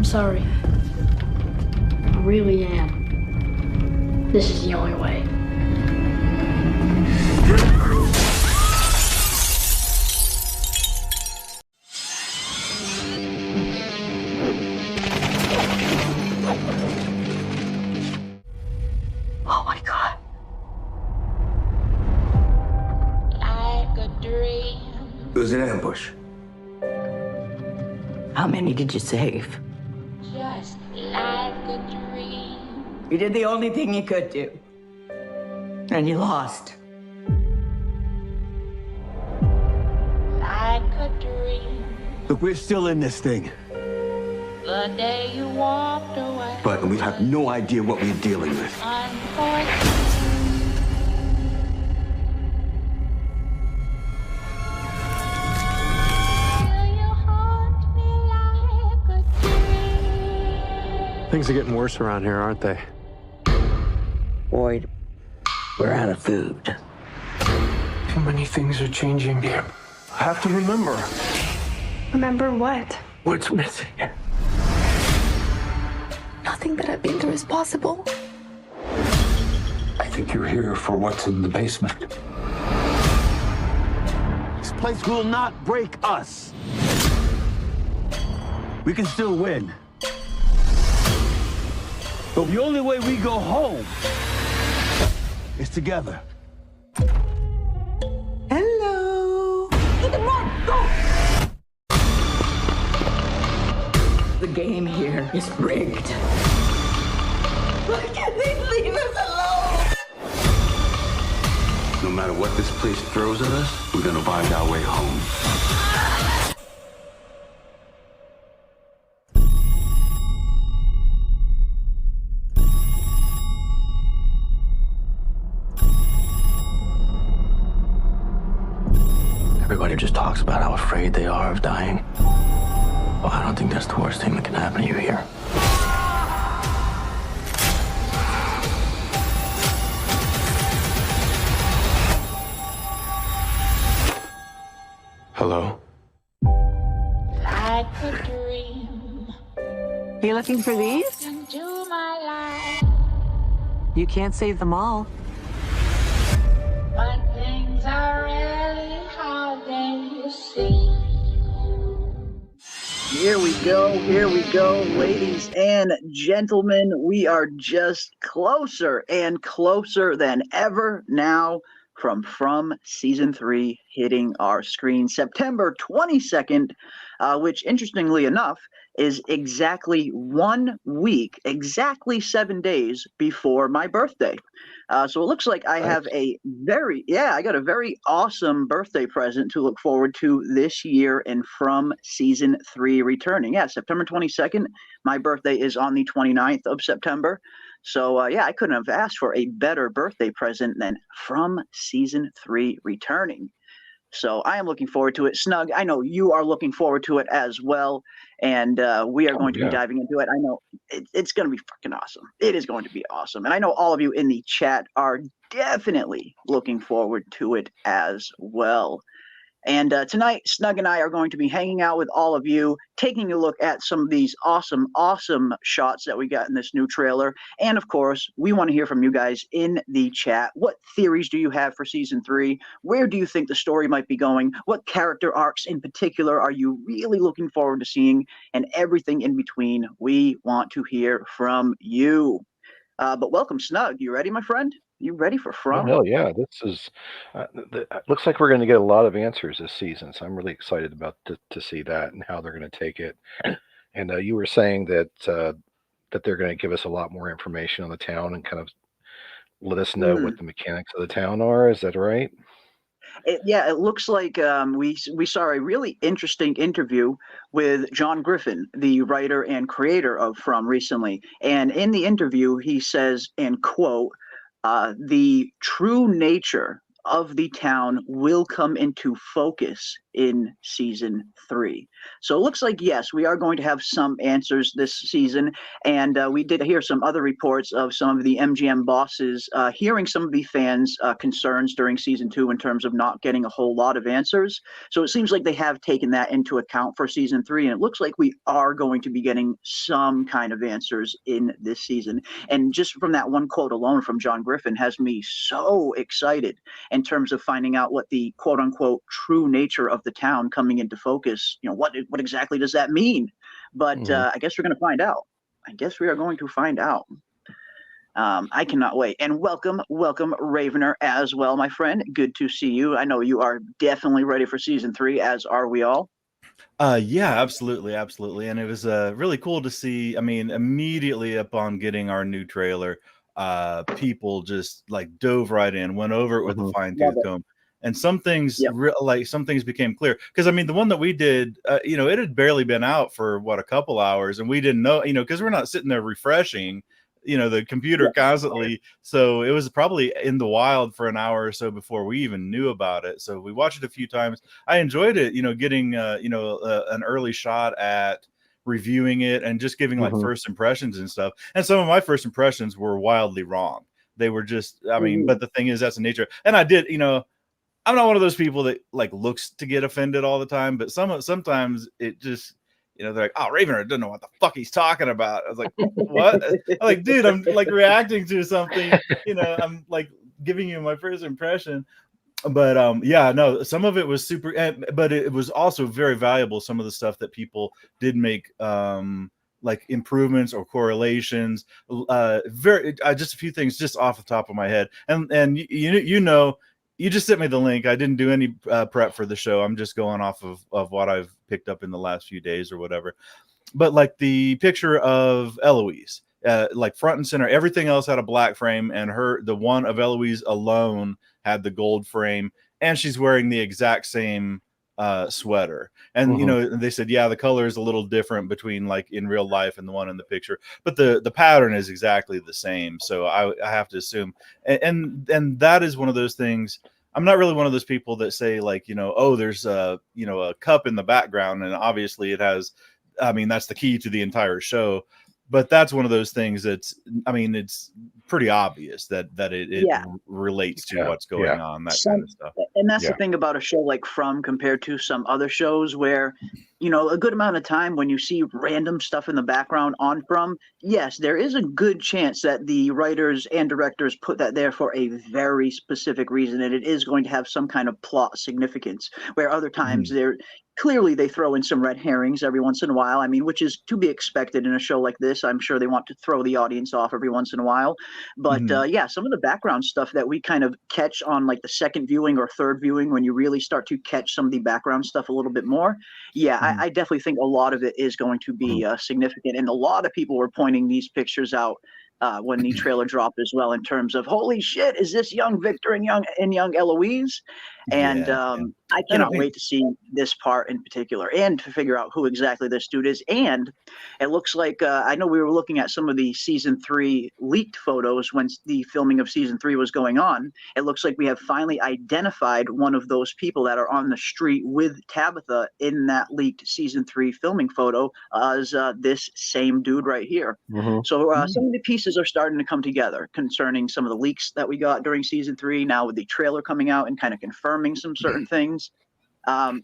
sorry. I really am. This is the only way. Oh my God. Like a dream. It was an ambush. How many did you save? Just like a dream. You did the only thing you could do. And you lost. Like a dream. Look, we're still in this thing. The day you walked away. But we have no idea what we're dealing with. Unfortunate. Things are getting worse around here, aren't they? Boyd, we're out of food. Too many things are changing. I have to remember. Remember what? What's missing? Nothing that I've been through is possible. I think you're here for what's in the basement. This place will not break us. We can still win. But the only way we go home is together. Hello. The game here is rigged. Why can't they leave us alone? No matter what this place throws at us, we're gonna find our way home. Everybody just talks about how afraid they are of dying. Well, I don't think that's the worst thing that can happen to you here. Hello? Like a dream. You looking for these? Into my life. You can't save them all. But things are really how they seem. Here we go, ladies and gentlemen. We are just closer and closer than ever now from season 3 hitting our screen September 22nd, which interestingly enough is exactly 1 week, exactly 7 days before my birthday. So it looks like I have I got a very awesome birthday present to look forward to this year and from season 3 returning. Yeah, September 22nd. My birthday is on the 29th of September. So I couldn't have asked for a better birthday present than from season 3 returning. So I am looking forward to it. Snug, I know you are looking forward to it as well. And we are going to be diving into it. I know it's going to be freaking awesome. It is going to be awesome. And I know all of you in the chat are definitely looking forward to it as well. And tonight, Snug and I are going to be hanging out with all of you, taking a look at some of these awesome shots that we got in this new trailer. And of course, we want to hear from you guys in the chat. What theories do you have for season 3? Where do you think the story might be going? What character arcs in particular are you really looking forward to seeing? And everything in between, we want to hear from you. But welcome, Snug. You ready, my friend? You ready for From? Oh, yeah, this is looks like we're going to get a lot of answers this season, so I'm really excited about to see that and how they're going to take it. And you were saying that that they're going to give us a lot more information on the town and kind of let us know what the mechanics of the town are. Is that right? It looks like we saw a really interesting interview with John Griffin, the writer and creator of From, recently. And in the interview, he says, and quote, the true nature of the town will come into focus in season 3. So it looks like, yes, we are going to have some answers this season. And we did hear some other reports of some of the MGM bosses hearing some of the fans' concerns during season 2 in terms of not getting a whole lot of answers. So it seems like they have taken that into account for season 3. And it looks like we are going to be getting some kind of answers in this season. And just from that one quote alone from John Griffin has me so excited in terms of finding out what the quote unquote true nature of the town coming into focus, what exactly does that mean? But I guess we're going to find out. I guess we are going to find out. I cannot wait. And welcome, Ravener, as well, my friend. Good to see you. I know you are definitely ready for season 3, as are we all. Yeah, absolutely. And it was really cool to see. I mean, immediately upon getting our new trailer, people just like dove right in, went over it with a fine tooth comb. And some things some things became clear, because I mean the one that we did, it had barely been out for a couple hours, and we didn't know, because we're not sitting there refreshing the computer constantly. So it was probably in the wild for an hour or so before we even knew about it. So we watched it a few times. I enjoyed it, getting an early shot at reviewing it and just giving like first impressions and stuff. And some of my first impressions were wildly wrong. They were just, I mean, but the thing is, that's the nature. And I did, I'm not one of those people that like looks to get offended all the time, but sometimes it just, they're like, "Oh, Ravener doesn't know what the fuck he's talking about." I was like, "What?" I'm like, dude, I'm like reacting to something, I'm like giving you my first impression. But yeah, no, some of it was super, but it was also very valuable. Some of the stuff that people did make, like improvements or correlations, just a few things just off the top of my head. And you just sent me the link. I didn't do any prep for the show. I'm just going off of what I've picked up in the last few days or whatever. But like the picture of Eloise, like front and center, everything else had a black frame, and the one of Eloise alone had the gold frame, and she's wearing the exact same sweater. And they said, yeah, the color is a little different between like in real life and the one in the picture, but the pattern is exactly the same. So I have to assume, and that is one of those things. I'm not really one of those people that say like, oh, there's a cup in the background, and obviously it has, I mean, that's the key to the entire show. But that's one of those things that's, I mean, it's pretty obvious that it relates to what's going on, that kind of stuff. And that's the thing about a show like From compared to some other shows where, a good amount of time when you see random stuff in the background on From, yes, there is a good chance that the writers and directors put that there for a very specific reason, and it is going to have some kind of plot significance, where other times clearly they throw in some red herrings every once in a while. I mean, which is to be expected in a show like this. I'm sure they want to throw the audience off every once in a while. But yeah, some of the background stuff that we kind of catch on like the second viewing or third viewing, when you really start to catch some of the background stuff a little bit more. Yeah, I definitely think a lot of it is going to be significant. And a lot of people were pointing these pictures out when the trailer dropped as well, in terms of, holy shit, is this young Victor and young Eloise? And I cannot wait to see this part in particular, and to figure out who exactly this dude is. And it looks like, I know we were looking at some of the season 3 leaked photos when the filming of season 3 was going on. It looks like we have finally identified one of those people that are on the street with Tabitha in that leaked season 3 filming photo as this same dude right here. So some of the pieces are starting to come together concerning some of the leaks that we got during season 3, now with the trailer coming out and kind of confirming some certain things.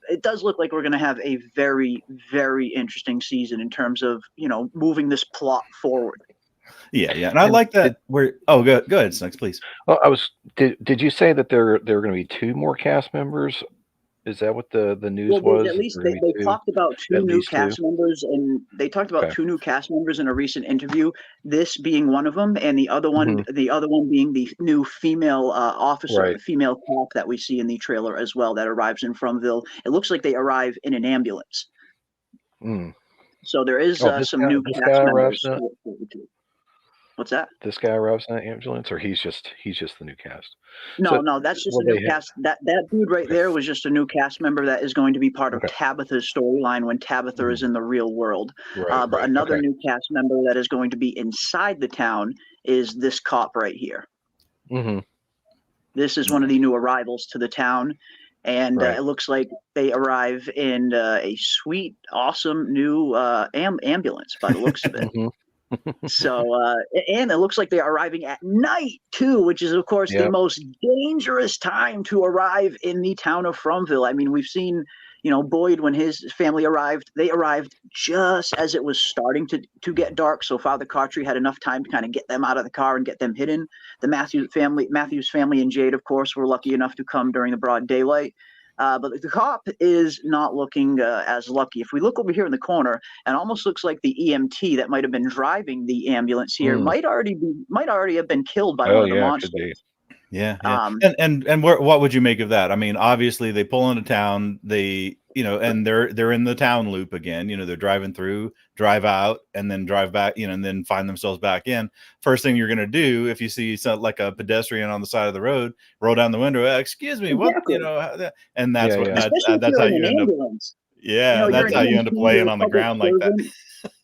It does look like we're going to have a very, very interesting season in terms of, moving this plot forward. Yeah. And I like that. Go ahead, Snacks, please. Well, did you say that there are going to be 2 more cast members? Is that what the news was? At least they talked about 2 new cast members, and they talked about 2 new cast members in a recent interview. This being one of them, and the other one being the new female officer, female cop that we see in the trailer as well, that arrives in Fromville. It looks like they arrive in an ambulance. So there is some new cast members. What's that? This guy arrives in an ambulance, or he's just the new cast? No, that's just a new cast. That dude right there was just a new cast member that is going to be part of Tabitha's storyline when Tabitha is in the real world. But another new cast member that is going to be inside the town is this cop right here. This is one of the new arrivals to the town. And Right. it looks like they arrive in a sweet, awesome new ambulance by the looks of it. Mhm. So, and it looks like they are arriving at night too, which is, of course, the Yep. most dangerous time to arrive in the town of Fromville. I mean, we've seen, Boyd, when his family arrived, they arrived just as it was starting to get dark. So Father Cartree had enough time to kind of get them out of the car and get them hidden. The Matthews family and Jade, of course, were lucky enough to come during the broad daylight. But the cop is not looking as lucky. If we look over here in the corner, and almost looks like the EMT that might have been driving the ambulance here Mm. might already have been killed by Oh, one of the yeah, could be. monsters. Yeah. Um, And what would you make of that? I mean, obviously they pull into town, and they're in the town loop again. They're driving through, drive out, and then drive back, and then find themselves back in. First thing you're gonna do if you see like a pedestrian on the side of the road, roll down the window, excuse me, what, Exactly. and that's Yeah, what yeah. Especially if that's you're how in you an end up. ambulance. Yeah, You're that's an how you end up EMT, laying you're a on the public ground like that. servant.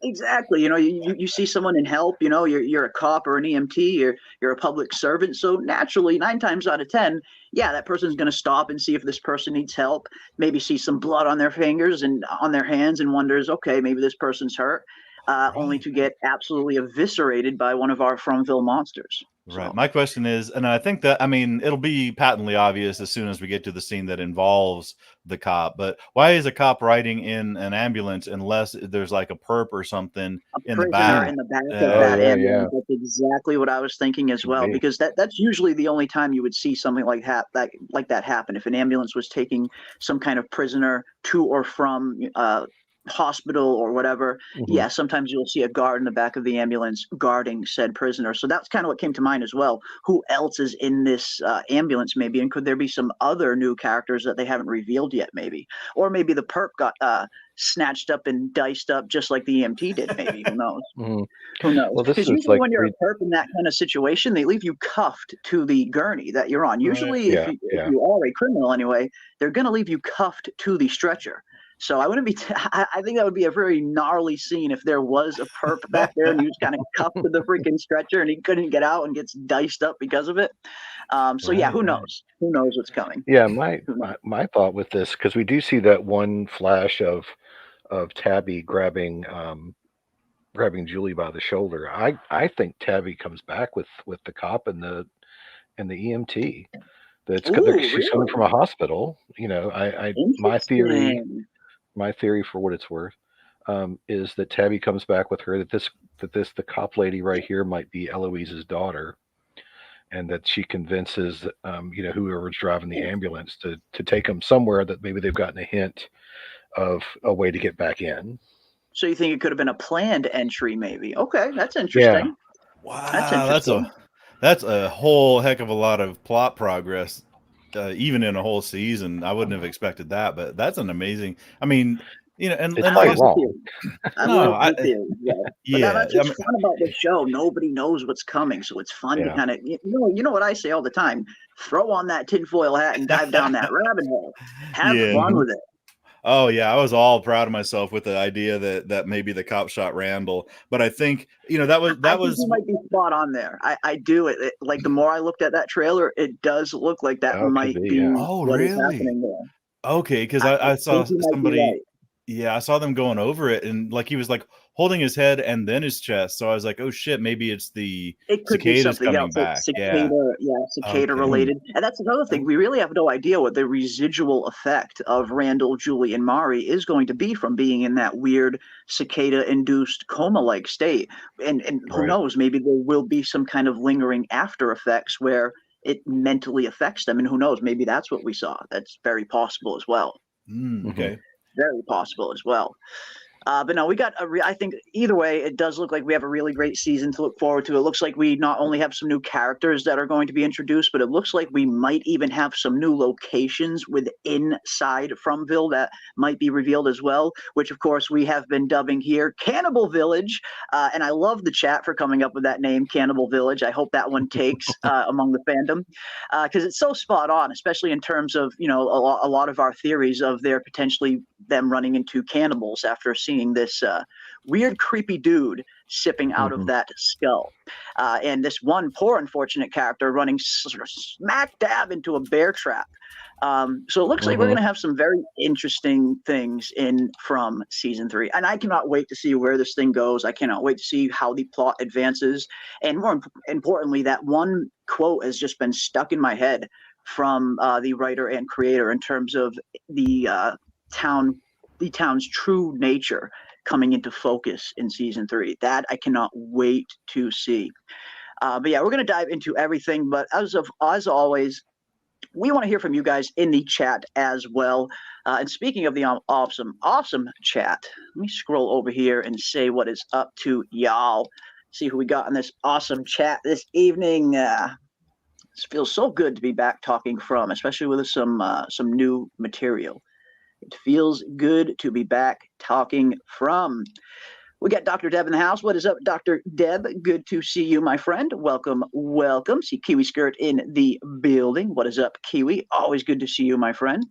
Exactly. You see someone in help, you're a cop or an EMT, you're a public servant. So naturally, 9 times out of 10, yeah, that person's going to stop and see if this person needs help, maybe see some blood on their fingers and on their hands and wonders, okay, maybe this person's hurt, only to get absolutely eviscerated by one of our Fromville monsters. Right. So, My question is, and I think that, I mean, it'll be patently obvious as soon as we get to the scene that involves the cop, but why is a cop riding in an ambulance unless there's like a perp or something a in the prisoner back? in the back of Oh, that yeah, ambulance. That's exactly what I was thinking as could well, be. because that's usually the only time you would see something like that happen. If an ambulance was taking some kind of prisoner to or from hospital or whatever, Mhm. yeah, sometimes you'll see a guard in the back of the ambulance guarding said prisoner. So that's kind of what came to mind as well. Who else is in this ambulance maybe, and could there be some other new characters that they haven't revealed yet maybe? Or maybe the perp got snatched up and diced up just like the EMT did maybe. Who knows? Mhm. Who knows? Well, this Because is usually like when you're a perp in that kind of situation, they leave you cuffed to the gurney that you're on. Usually if yeah, if yeah. you are a criminal anyway, they're going to leave you cuffed to the stretcher. So I wouldn't be. I think that would be a very gnarly scene if there was a perp back there and he was kind of cuffed to the freaking stretcher and he couldn't get out and gets diced up because of it. So yeah, Right, who right. knows? Who knows what's coming? Yeah, my Who knows? my thought with this, because we do see that one flash of Tabby grabbing Julie by the shoulder. I think Tabby comes back with the cop and the EMT. She's Ooh, coming from really? a hospital. My theory Interesting. for what it's worth, is that Tabby comes back with her. The cop lady right here might be Eloise's daughter, and that she convinces whoever's driving the ambulance to take them somewhere that maybe they've gotten a hint of a way to get back in. So you think it could have been a planned entry, maybe? Okay, that's Yeah. interesting. Wow, That's interesting. that's a whole heck of a lot of plot progress, even in a whole season. I wouldn't have expected that, but that's an amazing. I mean, and It's and I like I probably love s- the wrong. theory. I no, love I the theory. Yeah. But yeah, that's I what's mean, fun about the show. Nobody knows what's coming, so it's fun to Yeah. kind of you know what I say all the time. Throw on that tinfoil hat and dive down that rabbit hole. Have yeah. fun Mhm. with it. Oh yeah, I was all proud of myself with the idea that maybe the cop shot Randall, but I think that I think you was might be spot on there. I do it. Like the more I looked at that trailer, it does look like that Oh, it could might be, be yeah. oh what is really? happening there. Okay, because I I saw think you might be somebody. right. Yeah, I saw them going over it, and like he was like holding his head and then his chest. So I was like, oh shit, maybe it's the It could be cicadas something coming else, like back. Yeah. cicada Okay. related. And that's another thing. We really have no idea what the residual effect of Randall, Julie, and Mari is going to be from being in that weird cicada-induced coma-like state. And who Right. knows, maybe there will be some kind of lingering after effects where it mentally affects them. And who knows, maybe that's what we saw. That's very possible as well. Mhm. Okay. Very possible as well. But no, we got I think either way, it does look like we have a really great season to look forward to. It looks like we not only have some new characters that are going to be introduced, but it looks like we might even have some new locations inside Fromville that might be revealed as well, which of course we have been dubbing here Cannibal Village. And I love the chat for coming up with that name, Cannibal Village. I hope that one takes among the fandom, because it's so spot on, especially in terms of, a lot of our theories of there potentially them running into cannibals after seeing this weird, creepy dude sipping out of that skull. And this one poor, unfortunate character running sort of smack dab into a bear trap. So it looks like we're going to have some very interesting things from season 3. And I cannot wait to see where this thing goes. I cannot wait to see how the plot advances. And more importantly, that one quote has just been stuck in my head from the writer and creator in terms of the town's true nature coming into focus in season 3. That I cannot wait to see. But yeah, we're going to dive into everything. But as always, we want to hear from you guys in the chat as well. And speaking of the awesome chat, let me scroll over here and say what is up to y'all. See who we got in this awesome chat this evening. It feels so good to be back talking From, especially with some new material. It feels good to be back talking From. We got Dr. Deb in the house. What is up, Dr. Deb? Good to see you, my friend. Welcome, welcome. See Kiwi Skirt in the building. What is up, Kiwi? Always good to see you, my friend.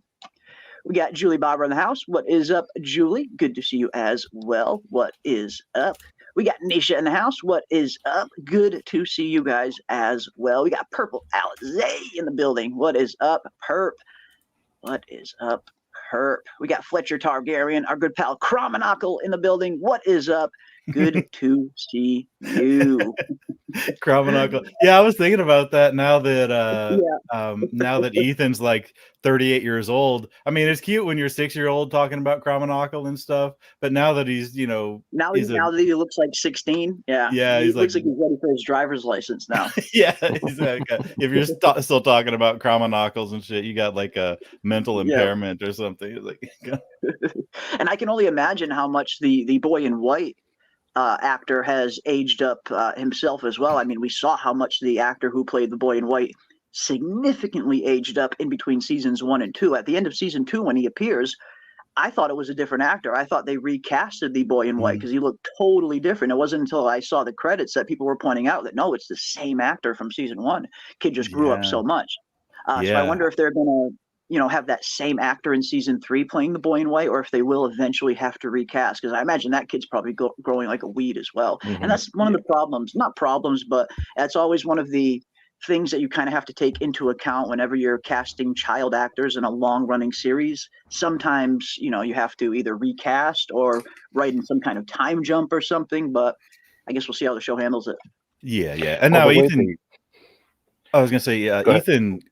We got Julie Barber in the house. What is up, Julie? Good to see you as well. What is up? We got Nisha in the house. What is up? Good to see you guys as well. We got Purple Alizé in the building. What is up, Perp? What is up, Herp? We got Fletcher Targaryen, our good pal Cromonocle in the building. What is up? Good to see you. Cromonocle. Yeah, I was thinking about that now that Ethan's like 38 years old. I mean, it's cute when you're 6-year-old talking about Cromonocle and stuff, but now that he's, now that he looks like 16, yeah, he looks like he's ready for his driver's license now. Yeah, exactly. If you're still talking about Cromonocles and shit, you got like a mental impairment or something. Like, and I can only imagine how much the boy in white actor has aged up himself as well. I mean, we saw how much the actor who played the boy in white significantly aged up in between seasons 1 and 2. At the end of season 2, when he appears, I thought it was a different actor. I thought they recasted the boy in white because he looked totally different. It wasn't until I saw the credits that people were pointing out that no, it's the same actor from season 1. Kid just grew up so much. So I wonder if they're gonna have that same actor in season 3 playing the boy in white, or if they will eventually have to recast, because I imagine that kid's probably growing like a weed as well. And that's one of the problems, not problems, but that's always one of the things that you kind of have to take into account whenever you're casting child actors in a long-running series. Sometimes, you have to either recast or write in some kind of time jump or something, but I guess we'll see how the show handles it. Yeah. And now Ethan... I was gonna say,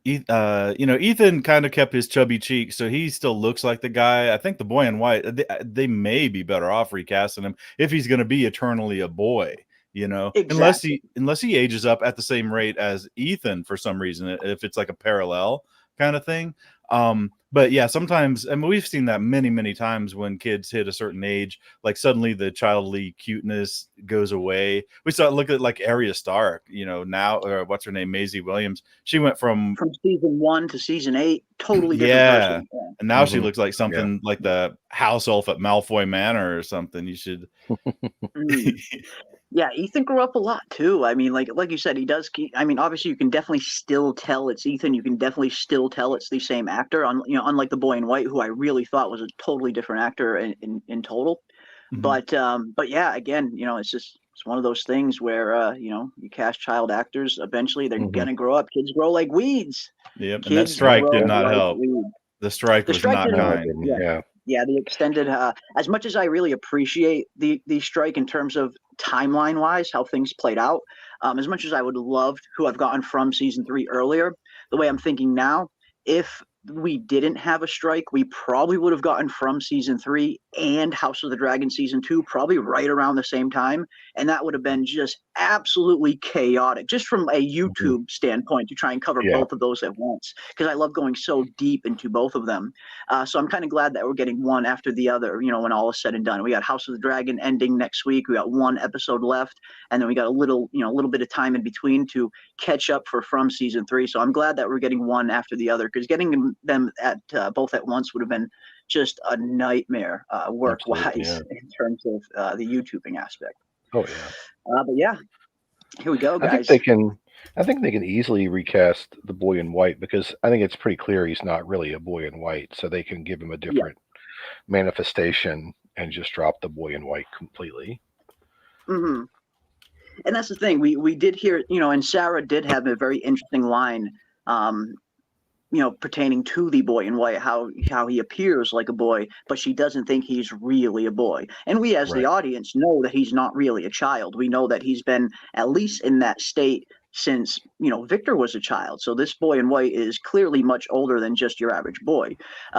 Ethan kind of kept his chubby cheeks, so he still looks like the guy. I think the boy in white, they may be better off recasting him if he's gonna be eternally a boy, exactly. unless he ages up at the same rate as Ethan for some reason, if it's like a parallel kind of thing. But yeah, sometimes, I mean, we've seen that many times when kids hit a certain age, like suddenly the childly cuteness goes away. We saw it, look at like Arya Stark, now, or what's her name, Maisie Williams. She went from season 1 to season 8, totally different person. Yeah. And now she looks like something like the house elf at Malfoy Manor or something. You should. Yeah, Ethan grew up a lot too. I mean, like you said, he does. I mean, obviously, you can definitely still tell it's Ethan. You can definitely still tell it's the same actor. Unlike the boy in white, who I really thought was a totally different actor in total. But yeah, again, it's one of those things where you cast child actors. Eventually, they're gonna grow up. Kids grow like weeds. Yep, and that strike did not help. The strike was not kind. Yeah, the extended, as much as I really appreciate the strike in terms of timeline wise, how things played out, as much as I would love who I've gotten from season 3 earlier, the way I'm thinking now, if we didn't have a strike, we probably would have gotten from season 3 and House of the Dragon season 2 probably right around the same time, and that would have been just absolutely chaotic, just from a YouTube standpoint, to try and cover both of those at once, because I love going so deep into both of them. So I'm kind of glad that we're getting one after the other, when all is said and done. We got House of the Dragon ending next week. We got one episode left, and then we got a little bit of time in between to catch up for From season 3. So I'm glad that we're getting one after the other, because getting them at both at once would have been just a nightmare work-wise in terms of the YouTubing aspect. Oh yeah. But yeah, here we go, guys. I think they can easily recast the boy in white, because I think it's pretty clear he's not really a boy in white, so they can give him a different manifestation and just drop the boy in white completely. Mm-hmm. And that's the thing. We did hear, and Sarah did have a very interesting line, pertaining to the boy in white, how he appears like a boy, but she doesn't think he's really a boy. And we, as the audience, know that he's not really a child. We know that he's been at least in that state since, Victor was a child. So this boy in white is clearly much older than just your average boy.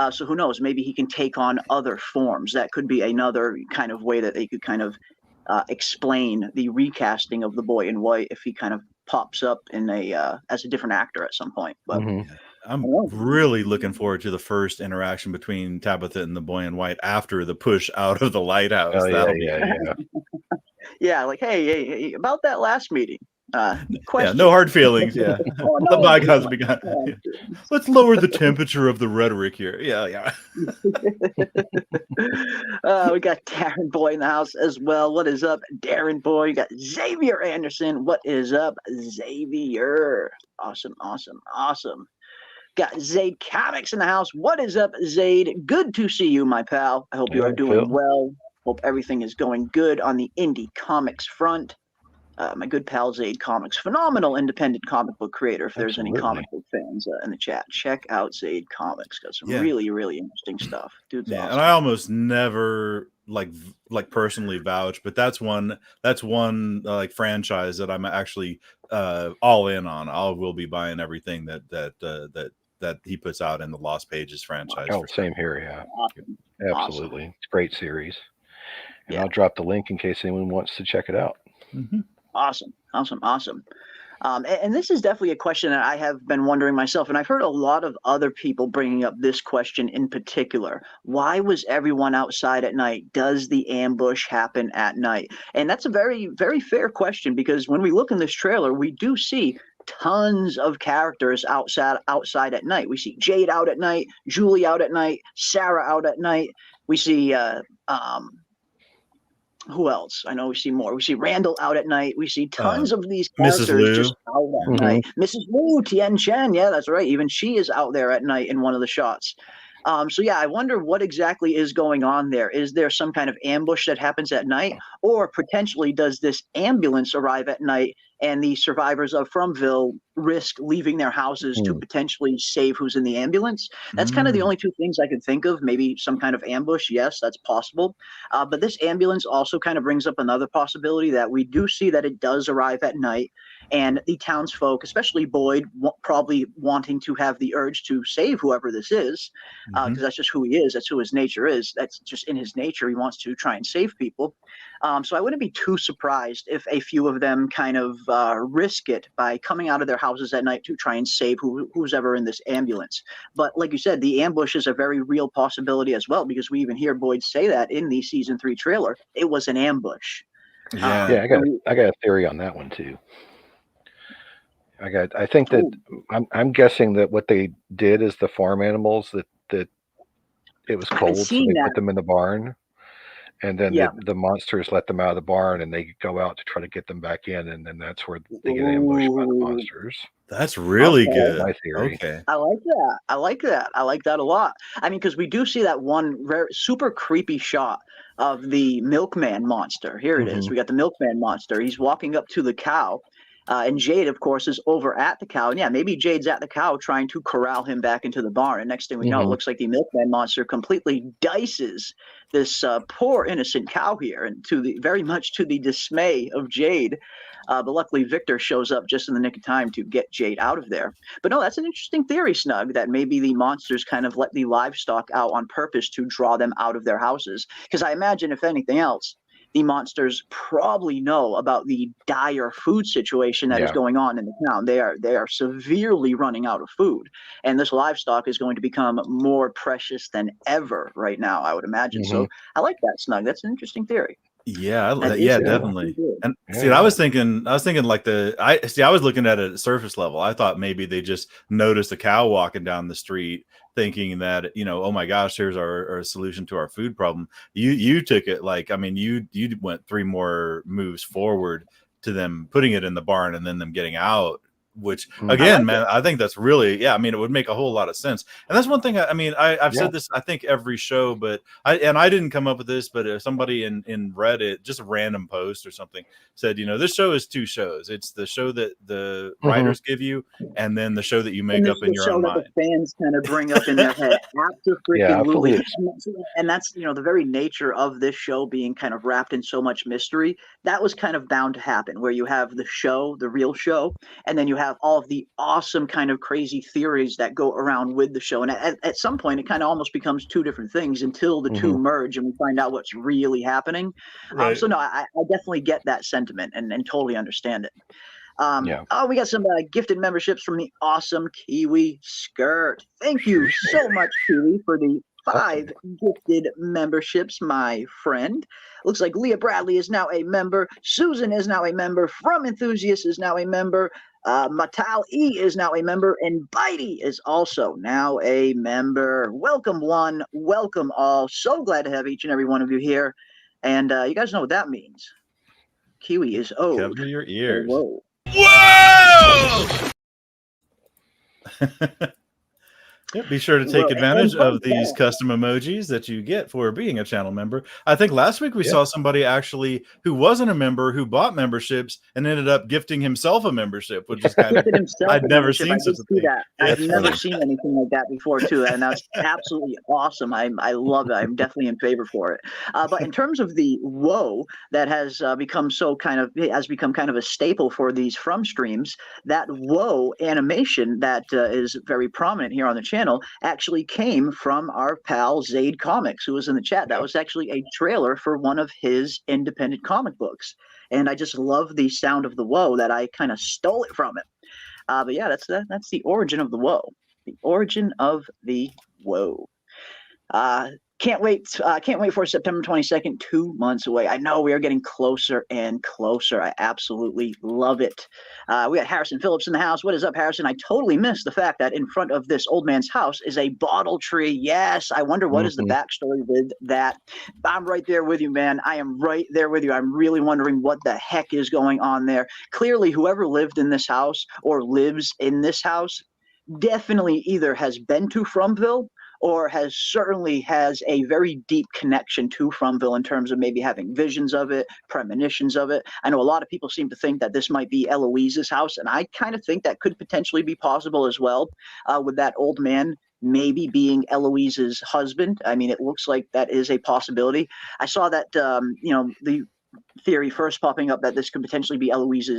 So who knows? Maybe he can take on other forms. That could be another kind of way that they could kind of explain the recasting of the boy in white if he kind of pops up in as a different actor at some point. But I'm really looking forward to the first interaction between Tabitha and the boy in white after the push out of the lighthouse. Oh, That'll be yeah, like hey, about that last meeting. Yeah, no hard feelings. Yeah, the bygones be gone. Yeah. Let's lower the temperature of the rhetoric here. Yeah. We got Darren Boy in the house as well. What is up, Darren Boy? You got Xavier Anderson. What is up, Xavier? Awesome. Got Zaid Comics in the house. What is up, Zaid? Good to see you, my pal. I hope you are doing well. Hope everything is going good on the indie comics front. My good pal Zaid Comics, phenomenal independent comic book creator. If there's any comic book fans in the chat, check out Zaid Comics. Got some really, really interesting stuff. Dude's awesome. And I almost never like personally vouch, but that's one like franchise that I'm actually all in on. I will be buying everything that he puts out in the Lost Pages franchise. Oh, same here, yeah. Awesome. Absolutely. Awesome. It's a great series. And I'll drop the link in case anyone wants to check it out. Mm-hmm. Awesome. And this is definitely a question that I have been wondering myself, and I've heard a lot of other people bringing up this question in particular. Why was everyone outside at night? Does the ambush happen at night? And that's a very, very fair question, because when we look in this trailer, we do see tons of characters outside at night. We see Jade out at night, Julie out at night, Sarah out at night. We see who else? I know we see more. We see Randall out at night. We see tons of these characters just out at night. Mrs. Wu, Tien Chen, yeah, that's right. Even she is out there at night in one of the shots. So yeah, I wonder what exactly is going on there. Is there some kind of ambush that happens at night, or potentially does this ambulance arrive at night and the survivors of Fromville risk leaving their houses to potentially save who's in the ambulance? That's kind of the only two things I could think of. Maybe some kind of ambush. Yes, that's possible. But this ambulance also kind of brings up another possibility, that we do see that it does arrive at night, and the townsfolk, especially Boyd, probably wanting to have the urge to save whoever this is, because that's just who he is. That's who his nature is. That's just in his nature. He wants to try and save people. So I wouldn't be too surprised if a few of them kind of risk it by coming out of their houses at night to try and save who's ever in this ambulance. But like you said, the ambush is a very real possibility as well, because we even hear Boyd say that in the season 3 trailer. It was an ambush. Yeah, I got a theory on that one too. I think that I'm guessing that what they did is the farm animals that it was cold, so they put them in the barn, and then the monsters let them out of the barn, and they go out to try to get them back in, and then that's where they get ambushed by the monsters. That's really good. My theory. Okay. I like that. I like that a lot. I mean, because we do see that one super creepy shot of the milkman monster. Here it is. We got the milkman monster. He's walking up to the cow. And Jade, of course, is over at the cow. And yeah, maybe Jade's at the cow trying to corral him back into the barn. And next thing we know, it looks like the milkman monster completely dices this poor innocent cow here, and very much to the dismay of Jade. But luckily, Victor shows up just in the nick of time to get Jade out of there. But no, that's an interesting theory, Snug, that maybe the monsters kind of let the livestock out on purpose to draw them out of their houses. Because I imagine, if anything else, the monsters probably know about the dire food situation that is going on in the town. They are severely running out of food, and this livestock is going to become more precious than ever right now, I would imagine. So I like that, Snug. That's an interesting theory. Yeah, definitely. And see, I was thinking like I was looking at it at surface level. I thought maybe they just noticed a cow walking down the street, thinking that, oh my gosh, here's our solution to our food problem. You took it like, I mean, you went 3 more moves forward to them putting it in the barn and then them getting out which I again, like man, I think that's really, I mean, it would make a whole lot of sense. And that's one thing. I mean, I've Yeah. said this, I think every show, but I didn't come up with this, but somebody in Reddit, just a random post or something, said, this show is two shows. It's the show that the writers give you, and then the show that you And make there's up in the your show own that mind. the fans kind of bring up in their head. Yeah, I fully Absolutely. And that's, the very nature of this show being kind of wrapped in so much mystery. That was kind of bound to happen, where you have the show, the real show, and then you have all of the awesome kind of crazy theories that go around with the show. And at some point, it kind of almost becomes two different things until the two merge and we find out what's really happening. Right. So no, I definitely get that sentiment and totally understand it. Yeah. Oh, we got some gifted memberships from the awesome Kiwi Skirt. Thank you so much, Kiwi, for the 5 gifted memberships, my friend. Looks like Leah Bradley is now a member. Susan is now a member. From Enthusiast is now a member. Matal E is now a member. And Bitey is also now a member. Welcome, one. Welcome, all. So glad to have each and every one of you here. And you guys know what that means. Kiwi is owed. Cover your ears. Whoa. Whoa! Be sure to take advantage of these custom emojis that you get for being a channel member. I think last week we saw somebody actually who wasn't a member who bought memberships and ended up gifting himself a membership, which is kind of I'd never seen such a thing. I've never seen anything like that before too, and that's absolutely awesome. I love it. I'm definitely in favor for it. But in terms of the whoa that has become kind of a staple for these From streams, that whoa animation that is very prominent here on the channel actually came from our pal Zaid Comics, who was in the chat. That was actually a trailer for one of his independent comic books, and I just love the sound of the whoa that I kind of stole it from it. But yeah, that's the origin of the whoa. The origin of the whoa. Can't wait for September 22nd, 2 months away. I know we are getting closer and closer. I absolutely love it. We got Harrison Phillips in the house. What is up, Harrison? I totally missed the fact that in front of this old man's house is a bottle tree. Yes, I wonder what is the backstory with that. I'm right there with you, man. I am right there with you. I'm really wondering what the heck is going on there. Clearly, whoever lived in this house or lives in this house definitely either has been to Fromville or certainly has a very deep connection to Fromville in terms of maybe having visions of it, premonitions of it. I know a lot of people seem to think that this might be Eloise's house, and I kind of think that could potentially be possible as well, with that old man maybe being Eloise's husband. I mean, it looks like that is a possibility. I saw that, the theory first popping up that this could potentially be Eloise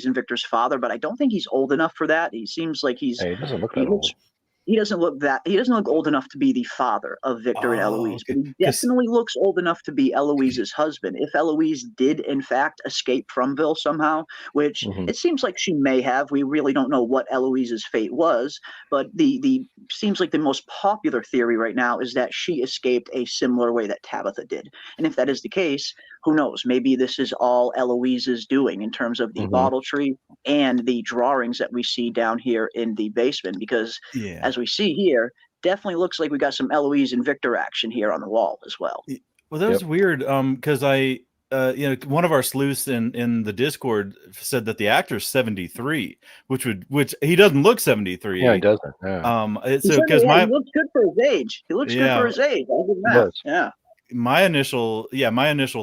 and Victor's father, but I don't think he's old enough for that. He seems like he doesn't look that old. He doesn't look old enough to be the father of Victor and Eloise, but he definitely looks old enough to be Eloise's husband. If Eloise did in fact escape Fromville somehow, which it seems like she may have, we really don't know what Eloise's fate was, but the seems like the most popular theory right now is that she escaped a similar way that Tabitha did. And if that is the case, who knows? Maybe this is all Eloise's doing in terms of the bottle tree and the drawings that we see down here in the basement, because as we see here, definitely looks like we got some Eloise and Victor action here on the wall as well. Well, that was weird, because one of our sleuths in the Discord said that the actor's 73, which he doesn't look 73. Yeah, he doesn't. Yeah. So because he looks good for his age. He looks good for his age. I'll give him that. Yeah. My initial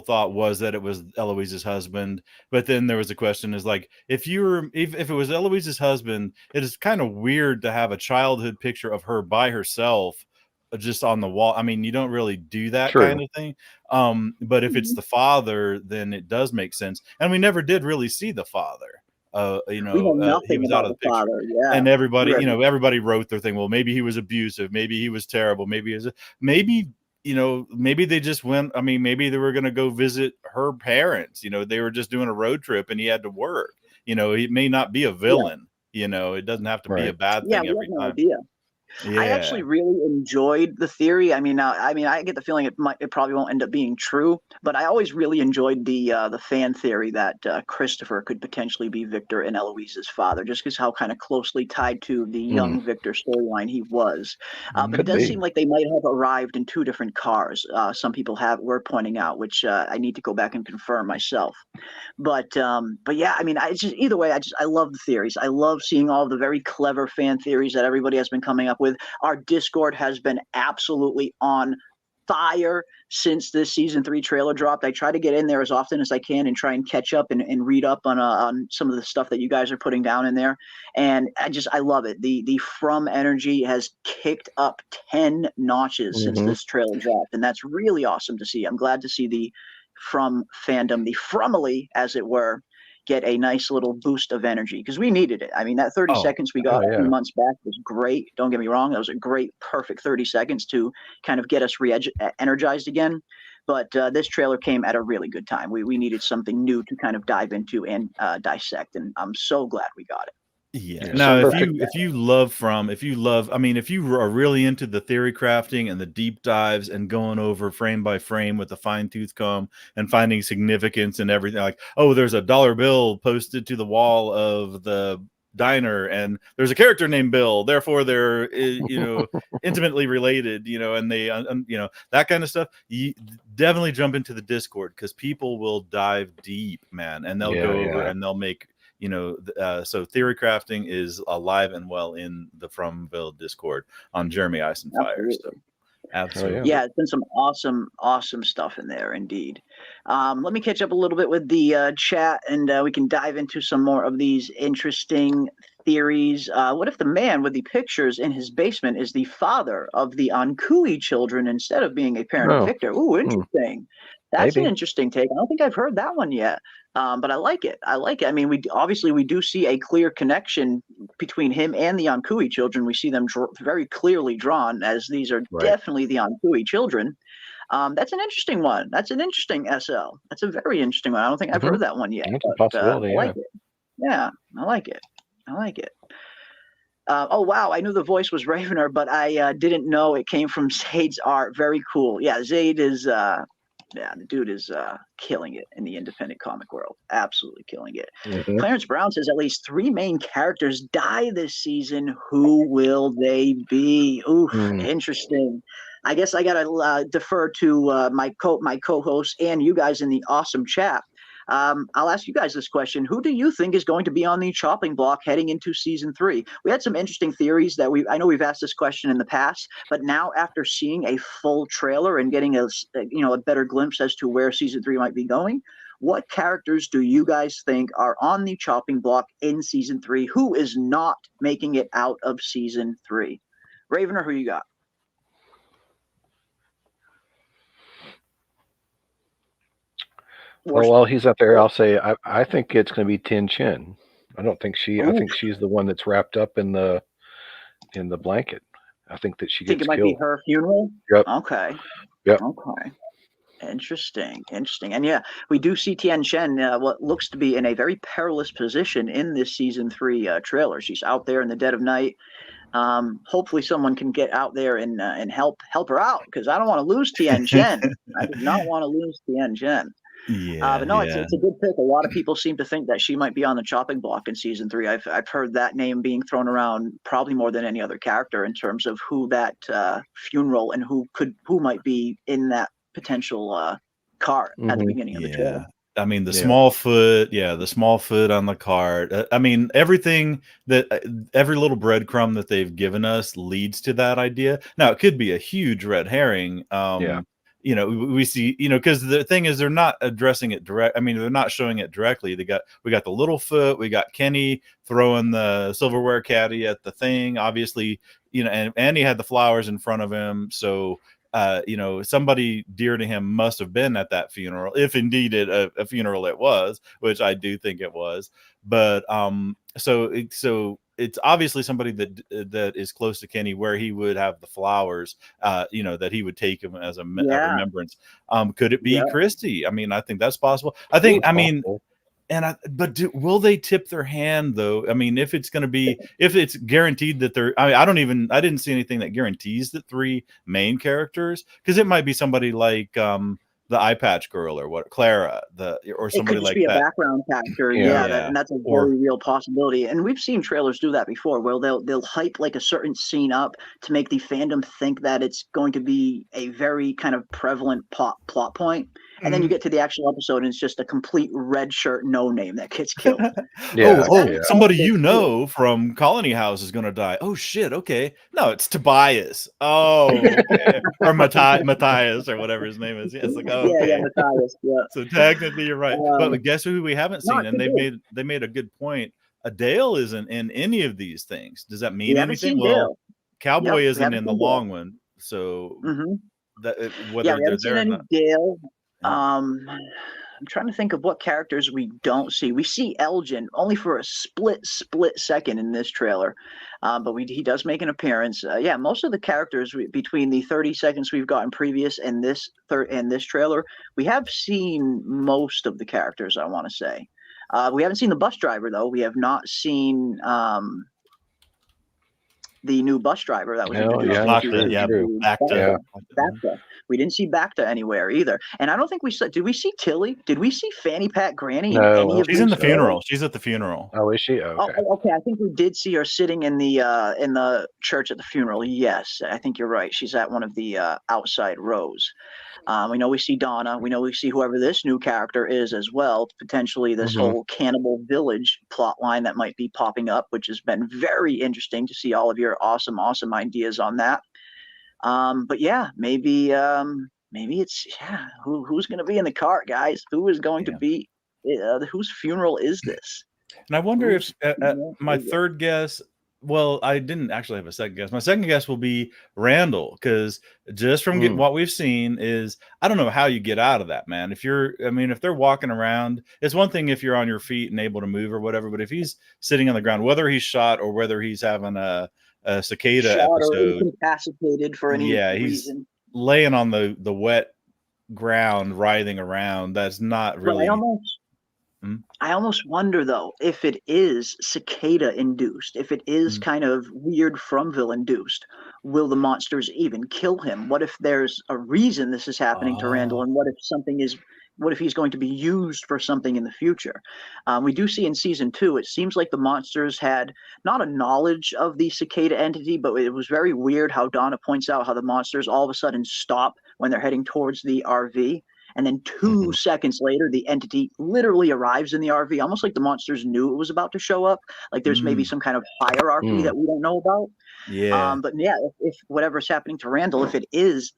thought was that it was Eloise's husband, but then there was a question is like, if it was Eloise's husband, it is kind of weird to have a childhood picture of her by herself just on the wall. I mean, you don't really do that kind of thing. But if it's the father, then it does make sense. And we never did really see the father. He was out of the picture. Father, and everybody, everybody wrote their thing. Well, maybe he was abusive. Maybe he was terrible. Maybe they just went. I mean, maybe they were going to go visit her parents. They were just doing a road trip and he had to work. He may not be a villain. It doesn't have to be a bad thing every time. Idea. I actually really enjoyed the theory. I mean, I get the feeling it probably won't end up being true, but I always really enjoyed the fan theory that Christopher could potentially be Victor and Eloise's father, just because how kind of closely tied to the young Victor storyline he was. But it does seem like they might have arrived in two different cars. Some people were pointing out, which I need to go back and confirm myself. But yeah, I mean, either way, I love the theories. I love seeing all the very clever fan theories that everybody has been coming up with. Our Discord has been absolutely on fire since this season 3 trailer dropped. I try to get in there as often as I can and try and catch up and read up on some of the stuff that you guys are putting down in there. And I love it. The From energy has kicked up 10 notches since this trailer dropped, and that's really awesome to see. I'm glad to see the From fandom, the Fromily, as it were, get a nice little boost of energy, because we needed it. I mean, that 30 seconds we got a few months back was great. Don't get me wrong. That was a great, perfect 30 seconds to kind of get us energized again. But this trailer came at a really good time. We needed something new to kind of dive into and dissect, and I'm so glad we got it. Yeah. Now, if you are really into the theory crafting and the deep dives and going over frame by frame with a fine tooth comb and finding significance and everything, like, oh, there's a dollar bill posted to the wall of the diner and there's a character named Bill, therefore they're intimately related, and they that kind of stuff, you definitely jump into the Discord, because people will dive deep, man, and they'll go over and they'll make so theory crafting is alive and well in the Fromville Discord on Jeremy Ice and Fire. So absolutely. Yeah, it's been some awesome stuff in there indeed. Let me catch up a little bit with the chat, and we can dive into some more of these interesting theories. What if the man with the pictures in his basement is the father of the Ankui children instead of being a parent of Victor? Ooh, interesting. That's an interesting take. I don't think I've heard that one yet, but I like it. I mean, we do see a clear connection between him and the Ankui children. We see them very clearly drawn as these are definitely the Ankui children. That's an interesting one. That's an interesting SL. That's a very interesting one. I don't think I've heard that one yet. That's a possibility. I like it. Yeah, I like it. Oh, wow. I knew the voice was Ravener, but I didn't know it came from Zaid's art. Very cool. Yeah, Zaid is... the dude is killing it in the independent comic world. Absolutely killing it. Clarence Brown says at least 3 main characters die this season. Who will they be? Oof, interesting. I guess I gotta defer to my co-host and you guys in the awesome chat. I'll ask you guys this question. Who do you think is going to be on the chopping block heading into season 3? We had some interesting theories that I know we've asked this question in the past, but now after seeing a full trailer and getting a better glimpse as to where season 3 might be going, what characters do you guys think are on the chopping block in season 3? Who is not making it out of season 3? Ravener, who you got? Well, while he's up there, I'll say I think it's going to be Tin Chin. I don't think I think she's the one that's wrapped up in the blanket. I think that she gets killed. Think it might be her funeral? Yep. Okay. Yep. Okay. Interesting. And yeah, we do see Tien Shen, what looks to be in a very perilous position in this season 3 trailer. She's out there in the dead of night. Hopefully someone can get out there and help her out, because I don't want to lose Tien Shen. I do not want to lose Tien Shen. Yeah, but no, it's a good pick. A lot of people seem to think that she might be on the chopping block in season 3. I've heard that name being thrown around probably more than any other character in terms of who that funeral and who might be in that potential cart at the beginning of the trailer. I mean, the small foot on the cart. I mean, everything every little breadcrumb that they've given us leads to that idea. Now, it could be a huge red herring. We see, because the thing is, they're not addressing it direct. I mean, they're not showing it directly. We got the little foot. We got Kenny throwing the silverware caddy at the thing. Obviously, and he had the flowers in front of him. So, somebody dear to him must have been at that funeral, if indeed a funeral it was, which I do think it was. But so it's obviously somebody that is close to Kenny, where he would have the flowers, that he would take him as a remembrance. Could it be Christy? I mean, I think that's possible. I think, will they tip their hand though? I mean, if it's guaranteed that I didn't see anything that guarantees the 3 main characters, because it might be somebody like the eye patch girl or Clara, or It could somebody just like be a that. background character, and that's a very real possibility. And we've seen trailers do that before, where they'll hype like a certain scene up to make the fandom think that it's going to be a very kind of prevalent plot point, and then you get to the actual episode and it's just a complete red shirt no name that gets killed. Somebody from Colony House is going to die. Oh shit! Okay, no, it's Tobias. Oh, okay. Or Matthias or whatever his name is. Yeah, it's like okay. Matthias. Yeah. So technically, you're right. But guess who we haven't seen? And they made a good point. Adele isn't in any of these things. Does that mean anything? Well, Cowboy isn't in the long one, so whether they're there or not. Dale. I'm trying to think of what characters we don't see. We see Elgin only for a split second in this trailer, but he does make an appearance. Most of the characters between the 30 seconds we've gotten previous and this trailer, we have seen most of the characters, I want to say. We haven't seen the bus driver, though. We have not seen the new bus driver that was introduced. Bacta. We didn't see Bacta anywhere either. And I don't think we saw. Did we see Tilly? Did we see Fanny Pat Granny? No, she's in the funeral. She's at the funeral. Oh, is she? Okay. Okay. I think we did see her sitting in the church at the funeral. Yes, I think you're right. She's at one of the outside rows. We know we see Donna. We know we see whoever this new character is as well. Potentially this whole cannibal village plot line that might be popping up, which has been very interesting to see all of your awesome ideas on that. But yeah, maybe it's who's going to be in the cart, guys? Who is going to be? Whose funeral is this? And I wonder if my third guess. Well, I didn't actually have a second guess. My second guess will be Randall, because just from what we've seen is, I don't know how you get out of that, man. If they're walking around, it's one thing if you're on your feet and able to move or whatever, but if he's sitting on the ground, whether he's shot or whether he's having a cicada episode, or incapacitated for any reason, he's laying on the wet ground, writhing around. That's not really. I almost wonder, though, if it is cicada induced, if it is kind of weird Fromville induced, will the monsters even kill him? What if there's a reason this is happening to Randall, and what if he's going to be used for something in the future? We do see in season 2, it seems like the monsters had not a knowledge of the cicada entity, but it was very weird how Donna points out how the monsters all of a sudden stop when they're heading towards the RV. And then 2 seconds later, the entity literally arrives in the RV, almost like the monsters knew it was about to show up. Like there's maybe some kind of hierarchy that we don't know about. Yeah. But yeah, if whatever's happening to Randall, if it is,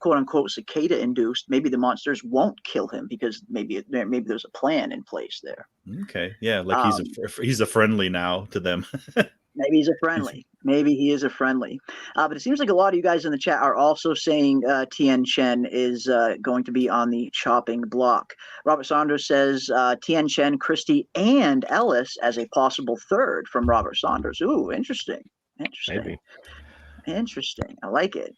quote unquote cicada induced, maybe the monsters won't kill him because maybe there's a plan in place there. Okay. Yeah. Like he's a friendly now to them. Maybe he's a friendly. Maybe he is a friendly. But it seems like a lot of you guys in the chat are also saying Tien Chen is going to be on the chopping block. Robert Saunders says Tien Chen, Christie, and Ellis as a possible third from Robert Saunders. Ooh, interesting. Maybe. Interesting. I like it.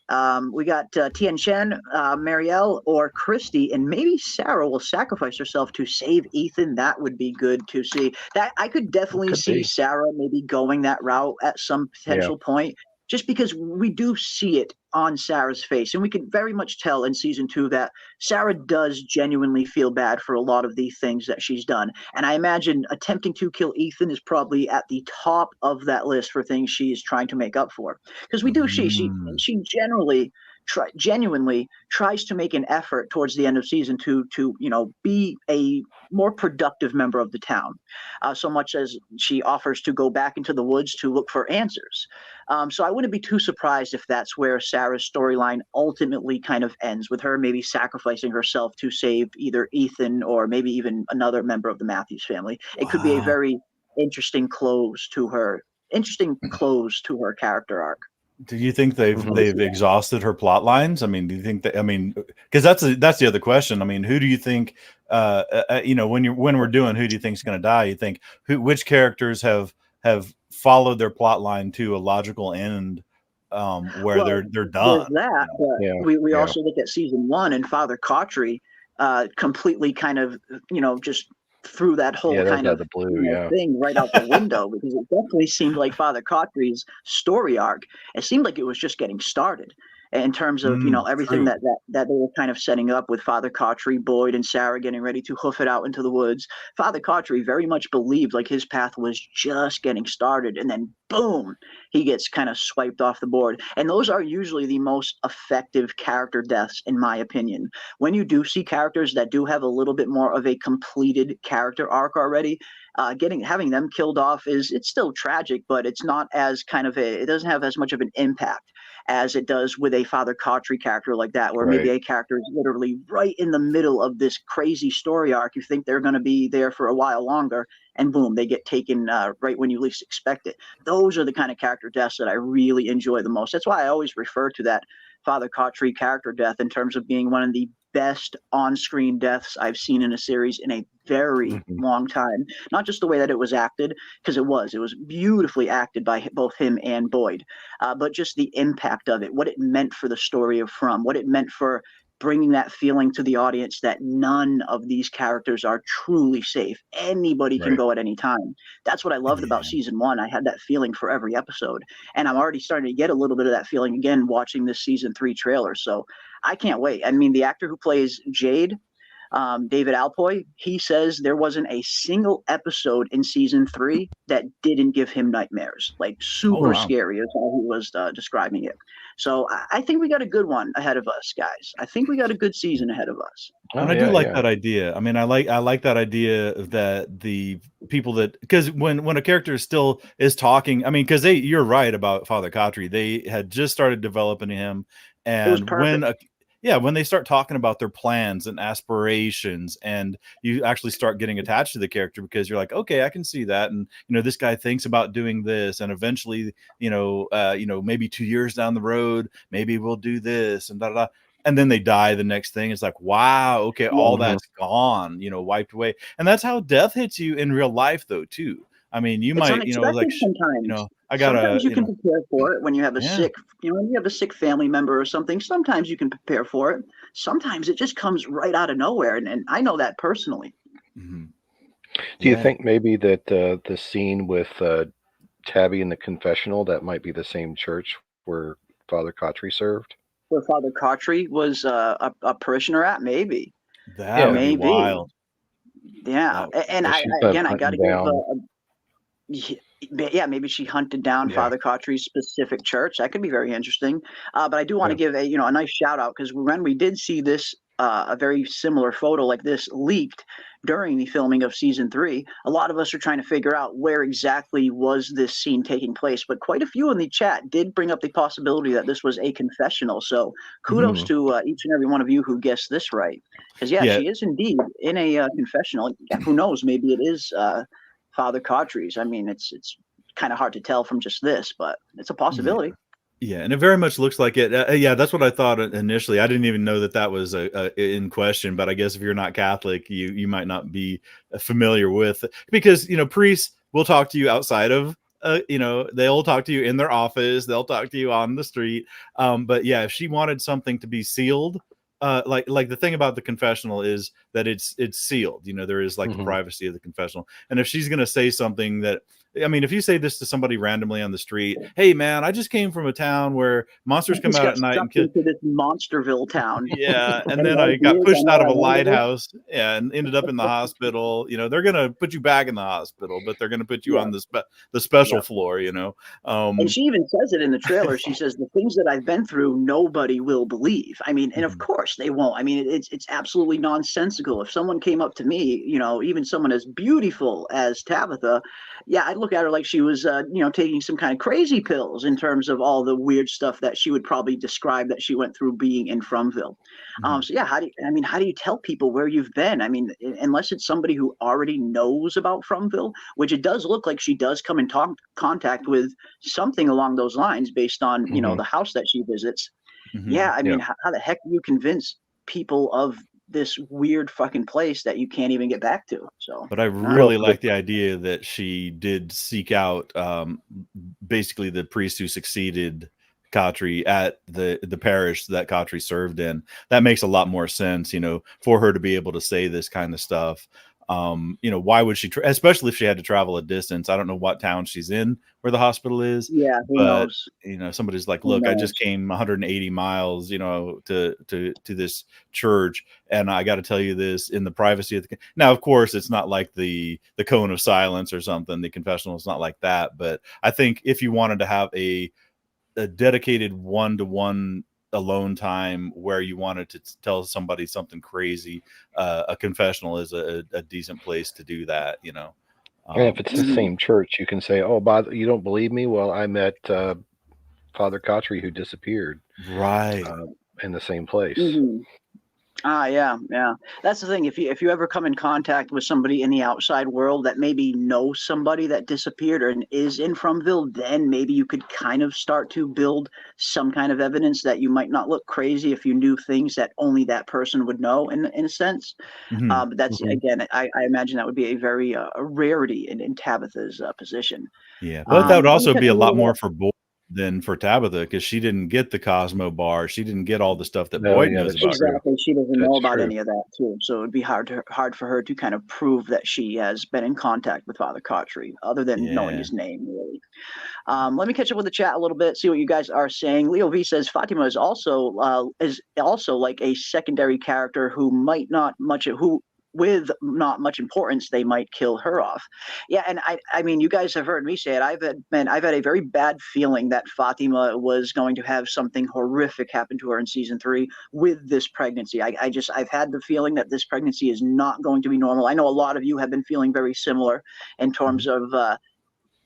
We got Tien Chen, Marielle, or Christy, and maybe Sarah will sacrifice herself to save Ethan. That would be good to see. That I could definitely see Sarah maybe going that route at some potential point, just because we do see it on Sarah's face, and we can very much tell in season 2 that Sarah does genuinely feel bad for a lot of the things that she's done. And I imagine attempting to kill Ethan is probably at the top of that list for things she is trying to make up for. Because we do she genuinely tries to make an effort towards the end of season 2 to be a more productive member of the town, so much as she offers to go back into the woods to look for answers. So I wouldn't be too surprised if that's where Sarah's storyline ultimately kind of ends, with her maybe sacrificing herself to save either Ethan or maybe even another member of the Matthews family. It could be a very interesting close to her character arc. Do you think they've exhausted her plot lines? I mean, do you think that? I mean, because that's the other question. I mean, who do you think? When we're doing who do you think is going to die? You think which characters have followed their plot line to a logical end, where they're done? That, but we also look at season 1 and Father Cautry completely kind of just threw that whole Yeah, that was kind out of of the blue. Yeah. thing right out the window because it definitely seemed like Father Cautry's story arc. It seemed like it was just getting started in terms of everything True. that they were kind of setting up with Father Cautry, Boyd, and Sarah getting ready to hoof it out into the woods. Father Cautry very much believed like his path was just getting started, and then boom, he gets kind of swiped off the board. And those are usually the most effective character deaths, in my opinion. When you do see characters that do have a little bit more of a completed character arc already, having them killed off it's still tragic, but it's not as it doesn't have as much of an impact as it does with a Father Cautry character like that, where maybe Right. a character is literally right in the middle of this crazy story arc. You think they're going to be there for a while longer, and boom, they get taken right when you least expect it. Those are the kind of character deaths that I really enjoy the most. That's why I always refer to that Father Cautry character death in terms of being one of the best on-screen deaths I've seen in a series in a very Mhm. long time. Not just the way that it was acted, because it was beautifully acted by both him and Boyd, but just the impact of it, what it meant for the story of From, what it meant for bringing that feeling to the audience that none of these characters are truly safe. Anybody can Right. go at any time. That's what I loved about Yeah. season one. I had that feeling for every episode, and I'm already starting to get a little bit of that feeling again watching this season 3 trailer. So I can't wait. I mean, the actor who plays Jade, David Alpoy, he says there wasn't a single episode in season 3 that didn't give him nightmares. Like Oh super wow. scary is how he was describing it. So I think we got a good one ahead of us, guys. I think we got a good season ahead of us. Oh And I do yeah, like yeah. that idea. I mean, I like that idea of that the people that because when a character still is talking, I mean, because you're right about Father Cautry. They had just started developing him, It was and perfect. when they start talking about their plans and aspirations, and you actually start getting attached to the character because you're like, okay, I can see that, and this guy thinks about doing this, and eventually, maybe 2 years down the road, maybe we'll do this, and da da da. And then they die the next thing. It's like, wow, okay, all Yeah. Mhm. that's gone, wiped away. And that's how death hits you in real life, though, too. I mean, you It's might, unexpected sometimes. I Sometimes gotta, you can prepare for it when you have a yeah. sick, when you have a sick family member or something. Sometimes you can prepare for it. Sometimes it just comes right out of nowhere, and I know that personally. Mhm. Do you Yeah. think maybe that the scene with Tabby in the confessional, that might be the same church where Father Cautry served? Where Father Cautry was a parishioner at, maybe, That Yeah. would be maybe, wild. yeah. That would be And Yeah, wild. she's been I got hunting to give down. yeah, maybe she hunted down Yeah. Father Cautry's specific church. That could be very interesting. But I do want to Yeah. give a nice shout out because when we did see this a very similar photo like this leaked during the filming of season 3, a lot of us are trying to figure out where exactly was this scene taking place. But quite a few in the chat did bring up the possibility that this was a confessional. So kudos Mhm. to each and every one of you who guessed this right. Because yeah, Yeah. she is indeed in a confessional. Yeah, who knows? Maybe it is Father Cautry's. I mean, it's kind of hard to tell from just this, but it's a Yeah. possibility. Yeah, and it very much looks like it. Yeah, that's what I thought initially. I didn't even know that that was in question. But I guess if you're not Catholic, you might not be familiar with because priests will talk to you outside of. They'll talk to you in their office. They'll talk to you on the street. But yeah, if she wanted something to be sealed, like the thing about the confessional is that it's sealed. There is like the Mhm. privacy of the confessional. And if she's gonna say something that I mean, if you say this to somebody randomly on the street, "Hey, man, I just came from a town where monsters come Just out got at night and sucked kill." into this Monsterville town. Yeah, and Any then I got ideas on pushed out how of I a handled it? lighthouse, yeah, and ended up in the hospital. They're gonna put you back in the hospital, but they're gonna put you Yeah, on the special yeah. floor. And she even says it in the trailer. She says the things that I've been through, nobody will believe. I mean, and of Mhm. course they won't. I mean, it's absolutely nonsensical. If someone came up to me, even someone as beautiful as Tabitha, yeah, I'd look at her like she was, taking some kind of crazy pills in terms of all the weird stuff that she would probably describe that she went through being in Fromville. Mhm. So yeah, how do you tell people where you've been? I mean, unless it's somebody who already knows about Fromville, which it does look like she does come in contact with something along those lines based on Mhm. the house that she visits. Mhm. Yeah, I Yeah. mean, how the heck do you convince people of this weird fucking place that you can't even get back to? So But I I don't know. Well, really like the idea that she did seek out, basically the priest who succeeded Cautry at the parish that Cautry served in. That makes a lot more sense, for her to be able to say this kind of stuff. Why would she, especially if she had to travel a distance? I don't know what town she's in where the hospital is, Yeah, who but knows? somebody's like, Who look, I knows? just came 180 miles, to this church, and I got to tell you this in the privacy of the. Now, of course, it's not like the cone of silence or something. The confessional is not like that, but I think if you wanted to have a dedicated one-to-one alone time where you wanted to tell somebody something crazy, a confessional is a decent place to do that. And if it's the Mhm. same church, you can say, "Oh, you don't believe me? Well, I met Father Kotri who disappeared Right. uh, in the same place." Mhm. Yeah, yeah. That's the thing. If you ever come in contact with somebody in the outside world that maybe knows somebody that disappeared and is in Fromville, then maybe you could kind of start to build some kind of evidence that you might not look crazy if you knew things that only that person would know in a sense. Mhm. But that's Mhm. again, I imagine that would be a very a rarity in Tabitha's position. Yeah, but that would Let me also catch be a a lot little more bit. for Boyd than for Tabitha because she didn't get the Cosmo bar. She didn't get all the stuff that No, Boyd yeah, knows that's about true. her. Exactly, she doesn't know That's about true. any of that too, so it'd be hard for her to kind of prove that she has been in contact with Father Kotri, other than knowing Yeah. his name, really. Let me catch up with the chat a little bit, see what you guys are saying. Leo V says Fatima is also like a secondary character who might not much who with not much importance they might kill her off. Yeah, and I mean you guys have heard me say it. I've had a very bad feeling that Fatima was going to have something horrific happen to her in season 3 with this pregnancy. I've had the feeling that this pregnancy is not going to be normal. I know a lot of you have been feeling very similar in terms Mhm. of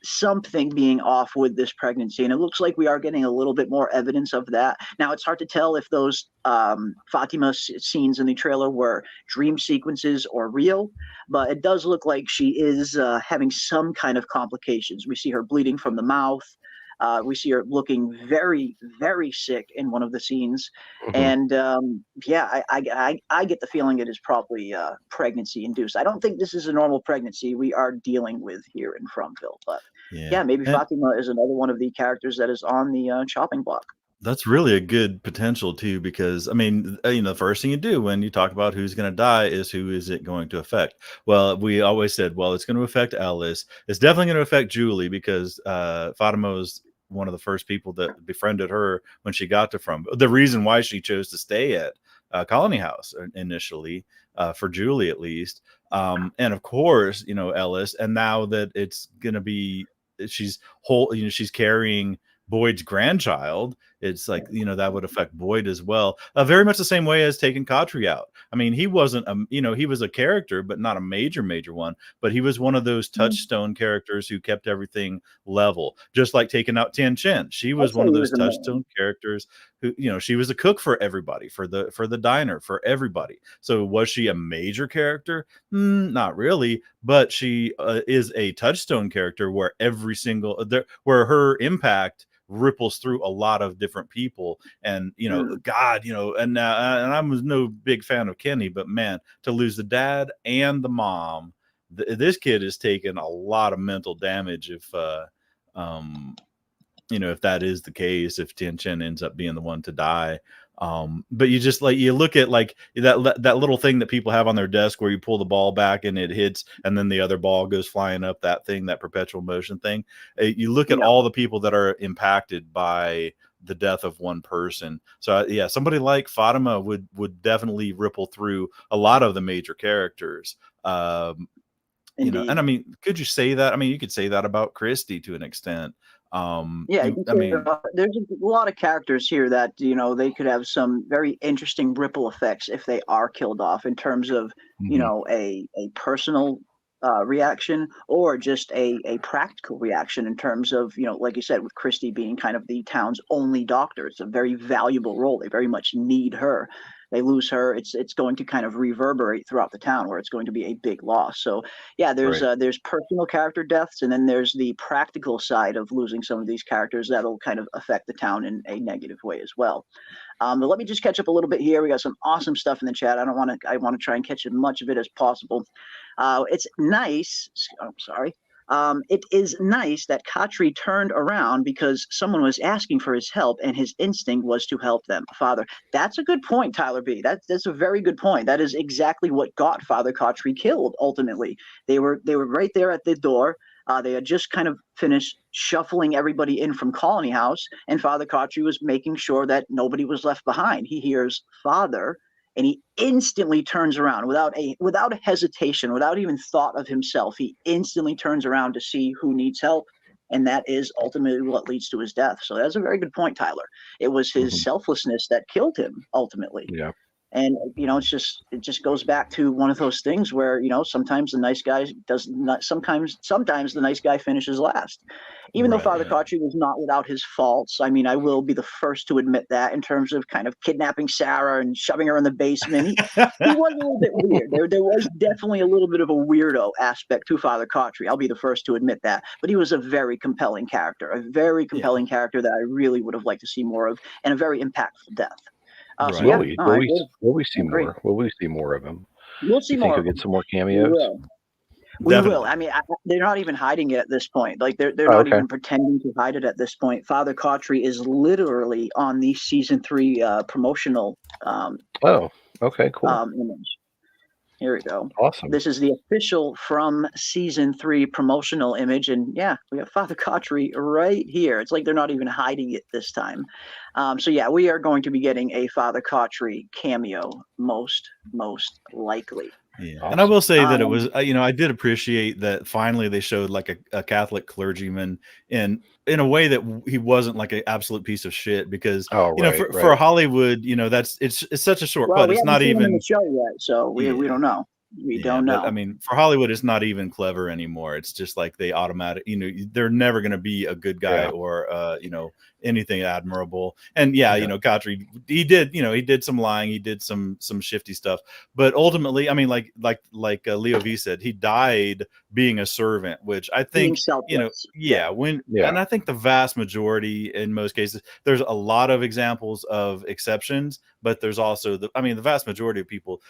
something being off with this pregnancy, and it looks like we are getting a little bit more evidence of that. Now it's hard to tell if those Fatima scenes in the trailer were dream sequences or real, but it does look like she is having some kind of complications. We see her bleeding from the mouth. We see her looking very, very sick in one of the scenes, Mhm. and yeah, I get the feeling it is probably pregnancy induced. I don't think this is a normal pregnancy we are dealing with here in Fromville, but Yeah. yeah, maybe And Fatima is another one of the characters that is on the chopping block. that's really a good potential too, because I mean, the first thing you do when you talk about who's going to die is who is it going to affect? Well, we always said, well, it's going to affect Ellis. It's definitely going to affect Julie because Fatima was one of the first people that befriended her when she got to From. The reason why she chose to stay at Colony House initially, for Julie at least, and of course, Ellis. And now that it's going to be, she's carrying Boyd's grandchild. It's like, that would affect Boyd as well. Very much the same way as taking Kotri out. I mean, he wasn't, he was a character, but not a major one. But he was one of those touchstone characters who kept everything level, just like taking out Tian Chen. She I'd was say one of he those was a man. touchstone characters who, she was a cook for everybody, for the diner, for everybody. So was she a major character? Not really, but she is a touchstone character where where her impact ripples through a lot of different people. And Mm, God, and I was no big fan of Kenny, but man, to lose the dad and the mom, this kid is taking a lot of mental damage if um if that is the case, if Tien Chen ends up being the one to die. But you just you look at that little thing that people have on their desk where you pull the ball back and it hits, and then the other ball goes flying up. That thing, that perpetual motion thing. You look at yeah. all the people that are impacted by the death of one person. So yeah, somebody like Fatima would definitely ripple through a lot of the major characters. And Indeed. I mean, could you say that? I mean, you could say that about Christy to an extent. Yeah, you can I say mean, there's a lot of characters here that they could have some very interesting ripple effects if they are killed off in terms of mhm, a personal reaction or just a practical reaction in terms of like you said with Christy being kind of the town's only doctor. It's a very valuable role. They very much need her. They lose her, it's going to kind of reverberate throughout the town where it's going to be a big loss. So yeah, Right. there's personal character deaths, and then there's the practical side of losing some of these characters that'll kind of affect the town in a negative way as well. But let me just catch up a little bit here. We got some awesome stuff in the chat. I want to try and catch as much of it as possible. It's nice. I'm sorry. It is nice that Khatri turned around because someone was asking for his help, and his instinct was to help them. Father, that's a good point, Tyler B. That's a very good point. That is exactly what got Father Khatri killed. Ultimately, they were right there at the door. They had just kind of finished shuffling everybody in from Colony House, and Father Khatri was making sure that nobody was left behind. He hears Father, and he instantly turns around without a hesitation, without even thought of himself. He instantly turns around to see who needs help, and that is ultimately what leads to his death. So that's a very good point, Tyler. It was his selflessness that killed him ultimately. Yeah. And it just goes back to one of those things where sometimes the nice guy does not. Sometimes the nice guy finishes last. Even though Father Khatri was not without his faults. I mean, I will be the first to admit that in terms of kind of kidnapping Sarah and shoving her in the basement, he was a little bit weird. There was definitely a little bit of a weirdo aspect to Father Khatri. I'll be the first to admit that. But he was a very compelling character, character that I really would have liked to see more of, and a very impactful death. Will we see more? Will we see more of him? We'll see more. Think he'll get some more cameos? We will. I mean, they're not even hiding it at this point. Like they're not even pretending to hide it at this point. Father Khatri is literally on the season 3 promotional. Oh, okay, cool. Image. Here we go. Awesome. This is the official From season 3 promotional image, and yeah, we have Father Khatri right here. It's like they're not even hiding it this time. So yeah, we are going to be getting a Father Khatri cameo, most likely. Yeah, awesome. And I will say that it was, I did appreciate that finally they showed like a Catholic clergyman in a way that he wasn't like an absolute piece of shit, because for Hollywood, that's it's such a short cut. It's not even in the show yet, so we don't know. We don't know. But, I mean, for Hollywood, it's not even clever anymore. It's just like they automatic, they're never going to be a good guy or, anything admirable. And Khatri, he did some lying, he did some shifty stuff, but ultimately, I mean, like Leo V said, he died being a servant, which I think, and I think the vast majority, in most cases, there's a lot of examples of exceptions, but there's also the vast majority of people,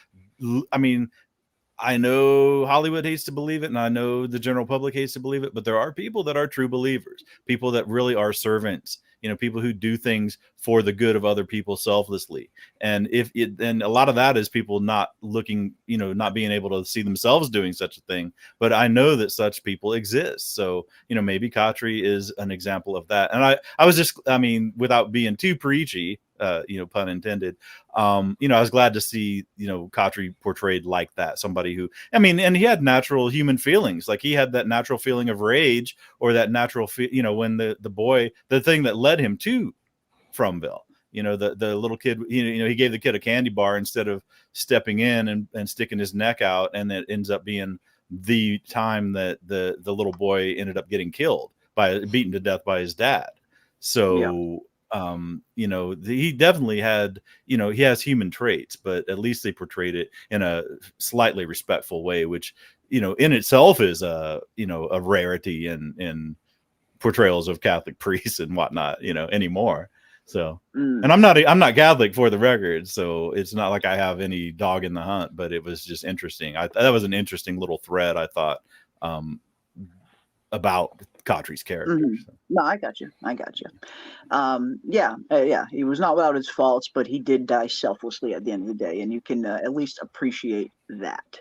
I know Hollywood hates to believe it, and I know the general public hates to believe it, but there are people that are true believers, people that really are servants, people who do things for the good of other people selflessly. And and a lot of that is people not looking, not being able to see themselves doing such a thing. But I know that such people exist. So, maybe Khatri is an example of that. And I was just, without being too preachy, pun intended, I was glad to see, Khatri portrayed like that, somebody who, and he had natural human feelings. Like he had that natural feeling of rage, or that natural, when the thing that led him to Fromville, the little kid, he gave the kid a candy bar instead of stepping in and sticking his neck out. And it ends up being the time that the little boy ended up getting killed beaten to death by his dad. So, he definitely had, he has human traits, but at least they portrayed it in a slightly respectful way, which, in itself is a rarity in portrayals of Catholic priests and whatnot, anymore. So, and I'm not Catholic, for the record, so it's not like I have any dog in the hunt, but it was just interesting. That was an interesting little thread, I thought, about Khatri's character. So. No, I got you. He was not without his faults, but he did die selflessly at the end of the day, and you can at least appreciate that.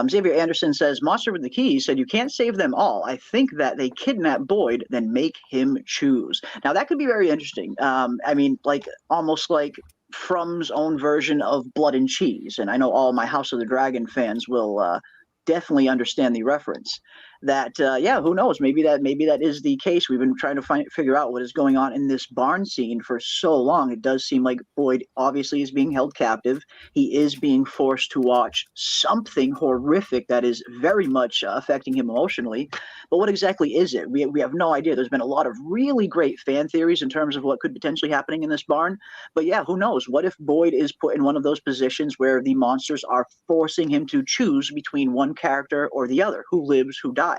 Xavier Anderson says, Monster with the Keys said, you can't save them all. I think that they kidnap Boyd, then make him choose. Now, that could be very interesting. Almost like From's own version of Blood and Cheese. And I know all my House of the Dragon fans will definitely understand the reference. That who knows, maybe that is the case. We've been trying to figure out what is going on in this barn scene for so long. It does seem like Boyd obviously is being held captive. He is being forced to watch something horrific that is very much affecting him emotionally. But what exactly is it? We have no idea. There's been a lot of really great fan theories in terms of what could potentially happening in this barn. But yeah, who knows? What if Boyd is put in one of those positions where the monsters are forcing him to choose between one character or the other, who lives, who dies?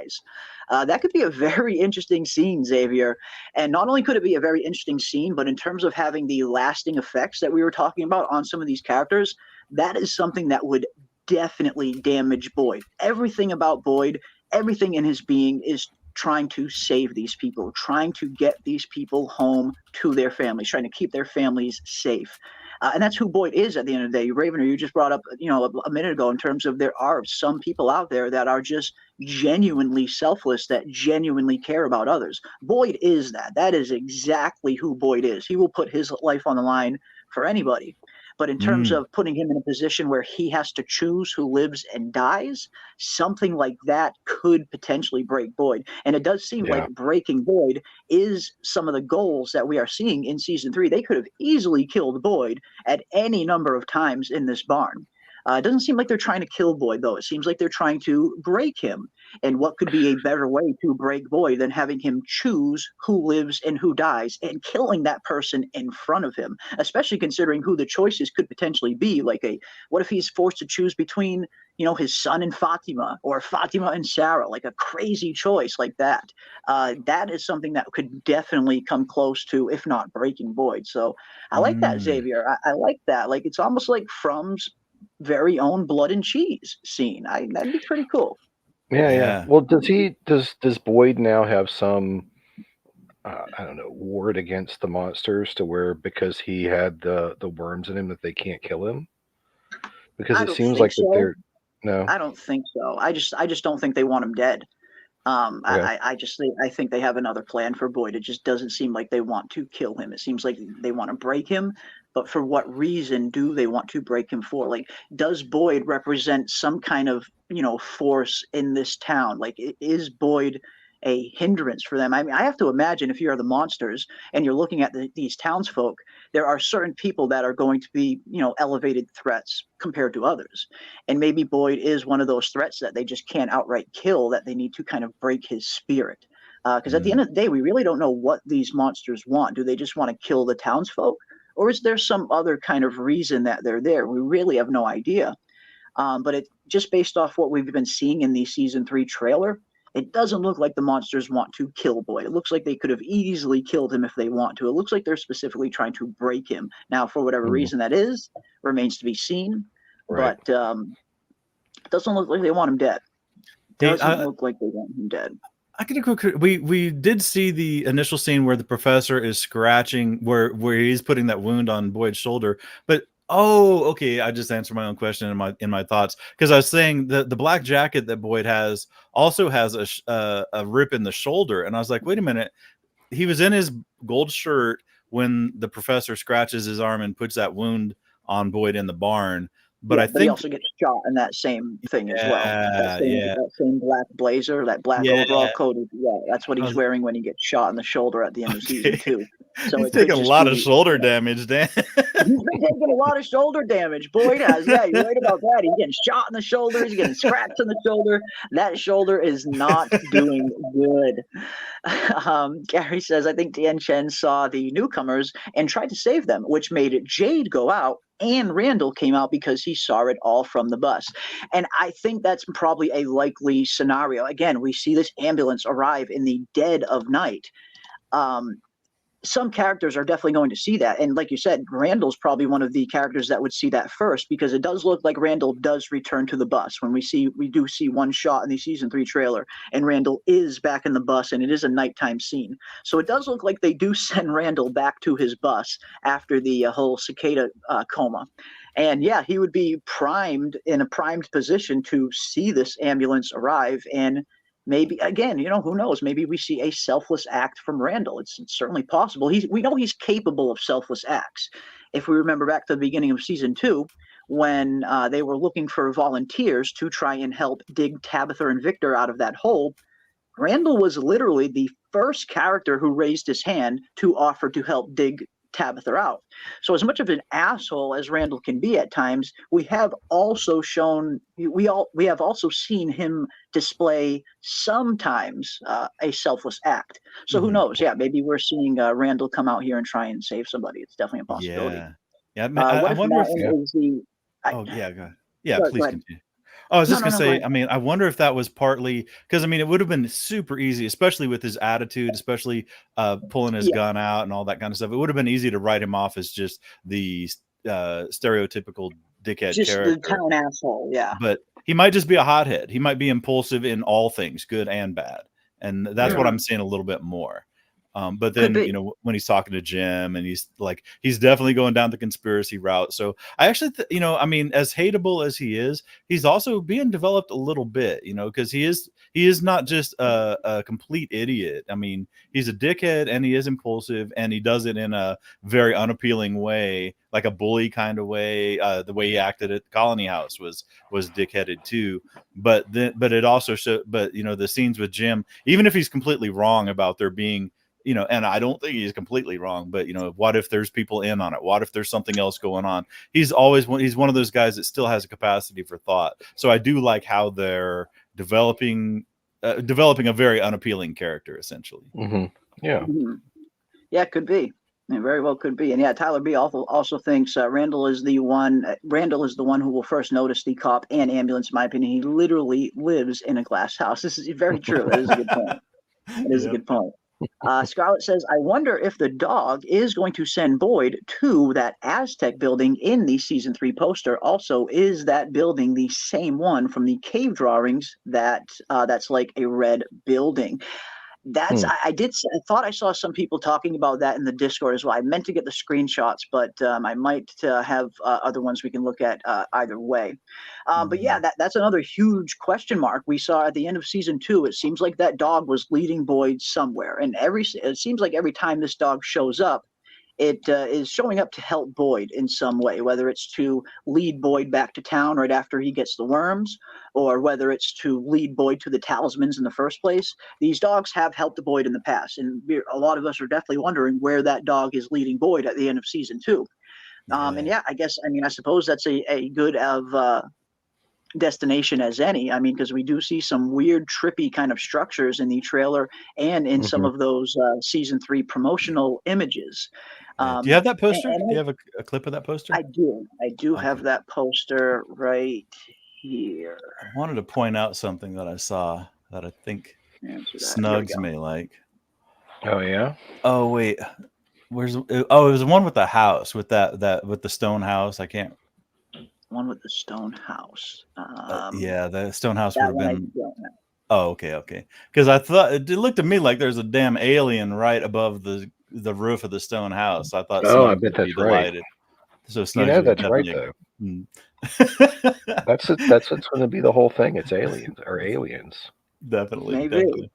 That could be a very interesting scene, Xavier. And not only could it be a very interesting scene, but in terms of having the lasting effects that we were talking about on some of these characters, that is something that would definitely damage Boyd. Everything about Boyd, everything in his being is trying to save these people, trying to get these people home to their families, trying to keep their families safe. And that's who Boyd is at the end of the day. Ravener, you just brought up, a minute ago in terms of there are some people out there that are just genuinely selfless, that genuinely care about others. Boyd is that. That is exactly who Boyd is. He will put his life on the line for anybody. But in terms of putting him in a position where he has to choose who lives and dies, something like that could potentially break Boyd. And it does seem like breaking Boyd is some of the goals that we are seeing in season 3. They could have easily killed Boyd at any number of times in this barn. It doesn't seem like they're trying to kill Boyd, though. It seems like they're trying to break him. And what could be a better way to break Boyd than having him choose who lives and who dies and killing that person in front of him, especially considering who the choices could potentially be. What if he's forced to choose between, his son and Fatima, or Fatima and Sarah, like a crazy choice like that? That is something that could definitely come close to, if not breaking Boyd. So I like that, Xavier. I like that. Like, it's almost like From's very own blood and cheese scene. That'd be pretty cool. Yeah. Well, does Boyd now have some I don't know, ward against the monsters to where, because he had the worms in him, that they can't kill him? Because it seems like that they're no. I don't think so. I just don't think they want him dead. I think they have another plan for Boyd. It just doesn't seem like they want to kill him. It seems like they want to break him, but for what reason do they want to break him for? Like, does Boyd represent some kind of, force in this town? Like, is Boyd a hindrance for them? I mean, I have to imagine if you're the monsters and you're looking at these townsfolk, there are certain people that are going to be, elevated threats compared to others. And maybe Boyd is one of those threats that they just can't outright kill, that they need to kind of break his spirit. Because at the end of the day, we really don't know what these monsters want. Do they just want to kill the townsfolk? Or is there some other kind of reason that they're there? We really have no idea. But it just based off what we've been seeing in the season 3 trailer, it doesn't look like the monsters want to kill Boyd. It looks like they could have easily killed him if they want to. It looks like they're specifically trying to break him. Now, for whatever reason that is, remains to be seen. Right. But it doesn't look like they want him dead. Doesn't look like they want him dead. I can agree. We did see the initial scene where the professor is scratching where he's putting that wound on Boyd's shoulder, but okay, I just answered my own question in my thoughts, because I was saying the black jacket that Boyd has also has a rip in the shoulder, and I was like, wait a minute, he was in his gold shirt when the professor scratches his arm and puts that wound on Boyd in the barn. But I think he also gets shot in that same thing as well. That same black blazer, that black overall coat. Yeah, that's what he's wearing when he gets shot in the shoulder at the end of season 2. So he's taking a lot of shoulder damage, Dan. He's been taking a lot of shoulder damage. Boyd has. Yeah, you're right about that. He's getting shot in the shoulder. He's getting scratched in the shoulder. That shoulder is not doing good. Gary says, I think Tian Chen saw the newcomers and tried to save them, which made Jade go out, and Randall came out because he saw it all from the bus. And I think that's probably a likely scenario. Again, we see this ambulance arrive in the dead of night. Some characters are definitely going to see that. And like you said, Randall's probably one of the characters that would see that first, because it does look like Randall does return to the bus. When we do see one shot in the season 3 trailer, and Randall is back in the bus, and it is a nighttime scene. So it does look like they do send Randall back to his bus after the whole cicada coma. And yeah, he would be in a primed position to see this ambulance arrive. And maybe, again, who knows? Maybe we see a selfless act from Randall. It's certainly possible. We know he's capable of selfless acts. If we remember back to the beginning of season 2, when they were looking for volunteers to try and help dig Tabitha and Victor out of that hole, Randall was literally the first character who raised his hand to offer to help dig Tabitha out. So as much of an asshole as Randall can be at times, we have also seen him display sometimes a selfless act. So who knows? Yeah, maybe we're seeing Randall come out here and try and save somebody. It's definitely a possibility. Yeah. I wonder if go ahead. Please continue. I was just going to say, I mean, I wonder if that was partly because, I mean, it would have been super easy, especially with his attitude, especially pulling his gun out and all that kind of stuff. It would have been easy to write him off as just the stereotypical dickhead character. The town asshole, yeah. But he might just be a hothead. He might be impulsive in all things, good and bad. And that's what I'm seeing a little bit more. But then, you know, when he's talking to Jim and he's definitely going down the conspiracy route. So I actually, you know, I mean, as hateable as he is, he's also being developed a little bit, you know, because he is not just a complete idiot. I mean, he's a dickhead and he is impulsive and he does it in a very unappealing way, like a bully kind of way. The way he acted at the Colony House was dickheaded too. But it also but you know, the scenes with Jim, even if he's completely wrong about there being, you know, and I don't think he's completely wrong, but, you know, what if there's people in on it? What if there's something else going on? He's one of those guys that still has a capacity for thought. So I do like how they're developing a very unappealing character, essentially. Yeah. Yeah, it could be. It very well could be. And yeah, Tyler B also thinks Randall is the one who will first notice the cop and ambulance. In my opinion, he literally lives in a glass house. This is very true. It is a good point. It is a good point. Scarlett says, I wonder if the dog is going to send Boyd to that Aztec building in the season 3 poster. Also, is that building the same one from the cave drawings that's like a red building? That's I thought I saw some people talking about that in the Discord as well. I meant to get the screenshots, but I might have other ones we can look at either way. But yeah, that's another huge question mark we saw at the end of season 2. It seems like that dog was leading Boyd somewhere, and it seems like every time this dog shows up, it is showing up to help Boyd in some way, whether it's to lead Boyd back to town right after he gets the worms, or whether it's to lead Boyd to the talismans in the first place. These dogs have helped Boyd in the past, and a lot of us are definitely wondering where that dog is leading Boyd at the end of season 2. And yeah, I suppose that's a good of destination as any. I mean, because we do see some weird, trippy kind of structures in the trailer and in some of those season 3 promotional images. Do you have that poster? Do you have a clip of that poster? I do. I do have that poster right here. I wanted to point out something that I saw that I think Snugs may like. Oh yeah. Oh wait, where's? Oh, it was the one with the house, with with the stone house. I can't. One with the stone house. Yeah, the stone house would have been. Oh, okay. Because I thought it looked to me like there's a damn alien right above the roof of the stone house. I thought. Oh, I bet that's right. So Snugs that's right though. That's what's going to be the whole thing. It's aliens. Definitely. Maybe.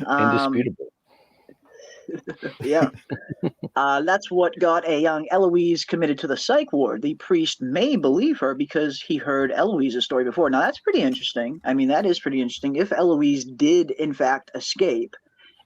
Indisputable. Yeah. That's what got a young Eloise committed to the psych ward. The priest may believe her because he heard Eloise's story before. Now, that's pretty interesting. I mean, that is pretty interesting. If Eloise did, in fact, escape,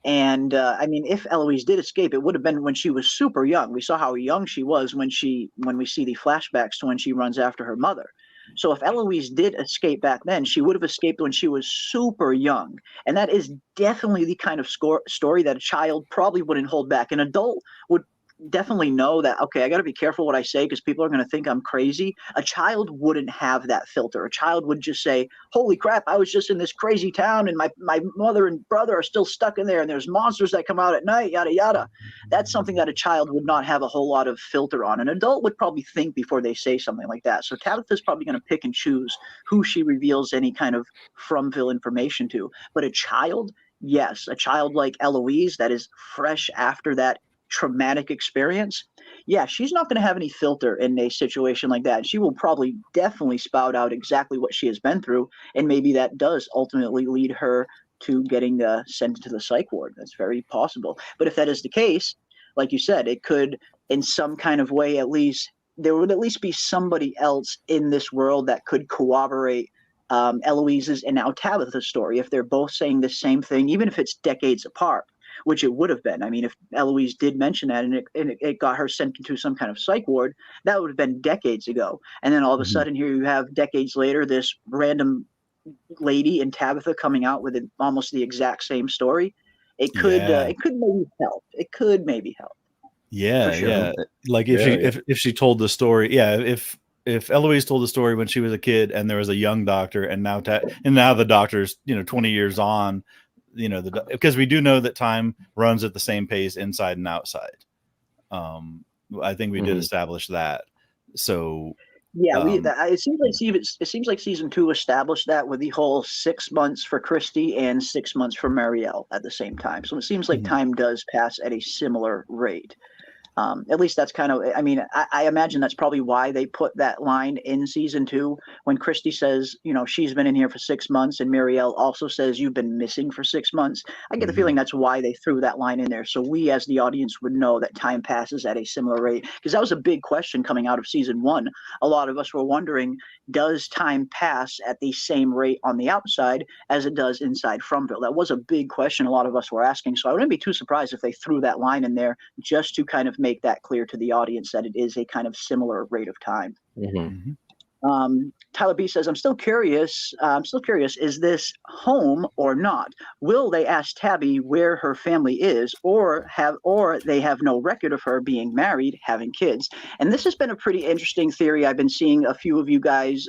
and if Eloise did escape, it would have been when she was super young. We saw how young she was when we see the flashbacks to when she runs after her mother. So if Eloise did escape back then, she would have escaped when she was super young. And that is definitely the kind of story that a child probably wouldn't hold back. An adult would definitely know that, okay, I got to be careful what I say because people are going to think I'm crazy. A child wouldn't have that filter. A child would just say, holy crap, I was just in this crazy town and my mother and brother are still stuck in there and there's monsters that come out at night, yada, yada. That's something that a child would not have a whole lot of filter on. An adult would probably think before they say something like that. So Tabitha's probably going to pick and choose who she reveals any kind of Fromville information to. But a child, yes, a child like Eloise that is fresh after that traumatic experience, yeah, she's not going to have any filter in a situation like that. She will probably definitely spout out exactly what she has been through, and maybe that does ultimately lead her to getting sent into the psych ward. That's very possible. But if that is the case, like you said, it could, in some kind of way, at least there would at least be somebody else in this world that could corroborate Eloise's and now Tabitha's story if they're both saying the same thing, even if it's decades apart, which it would have been. I mean, if Eloise did mention that and it got her sent into some kind of psych ward, that would have been decades ago. And then all of a sudden here you have decades later this random lady and Tabitha coming out with almost the exact same story. It could maybe help. It could maybe help. Yeah, sure. Yeah. Like if she told the story, if Eloise told the story when she was a kid and there was a young doctor and now the doctor's 20 years on, because we do know that time runs at the same pace inside and outside. I think we did establish that. So Yeah, it seems like season 2 established that with the whole 6 months for Christy and 6 months for Marielle at the same time. So it seems like time does pass at a similar rate. At least that's kind of, I mean, I imagine that's probably why they put that line in season 2 when Christy says, you know, she's been in here for 6 months and Marielle also says you've been missing for 6 months. I get the feeling that's why they threw that line in there. So we as the audience would know that time passes at a similar rate, because that was a big question coming out of season 1. A lot of us were wondering, does time pass at the same rate on the outside as it does inside Fromville? That was a big question a lot of us were asking. So I wouldn't be too surprised if they threw that line in there just to kind of make that clear to the audience that it is a kind of similar rate of time. Tyler B says, I'm still curious. Is this home or not? Will they ask Tabby where her family is, or they have no record of her being married, having kids? And this has been a pretty interesting theory. I've been seeing a few of you guys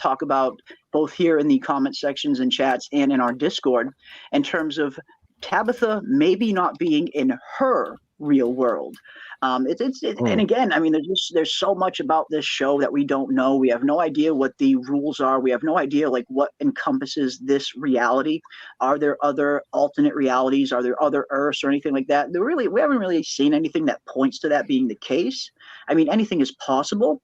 talk about both here in the comment sections and chats and in our Discord in terms of Tabitha maybe not being in her real world. And again, I mean, there's so much about this show that we don't know. We have no idea what the rules are. We have no idea like what encompasses this reality. Are there other alternate realities? Are there other Earths or anything like that? We haven't really seen anything that points to that being the case. I mean, anything is possible.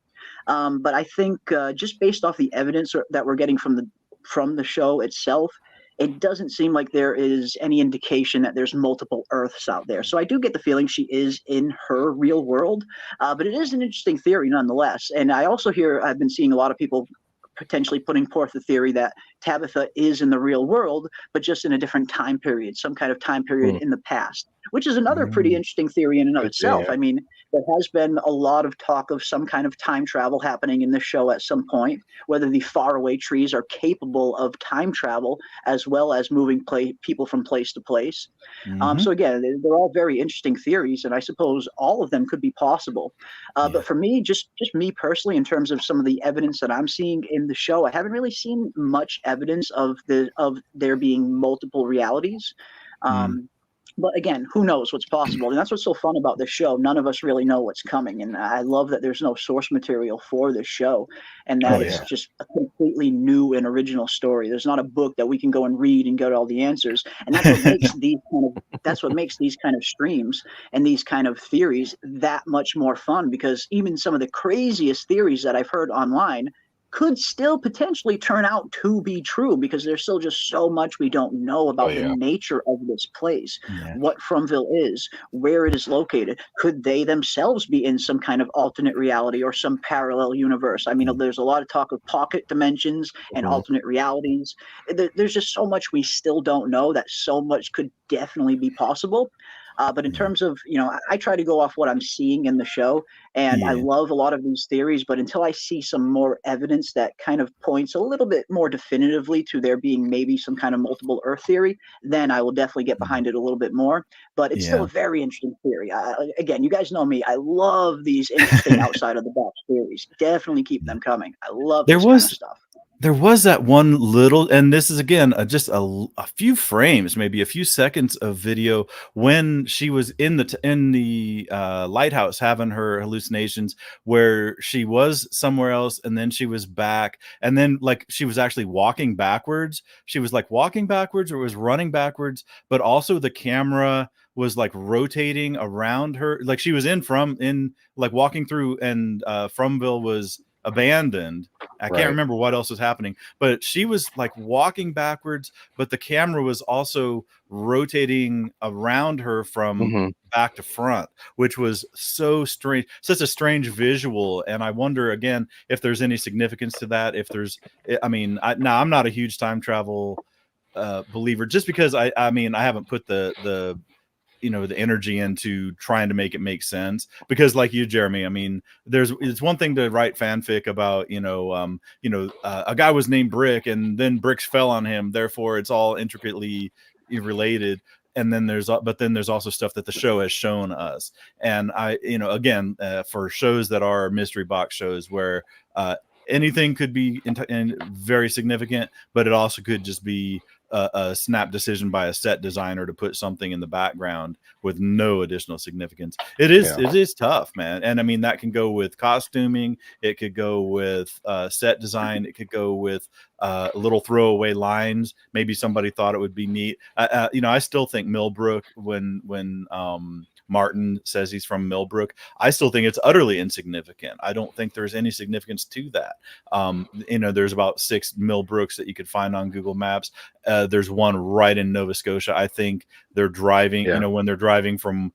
But I think just based off the evidence that we're getting from the show itself, it doesn't seem like there is any indication that there's multiple Earths out there. So I do get the feeling she is in her real world, but it is an interesting theory nonetheless. And I also I've been seeing a lot of people potentially putting forth the theory that Tabitha is in the real world, but just in a different time period, some kind of time period in the past, which is another pretty interesting theory in and of itself. I mean, there has been a lot of talk of some kind of time travel happening in the show at some point, whether the faraway trees are capable of time travel as well as moving people from place to place. So again, they're all very interesting theories, and I suppose all of them could be possible. But for me, just me personally, in terms of some of the evidence that I'm seeing in the show, I haven't really seen much evidence of there being multiple realities. But again, who knows what's possible? And that's what's so fun about this show. None of us really know what's coming. And I love that there's no source material for this show, and that it's just a completely new and original story. There's not a book that we can go and read and get all the answers. And that's what makes these kind of streams and these kind of theories that much more fun, because even some of the craziest theories that I've heard online could still potentially turn out to be true, because there's still just so much we don't know about the nature of this place, what Fromville is, where it is located. Could they themselves be in some kind of alternate reality or some parallel universe? I mean, there's a lot of talk of pocket dimensions and alternate realities. There's just so much we still don't know, that so much could definitely be possible. But in terms of, I try to go off what I'm seeing in the show, and I love a lot of these theories, but until I see some more evidence that kind of points a little bit more definitively to there being maybe some kind of multiple Earth theory, then I will definitely get behind it a little bit more. But it's still a very interesting theory. Again, you guys know me. I love these interesting outside of the box theories. Definitely keep them coming. I love this kind of stuff. There was that one little, and this is again just a few frames, maybe a few seconds of video when she was in the lighthouse having her hallucinations, where she was somewhere else and then she was back, and then like she was actually walking backwards. She was like walking backwards or was running backwards, but also the camera was like rotating around her, like she was like walking through, and Fromville was abandoned. I can't remember what else was happening, but she was like walking backwards, but the camera was also rotating around her from back to front, which was so strange, such a strange visual. And I wonder again if there's any significance to that. If there's, I mean, I'm not a huge time travel believer, just because I haven't put the energy into trying to make it make sense, because like you, Jeremy, I mean, it's one thing to write fanfic about, a guy was named Brick and then bricks fell on him, therefore it's all intricately related. And then there's also stuff that the show has shown us. And for shows that are mystery box shows where anything could be very significant, but it also could just be a snap decision by a set designer to put something in the background with no additional significance. It is tough, man. And I mean, that can go with costuming, it could go with set design, it could go with little throwaway lines. Maybe somebody thought it would be neat. I still think Millbrook, when Martin says he's from Millbrook, I still think it's utterly insignificant. I don't think there's any significance to that. There's about 6 Millbrooks that you could find on Google Maps. There's one right in Nova Scotia. I think they're driving, when they're driving from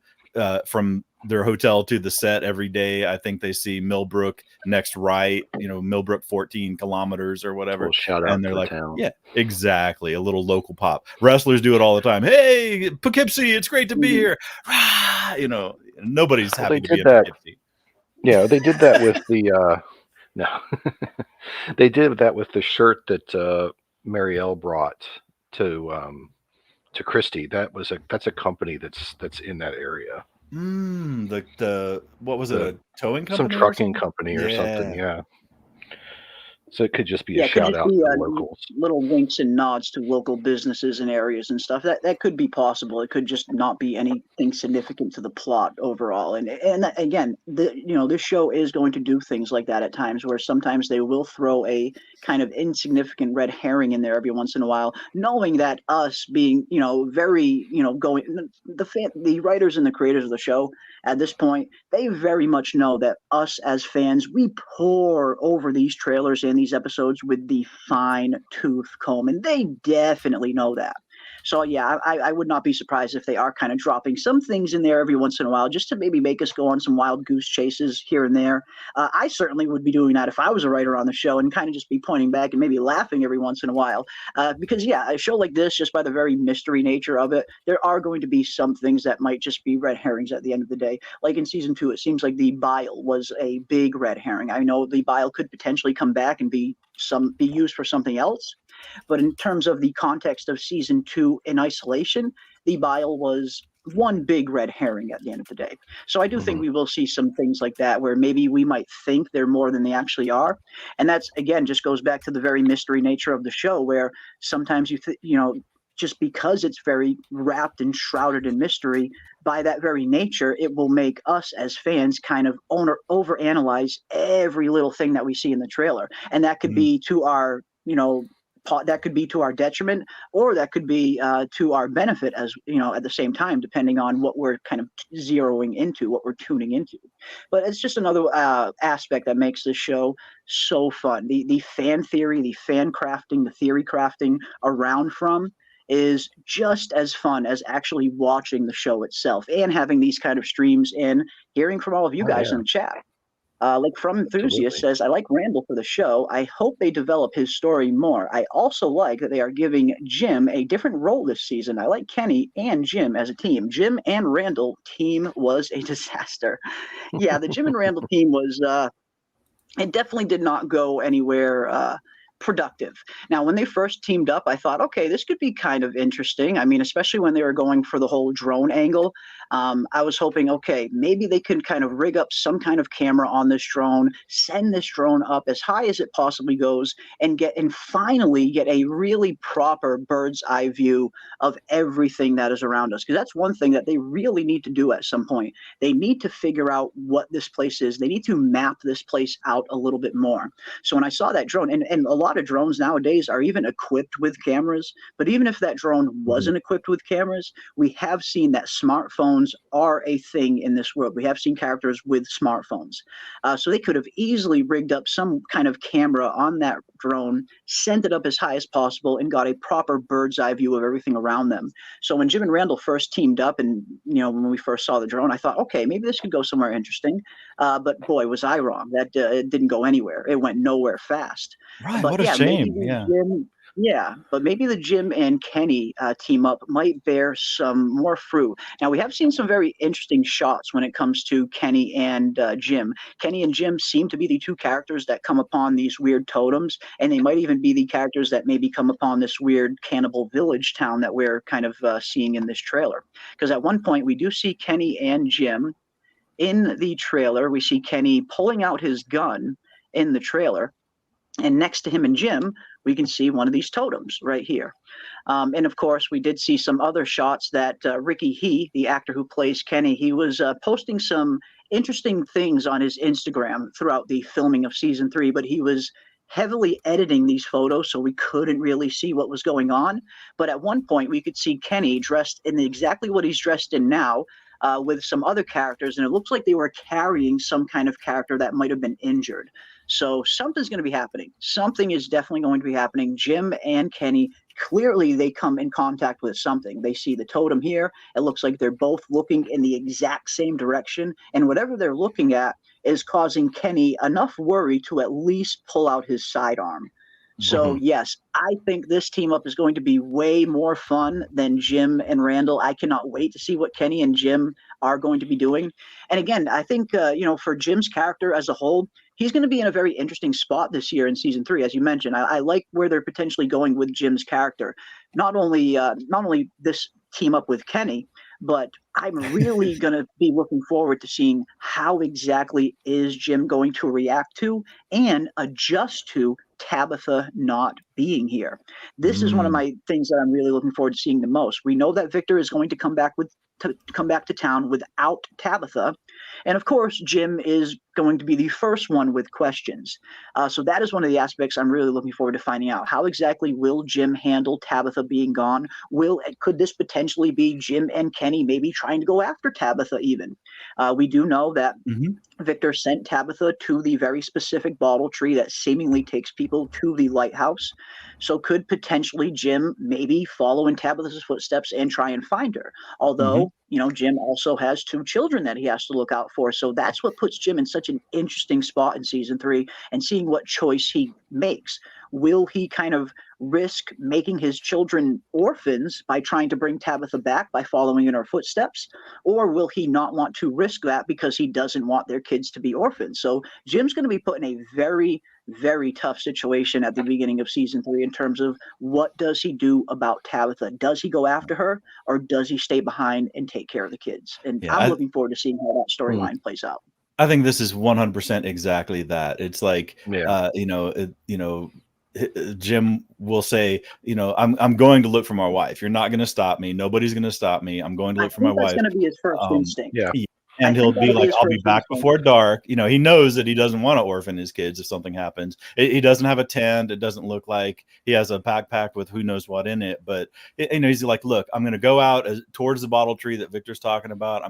their hotel to the set every day, I think they see Millbrook next right, Millbrook 14 kilometers or whatever. Shout out, and they're to like, the town. yeah, exactly. A little local pop. Wrestlers do it all the time. Hey, Poughkeepsie, it's great to be here. Nobody's happy to be in Poughkeepsie. Yeah, they did that with the no, they did that with the shirt that Marielle brought to Christie. That's a company that's in that area. The what was it? A towing company? Some trucking company or something. Yeah. So it could just be a shout out to the locals. Little winks and nods to local businesses and areas and stuff. That could be possible. It could just not be anything significant to the plot overall. And again, this show is going to do things like that at times, where sometimes they will throw a kind of insignificant red herring in there every once in a while, knowing that us being very the writers and the creators of the show at this point, they very much know that us as fans, we pore over these trailers and these episodes with the fine tooth comb, and they definitely know that. So yeah, I would not be surprised if they are kind of dropping some things in there every once in a while, just to maybe make us go on some wild goose chases here and there. I certainly would be doing that if I was a writer on the show, and kind of just be pointing back and maybe laughing every once in a while. Because yeah, a show like this, just by the very mystery nature of it, there are going to be some things that might just be red herrings at the end of the day. Like in season 2, it seems like the bile was a big red herring. I know the bile could potentially come back and be used for something else. But in terms of the context of season 2 in isolation, the bile was one big red herring at the end of the day. So I do think we will see some things like that, where maybe we might think they're more than they actually are. And that's, again, just goes back to the very mystery nature of the show, where sometimes just because it's very wrapped and shrouded in mystery, by that very nature, it will make us as fans kind of overanalyze every little thing that we see in the trailer. And that could be to our, that could be to our detriment, or that could be to our benefit at the same time, depending on what we're kind of zeroing into, what we're tuning into. But it's just another aspect that makes this show so fun. The fan theory, the fan crafting, the theory crafting around From is just as fun as actually watching the show itself and having these kind of streams and hearing from all of you guys in the chat. Like From Enthusiast says, I like Randall for the show. I hope they develop his story more. I also like that they are giving Jim a different role this season. I like Kenny and Jim as a team. Jim and Randall team was a disaster. Yeah, the Jim and Randall team was, it definitely did not go anywhere productive. Now, when they first teamed up, I thought, okay, this could be kind of interesting. I mean, especially when they were going for the whole drone angle. I was hoping, okay, maybe they could kind of rig up some kind of camera on this drone, send this drone up as high as it possibly goes, and finally get a really proper bird's eye view of everything that is around us. Because that's one thing that they really need to do at some point. They need to figure out what this place is. They need to map this place out a little bit more. So when I saw that drone, and a lot of drones nowadays are even equipped with cameras, but even if that drone wasn't equipped with cameras, we have seen that smartphones are a thing in this world. We have seen characters with smartphones. So they could have easily rigged up some kind of camera on that drone, sent it up as high as possible, and got a proper bird's eye view of everything around them. So when Jim and Randall first teamed up, and when we first saw the drone, I thought, okay, maybe this could go somewhere interesting. But boy, was I wrong. That it didn't go anywhere. It went nowhere fast. Right, but what a shame. But maybe the Jim and Kenny team up might bear some more fruit. Now, we have seen some very interesting shots when it comes to Kenny and Jim. Kenny and Jim seem to be the two characters that come upon these weird totems, and they might even be the characters that maybe come upon this weird cannibal village town that we're kind of seeing in this trailer. Because at one point, we do see Kenny and Jim in the trailer. We see Kenny pulling out his gun in the trailer. And next to him and Jim, we can see one of these totems right here. And of course, we did see some other shots that Ricky He, the actor who plays Kenny, he was posting some interesting things on his Instagram throughout the filming of season 3, but he was heavily editing these photos, so we couldn't really see what was going on. But at one point, we could see Kenny dressed in exactly what he's dressed in now, with some other characters, and it looks like they were carrying some kind of character that might have been injured. So something's going to be happening. Something is definitely going to be happening. Jim and Kenny, clearly they come in contact with something. They see the totem here. It looks like they're both looking in the exact same direction, and whatever they're looking at is causing Kenny enough worry to at least pull out his sidearm. So yes, I think this team up is going to be way more fun than Jim and Randall. I cannot wait to see what Kenny and Jim are going to be doing. And again, I think for Jim's character as a whole, he's going to be in a very interesting spot this year in season 3, as you mentioned. I like where they're potentially going with Jim's character. Not only this team up with Kenny, but I'm really going to be looking forward to seeing how exactly is Jim going to react to and adjust to Tabitha not being here. This is one of my things that I'm really looking forward to seeing the most. We know that Victor is going to come back to town without Tabitha, and of course Jim is going to be the first one with questions. So that is one of the aspects I'm really looking forward to finding out. How exactly will Jim handle Tabitha being gone? Could this potentially be Jim and Kenny maybe trying to go after Tabitha even? We do know that Victor sent Tabitha to the very specific bottle tree that seemingly takes people to the lighthouse. So could potentially Jim maybe follow in Tabitha's footsteps and try and find her? Although, Jim also has 2 children that he has to look out for. So that's what puts Jim in such an interesting spot in season 3, and seeing what choice he makes. Will he kind of risk making his children orphans by trying to bring Tabitha back by following in her footsteps? Or will he not want to risk that because he doesn't want their kids to be orphans? So Jim's going to be put in a very, very tough situation at the beginning of season 3 in terms of what does he do about Tabitha? Does he go after her, or does he stay behind and take care of the kids? And I'm looking forward to seeing how that storyline plays out. I think this is 100% exactly that. It's like, Jim will say, I'm going to look for my wife. You're not going to stop me. Nobody's going to stop me. I'm going to look for my wife. That's going to be his first instinct. And he'll be like, I'll be back before dark. He knows that he doesn't want to orphan his kids if something happens. He doesn't have a tent. It doesn't look like he has a backpack with who knows what in it. But, he's like, look, I'm going to go out towards the bottle tree that Victor's talking about.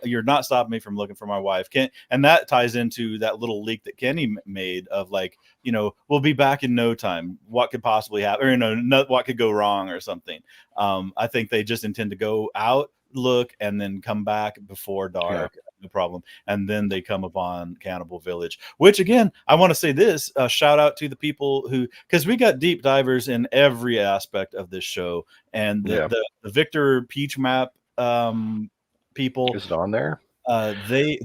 You're not stopping me from looking for my wife. And that ties into that little leak that Kenny made of like, we'll be back in no time. What could possibly happen? Or, what could go wrong or something. I think they just intend to go out, look, and then come back before dark. No problem. And then they come upon Cannibal Village, which again, I want to say this, shout out to the people because we got deep divers in every aspect of this show, and the Victor Peach map people, is it on there? They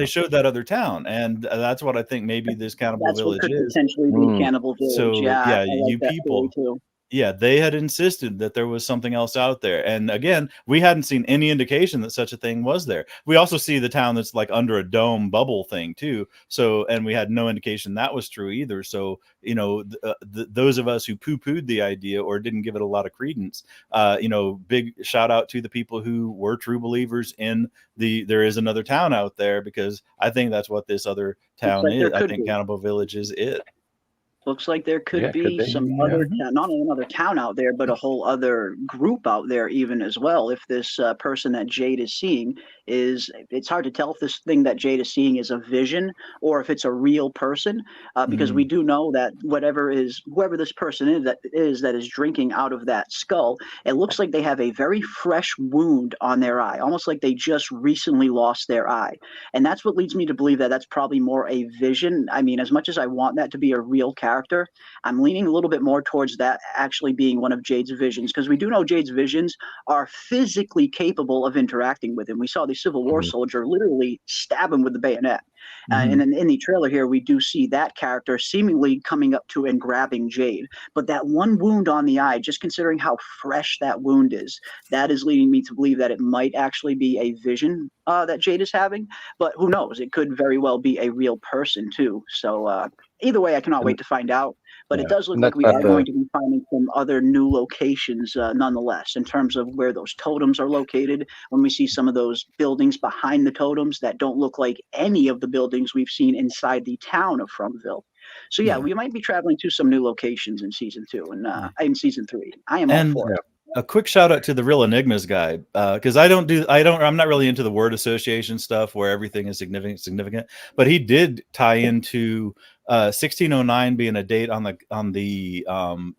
showed that other town, and that's what I think maybe this Cannibal Village is. Potentially be Cannibal Village. So you like people they had insisted that there was something else out there. And again, we hadn't seen any indication that such a thing was there. We also see the town that's like under a dome bubble thing too. So, and we had no indication that was true either. So, those of us who poo-pooed the idea or didn't give it a lot of credence, big shout out to the people who were true believers in there is another town out there, because I think that's what this other town is. I think Cannibal Village is it. Looks like there could be some other, not only another town out there, but a whole other group out there even as well. If this person that Jade is seeing it's hard to tell if this thing that Jade is seeing is a vision or if it's a real person, because we do know that whoever this person that is drinking out of that skull, it looks like they have a very fresh wound on their eye, almost like they just recently lost their eye. And that's what leads me to believe that that's probably more a vision. I mean, as much as I want that to be a real character, I'm leaning a little bit more towards that actually being one of Jade's visions, because we do know Jade's visions are physically capable of interacting with him. We saw the Civil War soldier literally stab him with the bayonet. And then in the trailer here, we do see that character seemingly coming up to and grabbing Jade. But that one wound on the eye, just considering how fresh that wound is, that is leading me to believe that it might actually be a vision that Jade is having. But who knows? It could very well be a real person too. So either way, I cannot wait to find out. But it does look like we are going to be finding some other new locations nonetheless, in terms of where those totems are located. When we see some of those buildings behind the totems that don't look like any of the buildings we've seen inside the town of Fromville. So yeah, we might be traveling to some new locations in season 2 and in season 3. I am all for it. A quick shout out to the Real Enigmas guy, because I'm not really into the word association stuff where everything is significant, but he did tie into 1609 being a date on the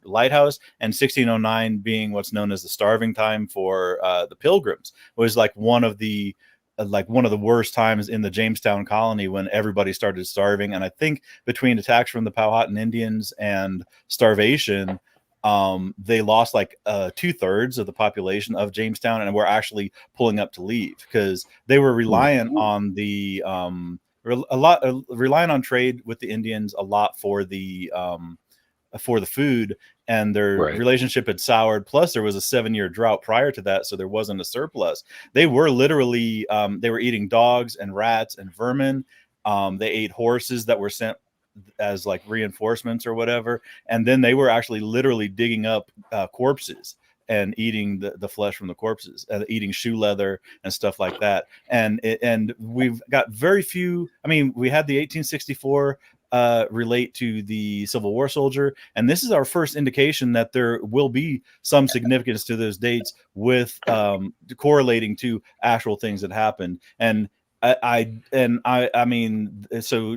lighthouse, and 1609 being what's known as the starving time for the Pilgrims. It was like one of the worst times in the Jamestown colony when everybody started starving. And I think between attacks from the Powhatan Indians and starvation, they lost like 2/3 of the population of Jamestown, and were actually pulling up to leave because they were reliant on the relying on trade with the Indians a lot for the food, and their relationship had soured. Plus there was a 7-year drought prior to that, so there wasn't a surplus. They were literally they were eating dogs and rats and vermin. They ate horses that were sent as like reinforcements or whatever, and then they were actually literally digging up corpses and eating the flesh from the corpses, and eating shoe leather and stuff like that. And we've got very few. I mean, we had the 1864 relate to the Civil War soldier, and this is our first indication that there will be some significance to those dates with correlating to actual things that happened. And I mean, so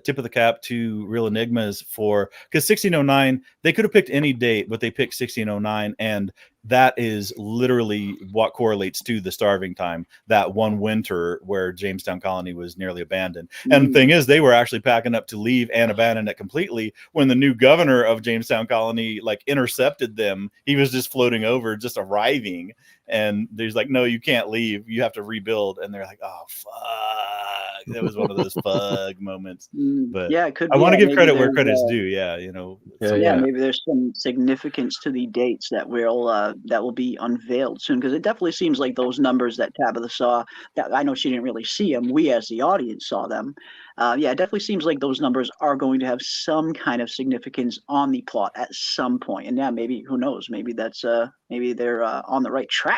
tip of the cap to Real Enigmas because 1609, they could have picked any date, but they picked 1609, and that is literally what correlates to the starving time, that one winter where Jamestown colony was nearly abandoned. And the thing is, they were actually packing up to leave and abandon it completely when the new governor of Jamestown colony like intercepted them. He was just floating over, just arriving, and there's like, no, you can't leave, you have to rebuild. And they're like, oh fuck, that was one of those fug moments. But yeah, it could I be, want to give maybe credit where there's, credit's due. Yeah, you know. Maybe there's some significance to the dates that will be unveiled soon, because it definitely seems like those numbers that Tabitha saw, that I know she didn't really see them, we as the audience saw them. It definitely seems like those numbers are going to have some kind of significance on the plot at some point. And yeah, maybe, who knows, maybe that's maybe they're on the right track.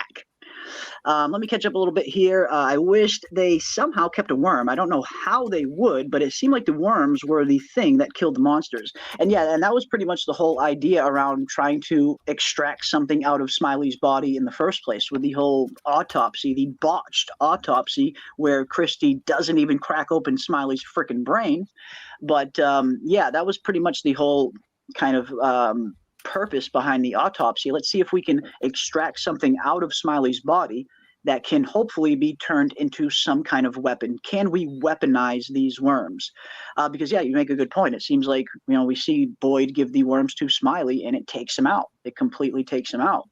Let me catch up a little bit here. I wished they somehow kept a worm. I don't know how they would, but it seemed like the worms were the thing that killed the monsters. And yeah, and that was pretty much the whole idea around trying to extract something out of Smiley's body in the first place, with the whole autopsy, the botched autopsy, where Christy doesn't even crack open Smiley's freaking brain. But yeah, that was pretty much the whole kind of purpose behind the autopsy. Let's see if we can extract something out of Smiley's body that can hopefully be turned into some kind of weapon. Can we weaponize these worms? Because yeah, you make a good point. It seems like, you know, we see Boyd give the worms to Smiley and it takes him out. It completely takes him out.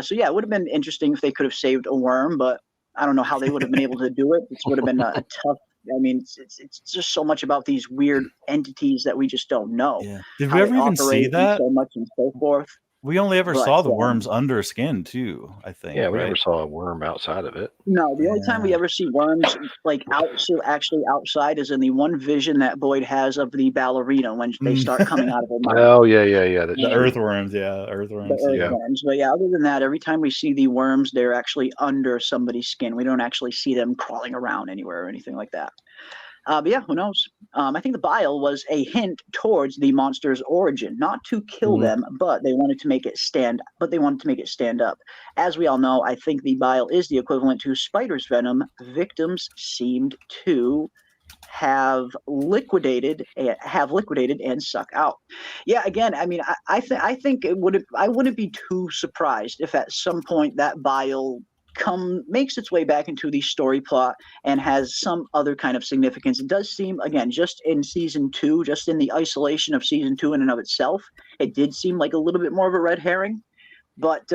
So yeah, it would have been interesting if they could have saved a worm, but I don't know how they would have been able to do it. It would have been a tough. I mean, it's just so much about these weird entities that we just don't know. Yeah. Did we ever even see that? So much and so forth. We only ever saw the worms under skin too, I think. Yeah, we never saw a worm outside of it. No, the only time we ever see worms like actually outside is in the one vision that Boyd has of the ballerina when they start coming out of her mouth. Oh yeah. The earthworms, earthworms. But yeah, other than that, every time we see the worms, they're actually under somebody's skin. We don't actually see them crawling around anywhere or anything like that. But yeah, who knows? I think the bile was a hint towards the monster's origin, not to kill them, but they wanted to make it stand. But they wanted to make it stand up. As we all know, I think the bile is the equivalent to spider's venom. Victims seemed to have liquidated and suck out. Yeah, again, I mean, I think it would. I wouldn't be too surprised if at some point that bile makes its way back into the story plot and has some other kind of significance. It does seem, again, just in season 2, just in the isolation of season 2 in and of itself, it did seem like a little bit more of a red herring. But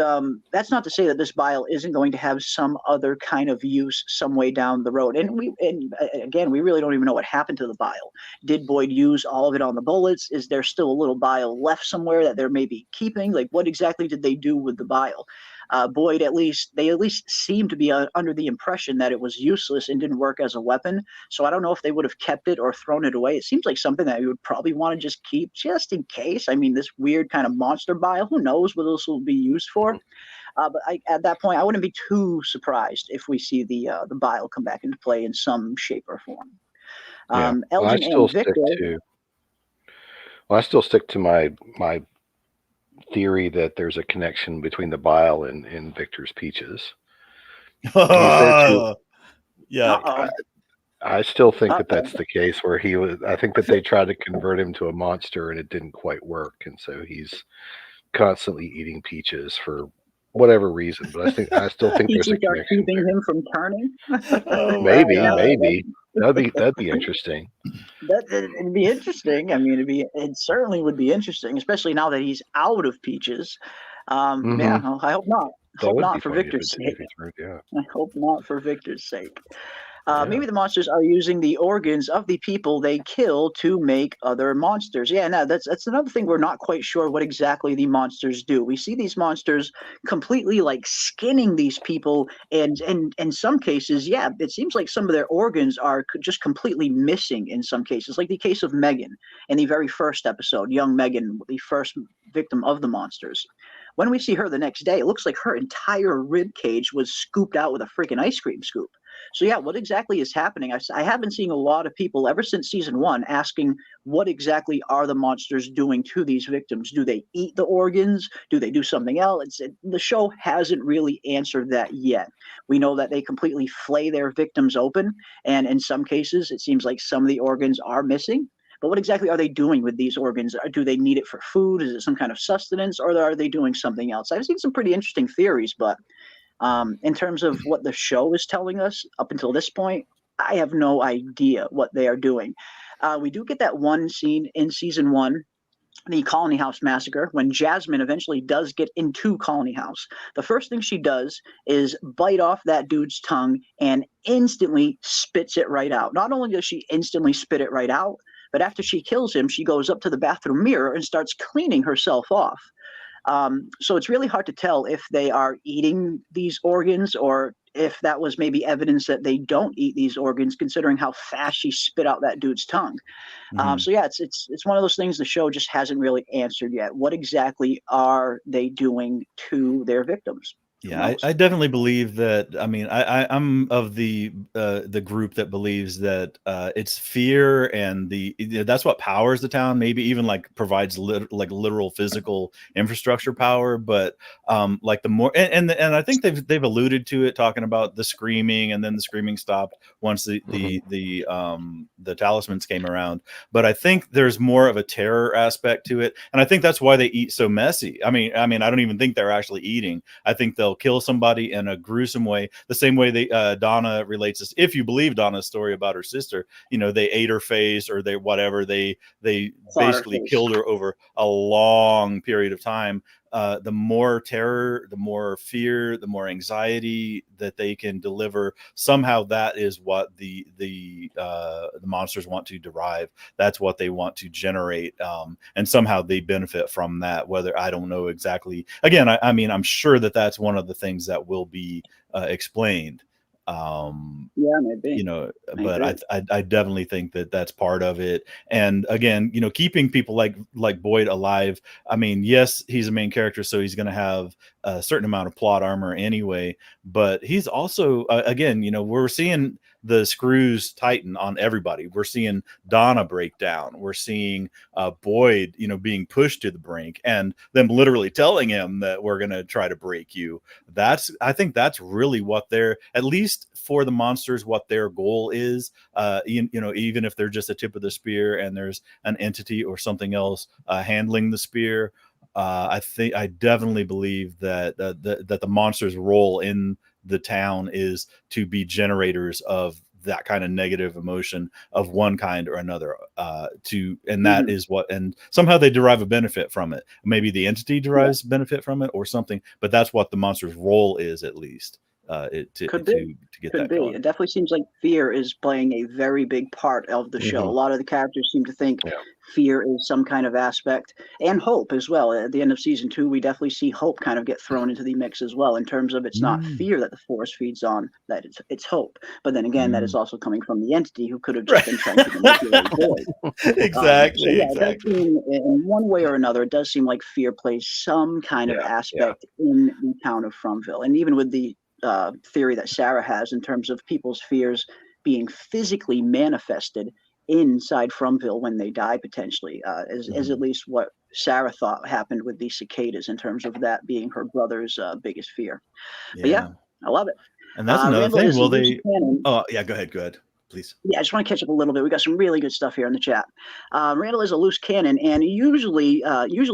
that's not to say that this bile isn't going to have some other kind of use some way down the road. And again, we really don't even know what happened to the bile. Did Boyd use all of it on the bullets? Is there still a little bile left somewhere that they're maybe keeping? Like, what exactly did they do with the bile? Boyd, they at least seemed to be under the impression that it was useless and didn't work as a weapon. So I don't know if they would have kept it or thrown it away. It seems like something that you would probably want to just keep just in case. I mean, this weird kind of monster bile, who knows what this will be used for? But at that point, I wouldn't be too surprised if we see the bile come back into play in some shape or form. Yeah. Elgin and Victor. I still stick to my theory that there's a connection between the bile and Victor's peaches. Yeah. I still think that that's the case where he was. I think that they tried to convert him to a monster and it didn't quite work, and so he's constantly eating peaches for whatever reason. But I still think there's a connection. Keeping him from turning. Maybe that'd be interesting. It'd be interesting. I mean, it certainly would be interesting, especially now that he's out of peaches. Yeah, I hope not. Hope not for Victor's sake. I hope not for Victor's sake. Maybe the monsters are using the organs of the people they kill to make other monsters. Yeah, no, that's another thing we're not quite sure what exactly the monsters do. We see these monsters completely like skinning these people, and in some cases, yeah, it seems like some of their organs are just completely missing in some cases, like the case of Megan in the very first episode, young Megan, the first victim of the monsters. When we see her the next day, it looks like her entire rib cage was scooped out with a freaking ice cream scoop. So yeah, what exactly is happening? I have been seeing a lot of people ever since season 1 asking what exactly are the monsters doing to these victims? Do they eat the organs? Do they do something else? The show hasn't really answered that yet. We know that they completely flay their victims open, and in some cases, it seems like some of the organs are missing. But what exactly are they doing with these organs? Do they need it for food? Is it some kind of sustenance, or are they doing something else? I've seen some pretty interesting theories, but in terms of what the show is telling us up until this point, I have no idea what they are doing. We do get that one scene in season 1, the Colony House massacre, when Jasmine eventually does get into Colony House. The first thing she does is bite off that dude's tongue and instantly spits it right out. Not only does she instantly spit it right out, but after she kills him, she goes up to the bathroom mirror and starts cleaning herself off. So it's really hard to tell if they are eating these organs or if that was maybe evidence that they don't eat these organs, considering how fast she spit out that dude's tongue. So yeah, it's one of those things the show just hasn't really answered yet. What exactly are they doing to their victims? Yeah, I definitely believe that. I mean, I'm of the group that believes that it's fear and that's what powers the town. Maybe even like provides literal physical infrastructure power. But like the more and I think they've alluded to it, talking about the screaming, and then the screaming stopped once the talismans came around. But I think there's more of a terror aspect to it, and I think that's why they eat so messy. I mean, I don't even think they're actually eating. I think they'll kill somebody in a gruesome way, the same way Donna relates this. If you believe Donna's story about her sister, they ate her face, or they basically killed her over a long period of time. The more terror, the more fear, the more anxiety that they can deliver. Somehow that is what the monsters want to derive. That's what they want to generate. And somehow they benefit from that, whether I don't know exactly. Again, I mean, I'm sure that that's one of the things that will be explained. Yeah, maybe. But I definitely think that that's part of it. And again, keeping people like Boyd alive. I mean, yes, he's a main character, so he's going to have a certain amount of plot armor anyway. But he's also, again, we're seeing the screws tighten on everybody. We're seeing Donna break down. We're seeing Boyd, being pushed to the brink, and them literally telling him that we're going to try to break you. I think that's really what they're, at least for the monsters, what their goal is. Even if they're just a tip of the spear and there's an entity or something else handling the spear. I definitely believe that the monster's role in the town is to be generators of that kind of negative emotion of one kind or another, and that is what, and somehow they derive a benefit from it. Maybe the entity derives benefit from it or something, but that's what the monster's role is, at least. To get that going. It definitely seems like fear is playing a very big part of the show. A lot of the characters seem to think fear is some kind of aspect, and hope as well. At the end of season 2, we definitely see hope kind of get thrown into the mix as well, in terms of it's not fear that the force feeds on, that it's hope. But then again, that is also coming from the entity who could have just been trying to manipulate Boyd. Exactly. It does seem, in one way or another, it does seem like fear plays some kind of aspect in the town of Fromville. And even with the theory that Sarah has in terms of people's fears being physically manifested inside Fromville when they die, potentially, is at least what Sarah thought happened with the cicadas, in terms of that being her brother's biggest fear. But yeah, I love it. And that's another Randall thing. Well, go ahead, please. Yeah, I just want to catch up a little bit. We got some really good stuff here in the chat. Randall is a loose cannon, and usually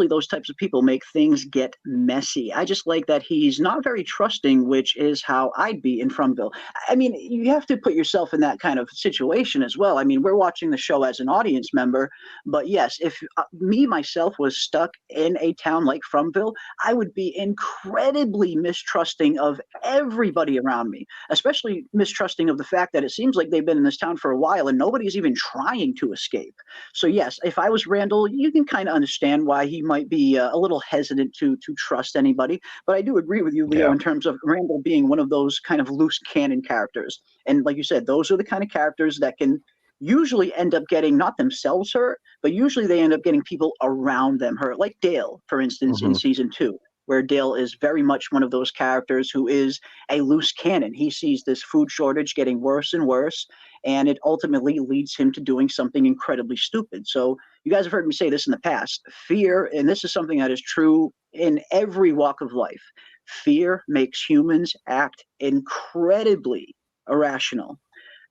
those types of people make things get messy. I just like that he's not very trusting, which is how I'd be in Fromville. I mean, you have to put yourself in that kind of situation as well. I mean, we're watching the show as an audience member, but yes, if myself was stuck in a town like Fromville, I would be incredibly mistrusting of everybody around me, especially mistrusting of the fact that it seems like they've been in this town for a while and nobody's even trying to escape. So yes, if I was Randall, you can kind of understand why he might be a little hesitant to trust anybody. But I do agree with you, Leo, in terms of Randall being one of those kind of loose cannon characters. And like you said, those are the kind of characters that can usually end up getting not themselves hurt, but usually they end up getting people around them hurt, like Dale, for instance, in season 2. Where Dale is very much one of those characters who is a loose cannon. He sees this food shortage getting worse and worse, and it ultimately leads him to doing something incredibly stupid. So you guys have heard me say this in the past. Fear, and this is something that is true in every walk of life, fear makes humans act incredibly irrational.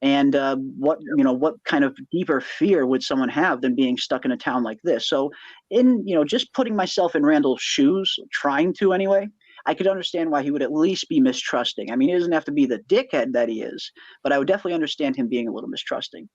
And what kind of deeper fear would someone have than being stuck in a town like this? So just putting myself in Randall's shoes, trying to anyway, I could understand why he would at least be mistrusting. I mean, he doesn't have to be the dickhead that he is, but I would definitely understand him being a little mistrusting.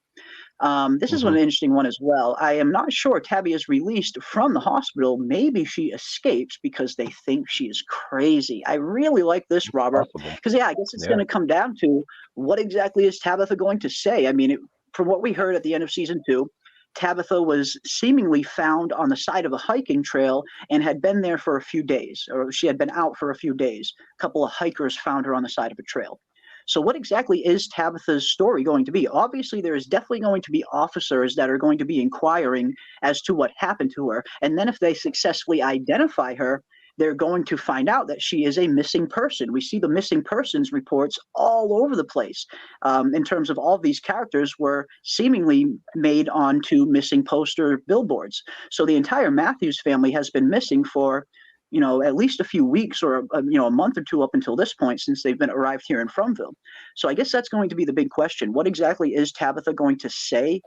This is an interesting one as well. I am not sure Tabby is released from the hospital. Maybe she escapes because they think she is crazy. I really like this, Robert, because I guess it's going to come down to what exactly is Tabitha going to say. I mean, from what we heard at the end of season 2, Tabitha was seemingly found on the side of a hiking trail and had been there for a few days, or she had been out for a few days. A couple of hikers found her on the side of a trail. So what exactly is Tabitha's story going to be? Obviously, there is definitely going to be officers that are going to be inquiring as to what happened to her. And then if they successfully identify her, they're going to find out that she is a missing person. We see the missing persons reports all over the place in terms of all of these characters were seemingly made onto missing poster billboards. So the entire Matthews family has been missing for at least a few weeks or a month or two up until this point, since they've been arrived here in Fromville. So I guess that's going to be the big question. What exactly is Tabitha going to say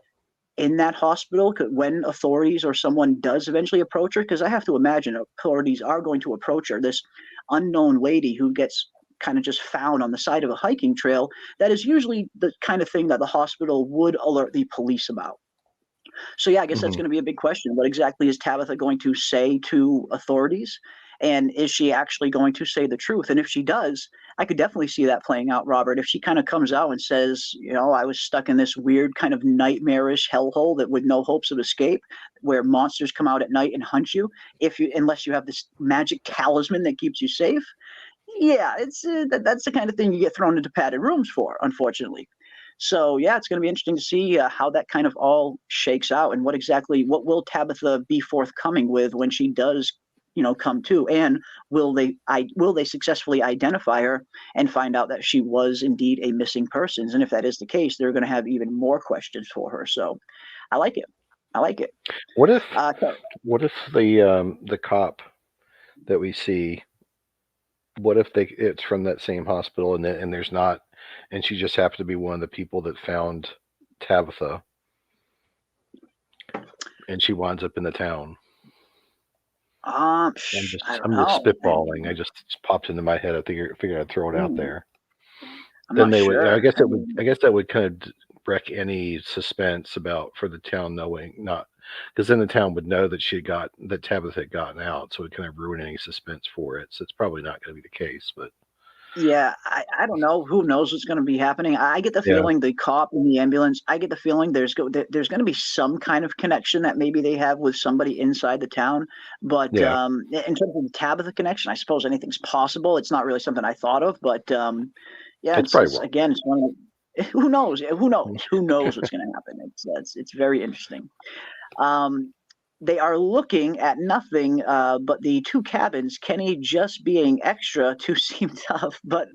in that hospital when authorities or someone does eventually approach her? Because I have to imagine authorities are going to approach her, this unknown lady who gets kind of just found on the side of a hiking trail. That is usually the kind of thing that the hospital would alert the police about. So yeah, I guess that's going to be a big question. What exactly is Tabitha going to say to authorities? And is she actually going to say the truth? And if she does, I could definitely see that playing out, Robert. If she kind of comes out and says, I was stuck in this weird kind of nightmarish hellhole that with no hopes of escape, where monsters come out at night and hunt you, unless you have this magic talisman that keeps you safe. Yeah, it's that's the kind of thing you get thrown into padded rooms for, unfortunately. So yeah, it's going to be interesting to see how that kind of all shakes out, and what will Tabitha be forthcoming with when she does, come to, and will they successfully identify her and find out that she was indeed a missing person? And if that is the case, they're going to have even more questions for her. So I like it. What if the cop that we see, what if it's from that same hospital and there's not, and she just happened to be one of the people that found Tabitha, and she winds up in the town? I'm just spitballing. It just popped into my head. I figured I'd throw it out there. I'm Then not they would. I sure. guess I it would. mean, I guess that would kind of wreck any suspense about for the town knowing not, because then the town would know that that Tabitha had gotten out, so it would kind of ruin any suspense for it. So it's probably not going to be the case. But yeah, I don't know. Who knows what's going to be happening? I get the yeah, feeling the cop in the ambulance. I get the feeling there's going to be some kind of connection that maybe they have with somebody inside the town. But yeah, in terms of the Tabitha connection, I suppose anything's possible. It's not really something I thought of, but yeah, it's probably it's wrong. again, it's one of who knows? Who knows what's going to happen? It's very interesting. Um, they are looking at nothing but the two cabins. Kenny just being extra to seem tough, but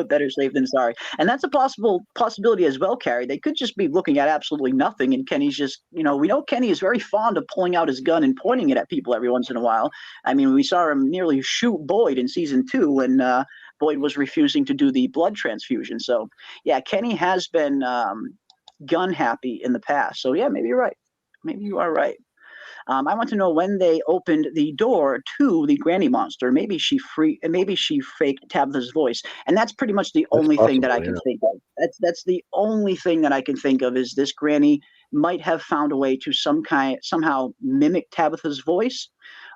better safe than sorry. And that's a possibility as well, Carrie. They could just be looking at absolutely nothing, and Kenny's just, we know Kenny is very fond of pulling out his gun and pointing it at people every once in a while. I mean, we saw him nearly shoot Boyd in season 2 when Boyd was refusing to do the blood transfusion. So yeah, Kenny has been gun happy in the past. So yeah, maybe you're right. Maybe you are right. I want to know when they opened the door to the granny monster. Maybe she faked Tabitha's voice, and that's pretty much the That's only thing that possible. I Yeah. can think of. That's the only thing that I can think of is this granny might have found a way to somehow mimic Tabitha's voice,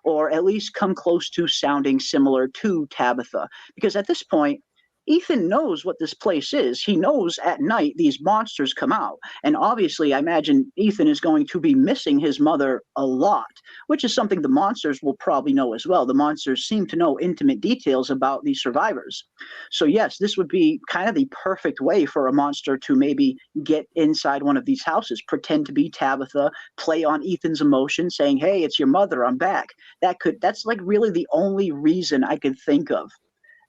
or at least come close to sounding similar to Tabitha. Because at this point, Ethan knows what this place is. He knows at night these monsters come out. And obviously, I imagine Ethan is going to be missing his mother a lot, which is something the monsters will probably know as well. The monsters seem to know intimate details about the survivors. So, yes, this would be kind of the perfect way for a monster to maybe get inside one of these houses, pretend to be Tabitha, play on Ethan's emotion, saying, "Hey, it's your mother, I'm back." That's like really the only reason I could think of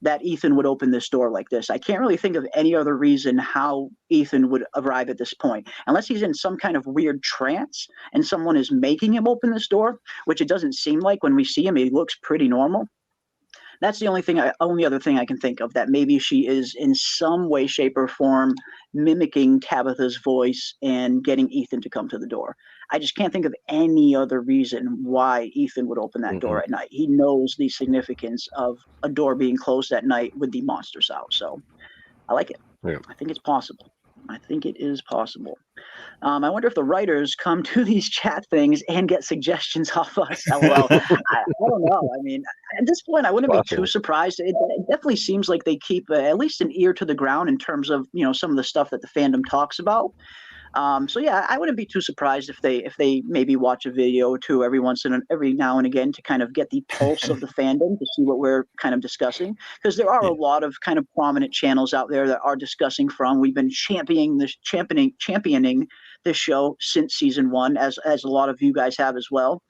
that Ethan would open this door like this. I can't really think of any other reason how Ethan would arrive at this point, unless he's in some kind of weird trance and someone is making him open this door, which it doesn't seem like. When we see him, he looks pretty normal. That's the only other thing I can think of, that maybe she is in some way, shape, or form mimicking Tabitha's voice and getting Ethan to come to the door. I just can't think of any other reason why Ethan would open that door Mm-mm. at night. He knows the significance of a door being closed at night with the monsters out. So I like it. Yeah. I think it's possible. I think it is possible. I wonder if the writers come to these chat things and get suggestions off us. LOL. I don't know. I mean, at this point, I wouldn't be too Possible. surprised. It definitely seems like they keep at least an ear to the ground in terms of some of the stuff that the fandom talks about. So yeah, I wouldn't be too surprised if they maybe watch a video or two every now and again to kind of get the pulse of the fandom to see what we're kind of discussing, because there are Yeah. a lot of kind of prominent channels out there that are discussing From. We've been championing this show since season 1, as a lot of you guys have as well.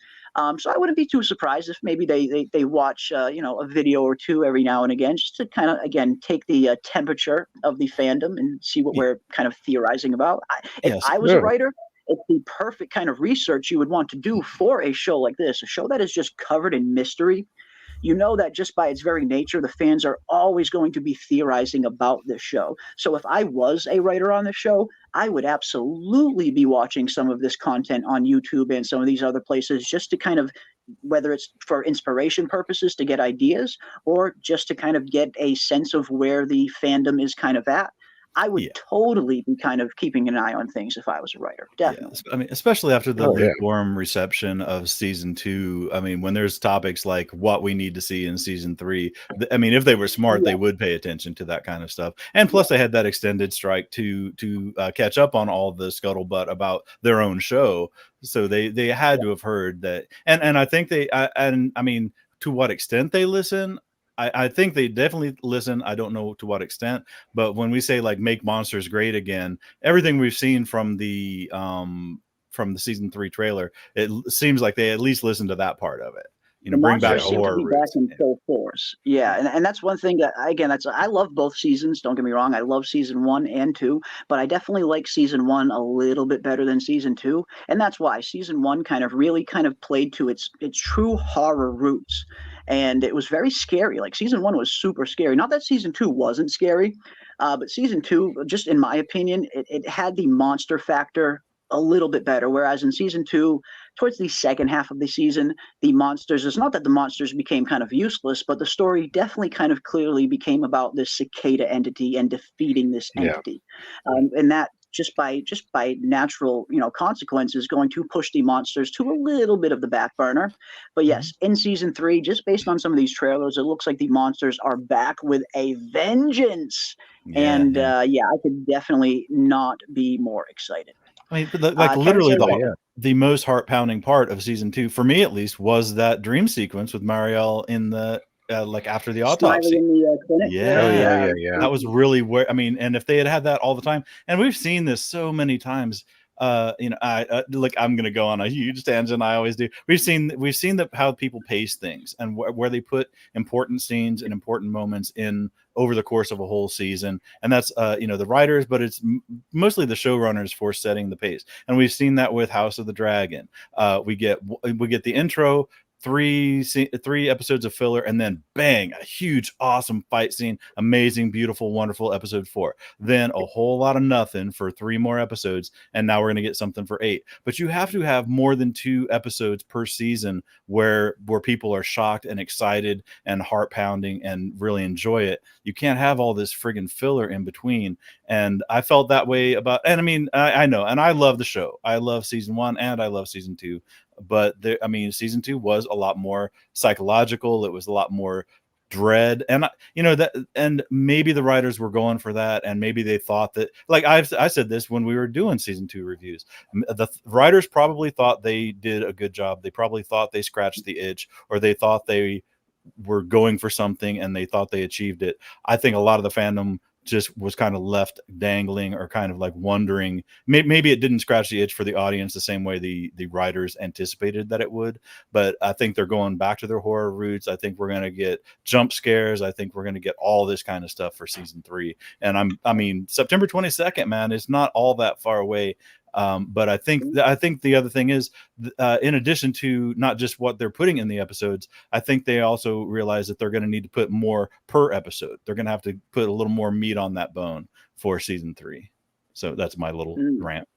So I wouldn't be too surprised if maybe they watch a video or two every now and again, just to kind of again take the temperature of the fandom and see what we're kind of theorizing about. If Yes. I was a Yeah. writer, it's the perfect kind of research you would want to do for a show like this, a show that is just covered in mystery. You know that just by its very nature, the fans are always going to be theorizing about this show. So if I was a writer on the show, I would absolutely be watching some of this content on YouTube and some of these other places, just to kind of, whether it's for inspiration purposes to get ideas, or just to kind of get a sense of where the fandom is kind of at. I would Yeah. totally be kind of keeping an eye on things if I was a writer. Definitely. I mean, especially after the Oh yeah. lukewarm reception of season 2. I mean, when there's topics like what we need to see in season 3, I mean, if they were smart, Yeah. they would pay attention to that kind of stuff. And plus, they had that extended strike to catch up on all the scuttlebutt about their own show, so they had to have heard that. And I think and I mean, to what extent they listen. I think they definitely listen. I don't know to what extent, but when we say like make monsters great again, everything we've seen from the season 3 trailer, seems like they at least listened to that part of it. The Bring back monsters the seem to horror be back roots. in full force. Yeah, and that's one thing that, again, I love both seasons. Don't get me wrong, I love season 1 and 2, but I definitely like season 1 a little bit better than season 2, and that's why season 1 kind of really kind of played to its true horror roots, and it was very scary. Like season 1 was super scary. Not that season 2 wasn't scary, but season 2, just in my opinion, it had the monster factor a little bit better. Whereas in season 2, towards the second half of the season, the monsters, it's not that the monsters became kind of useless, but the story definitely kind of clearly became about this cicada entity and defeating this entity. And that just by natural, consequences, going to push the monsters to a little bit of the back burner. But yes, in season 3, just based on some of these trailers, it looks like the monsters are back with a vengeance. I could definitely not be more excited. I mean, literally the most heart-pounding part of season 2, for me at least, was that dream sequence with Marielle in the after the autopsy. In the clinic. Yeah. That was really where, I mean, and if they had that all the time, and we've seen this so many times. I'm gonna go on a huge tangent. I always do. We've seen how people pace things and where they put important scenes and important moments in over the course of a whole season, and that's the writers, but it's mostly the showrunners for setting the pace. And we've seen that with House of the Dragon. We get the intro, 3 episodes of filler, and then bang, a huge awesome fight scene, amazing, beautiful, wonderful episode 4, then a whole lot of nothing for 3 more episodes, and now we're going to get something for 8. But you have to have more than 2 episodes per season where people are shocked and excited and heart pounding and really enjoy it. You can't have all this friggin' filler in between. And I felt that way about, and I mean, I know, and I love the show. I love season 1 and I love season 2. But season 2 was a lot more psychological. It was a lot more dread, and and maybe the writers were going for that, and maybe they thought that, like I said this when we were doing season 2 reviews, the writers probably thought they did a good job. They probably thought they scratched the itch, or they thought they were going for something and they thought they achieved it. I think a lot of the fandom just was kind of left dangling, or kind of like wondering, maybe it didn't scratch the itch for the audience the same way the writers anticipated that it would. But I think they're going back to their horror roots. I think we're going to get jump scares. I think we're going to get all this kind of stuff for season 3. And September 22nd, man, it's not all that far away. But I think the other thing is, in addition to not just what they're putting in the episodes, I think they also realize that they're going to need to put more per episode. They're going to have to put a little more meat on that bone for season 3. So that's my little rant.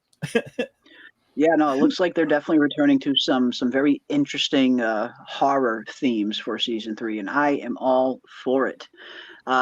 Yeah, no, it looks like they're definitely returning to some very interesting horror themes for season 3, and I am all for it.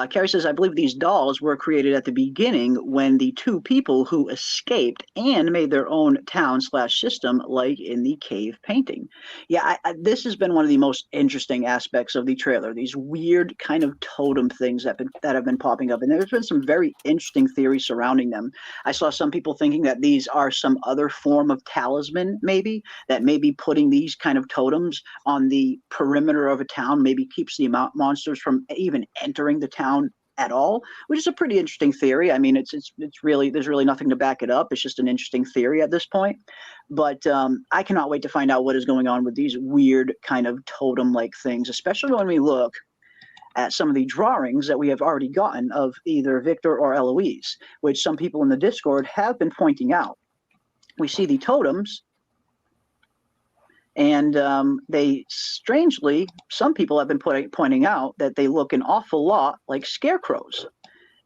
Carrie says, I believe these dolls were created at the beginning when the 2 people who escaped and made their own town/system, like in the cave painting. Yeah, this has been one of the most interesting aspects of the trailer. These weird kind of totem things that have been popping up, and there's been some very interesting theories surrounding them. I saw some people thinking that these are some other form of talisman, maybe putting these kind of totems on the perimeter of a town maybe keeps the monsters from even entering the town at all, which is a pretty interesting theory. I mean, it's really, there's really nothing to back it up. It's just an interesting theory at this point. But I cannot wait to find out what is going on with these weird kind of totem-like things, especially when we look at some of the drawings that we have already gotten of either Victor or Eloise, which some people in the Discord have been pointing out. We see the totems, and they strangely, some people have been pointing out that they look an awful lot like scarecrows.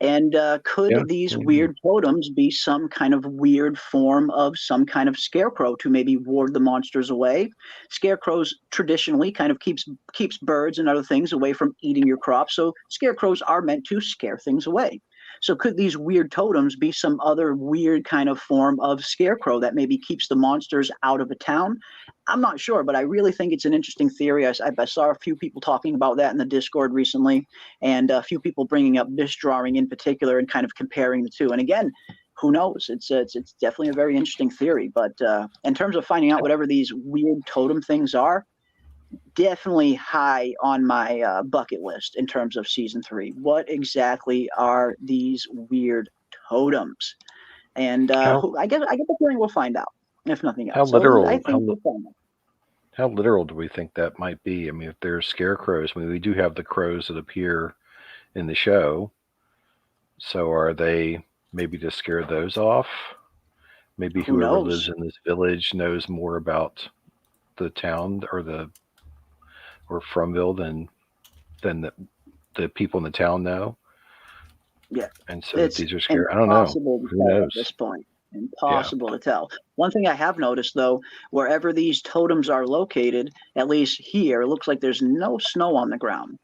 And could these weird totems be some kind of weird form of some kind of scarecrow to maybe ward the monsters away? Scarecrows traditionally kind of keeps birds and other things away from eating your crops, so scarecrows are meant to scare things away. So could these weird totems be some other weird kind of form of scarecrow that maybe keeps the monsters out of a town? I'm not sure, but I really think it's an interesting theory. I saw a few people talking about that in the Discord recently, and a few people bringing up this drawing in particular and kind of comparing the two. And again, who knows? It's definitely a very interesting theory. But in terms of finding out whatever these weird totem things are, definitely high on my bucket list in terms of season 3. What exactly are these weird totems? And I get the feeling we'll find out, if nothing else. How literal? I think we'll find out. How literal do we think that might be? I mean, if there's scarecrows, I mean, we do have the crows that appear in the show. So are they maybe to scare those off? Maybe whoever lives in this village knows more about the town or Fromville than the people in the town know. Yeah. And so these are scary. I don't know. Who knows? At this point. Impossible to tell. One thing I have noticed, though, wherever these totems are located, at least here, it looks like there's no snow on the ground.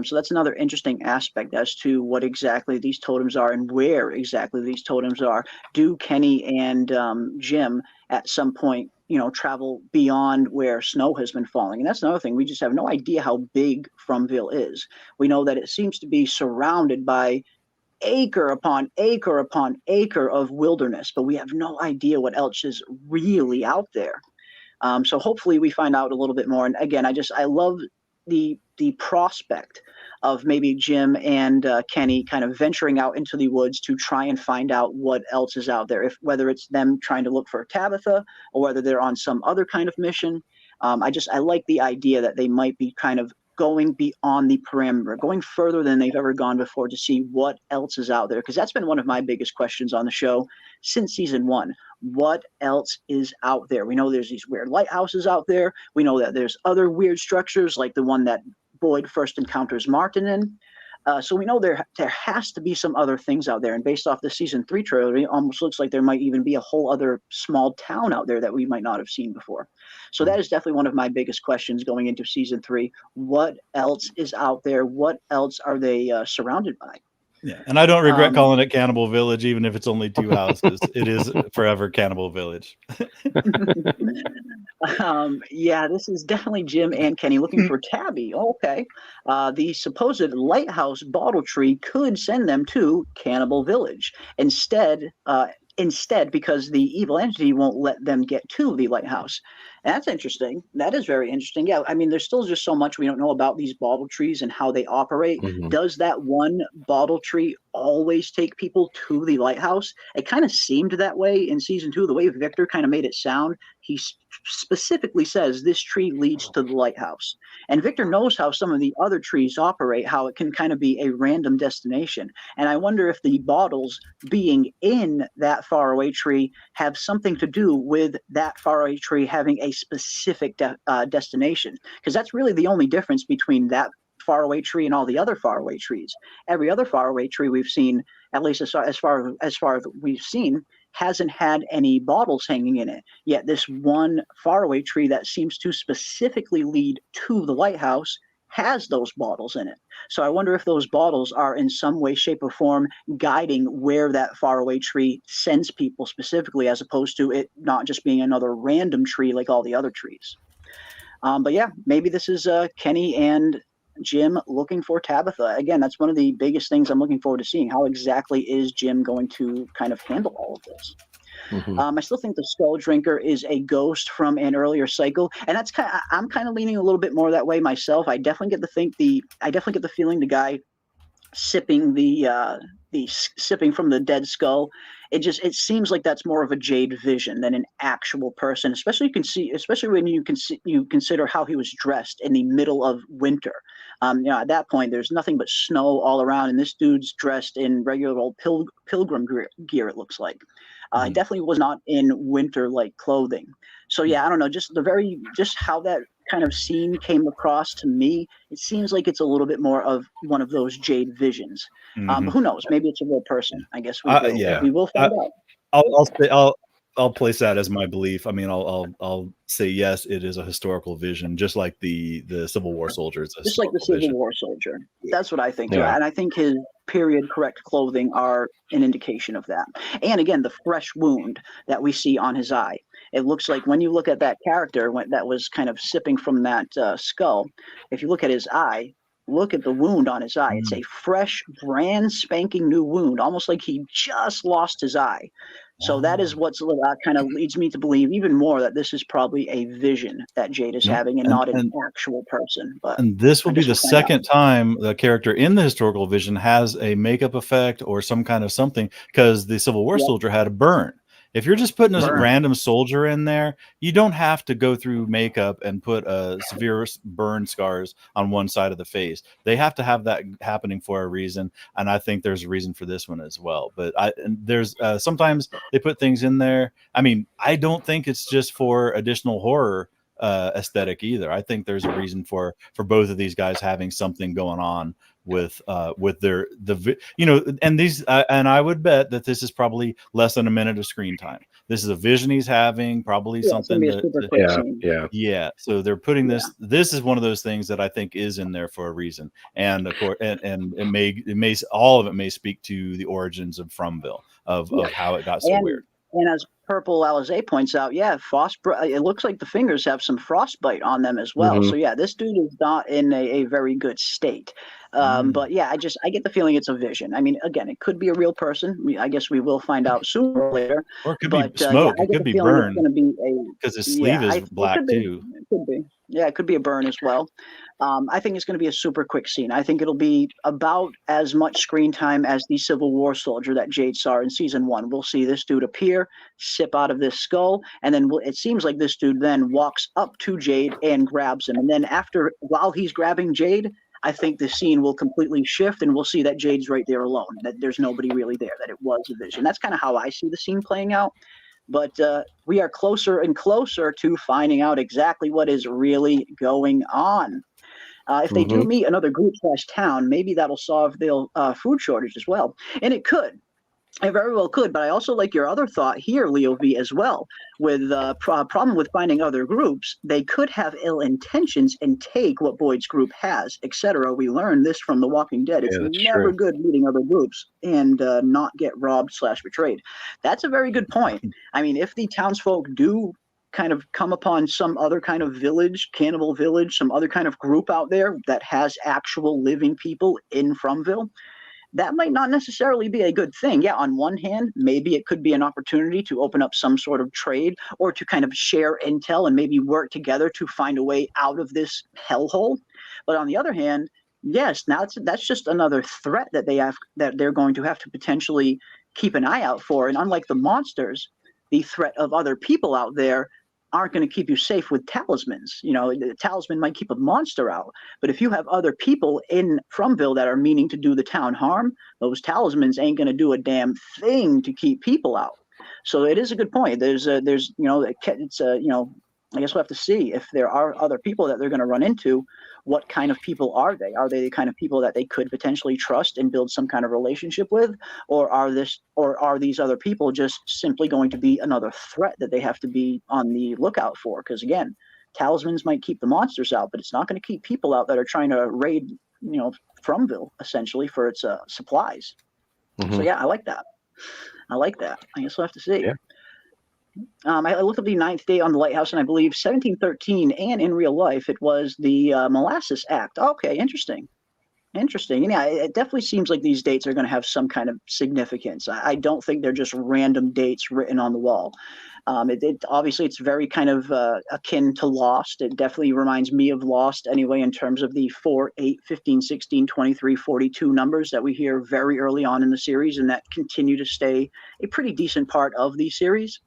So that's another interesting aspect as to what exactly these totems are and where exactly these totems are. Do Kenny and Jim at some point, travel beyond where snow has been falling? And that's another thing. We just have no idea how big Fromville is. We know that it seems to be surrounded by acre upon acre upon acre of wilderness, but we have no idea what else is really out there. So hopefully we find out a little bit more. And again, I love the prospect of maybe Jim and Kenny kind of venturing out into the woods to try and find out what else is out there, whether it's them trying to look for Tabitha or whether they're on some other kind of mission. I like the idea that they might be kind of going beyond the perimeter, going further than they've ever gone before to see what else is out there. Because that's been one of my biggest questions on the show since season 1. What else is out there? We know there's these weird lighthouses out there. We know that there's other weird structures like the one that Boyd first encounters Martin in. So we know there has to be some other things out there. And based off the season 3 trailer, it almost looks like there might even be a whole other small town out there that we might not have seen before. So that is definitely one of my biggest questions going into season 3. What else is out there? What else are they surrounded by? Yeah, and I don't regret calling it Cannibal Village, even if it's only 2 houses. It is forever Cannibal Village. Yeah, this is definitely Jim and Kenny looking for Tabby. Okay. The supposed lighthouse bottle tree could send them to Cannibal Village. Instead, because the evil entity won't let them get to the lighthouse. That's interesting. That is very interesting. Yeah, I mean, there's still just so much we don't know about these bottle trees and how they operate. Does that one bottle tree always take people to the lighthouse? It kind of seemed that way in season 2, the way Victor kind of made it sound. He specifically says this tree leads to the lighthouse. And Victor knows how some of the other trees operate, how it can kind of be a random destination. And I wonder if the bottles being in that faraway tree have something to do with that faraway tree having a specific destination. Because that's really the only difference between that faraway tree and all the other faraway trees. Every other faraway tree we've seen, at least as far as we've seen, hasn't had any bottles hanging in it. Yet this one faraway tree that seems to specifically lead to the lighthouse has those bottles in it. So I wonder if those bottles are in some way, shape, or form guiding where that faraway tree sends people specifically, as opposed to it not just being another random tree like all the other trees. But yeah, maybe this is Kenny and Jim looking for Tabitha. Again, that's one of the biggest things I'm looking forward to seeing. How exactly is Jim going to kind of handle all of this? I still think the Skull Drinker is a ghost from an earlier cycle, and I'm kind of leaning a little bit more that way myself. I definitely get the feeling the guy sipping sipping from the dead skull, it seems like that's more of a Jade vision than an actual person, especially when you consider how he was dressed in the middle of winter. At that point there's nothing but snow all around, and this dude's dressed in regular old pilgrim gear, it looks like. He definitely was not in winter-like clothing. So yeah, I don't know, just how that kind of scene came across to me. It seems like it's a little bit more of one of those Jade visions. But who knows? Maybe it's a real person. I guess we will find out. I'll place that as my belief. I mean, I'll say yes, it is a historical vision, just like the Civil War soldier. Just like the Civil War soldier. That's what I think. Yeah. And I think his period correct clothing are an indication of that. And again, the fresh wound that we see on his eye. It looks like when you look at that character that was kind of sipping from that skull, if you look at his eye, look at the wound on his eye. It's a fresh, brand spanking new wound, almost like he just lost his eye. So that is what's kind of leads me to believe even more that this is probably a vision that Jade is having and not an actual person. And this will be the second time the character in the historical vision has a makeup effect or some kind of something, because the Civil War soldier had a burn. If you're just putting a random soldier in there, you don't have to go through makeup and put severe burn scars on one side of the face. They have to have that happening for a reason, and I think there's a reason for this one as well. But there's sometimes they put things in there. I mean, I don't think it's just for additional horror aesthetic either. I think there's a reason for both of these guys having something going on with and these and I would bet that this is probably less than a minute of screen time. This is a vision he's having, probably something yeah. So they're putting this is one of those things that I think is in there for a reason, and of course and it may all of it may speak to the origins of Fromville, of how it got so weird. And as Purple Alizé points out, it looks like the fingers have some frostbite on them as well. So yeah, this dude is not in a very good state. But yeah, I get the feeling it's a vision. I mean, again, it could be a real person. I guess we will find out sooner or later. Or it could be smoke. It could be burn. Because his sleeve is black too. It could be. Yeah, it could be a burn as well. I think it's going to be a super quick scene. I think it'll be about as much screen time as the Civil War soldier that Jade saw in season 1. We'll see this dude appear, sip out of this skull, and then it seems like this dude then walks up to Jade and grabs him. And then while he's grabbing Jade, I think the scene will completely shift, and we'll see that Jade's right there alone, that there's nobody really there, that it was a vision. That's kind of how I see the scene playing out. But we are closer and closer to finding out exactly what is really going on. If they do meet another group / town, maybe that'll solve the food shortage as well. And it could. It very well could, but I also like your other thought here, Leo V, as well. With problem with finding other groups, they could have ill intentions and take what Boyd's group has, etc. We learned this from The Walking Dead. It's never good meeting other groups and not get robbed / betrayed. That's a very good point. I mean, if the townsfolk do kind of come upon some other kind of village, cannibal village, some other kind of group out there that has actual living people in Fromville, that might not necessarily be a good thing. Yeah, on one hand, maybe it could be an opportunity to open up some sort of trade or to kind of share intel and maybe work together to find a way out of this hellhole. But on the other hand, yes, now that's just another threat that they're going to have to potentially keep an eye out for. And unlike the monsters, the threat of other people out there aren't going to keep you safe with talismans. The talisman might keep a monster out, but if you have other people in Fromville that are meaning to do the town harm, those talismans ain't going to do a damn thing to keep people out. So it is a good point. I guess we'll have to see if there are other people that they're going to run into. What kind of people are they? Are they the kind of people that they could potentially trust and build some kind of relationship with? Or are these other people just simply going to be another threat that they have to be on the lookout for? Because again, talismans might keep the monsters out, but it's not going to keep people out that are trying to raid, Fromville essentially for its supplies. So yeah, I like that. I guess we'll have to see. Yeah. I looked up the 9th day on the lighthouse, and I believe 1713, and in real life, it was the Molasses Act. Okay, interesting. Yeah, it definitely seems like these dates are going to have some kind of significance. I don't think they're just random dates written on the wall. Obviously, it's very kind of akin to Lost. It definitely reminds me of Lost anyway, in terms of the 4, 8, 15, 16, 23, 42 numbers that we hear very early on in the series, and that continue to stay a pretty decent part of the series.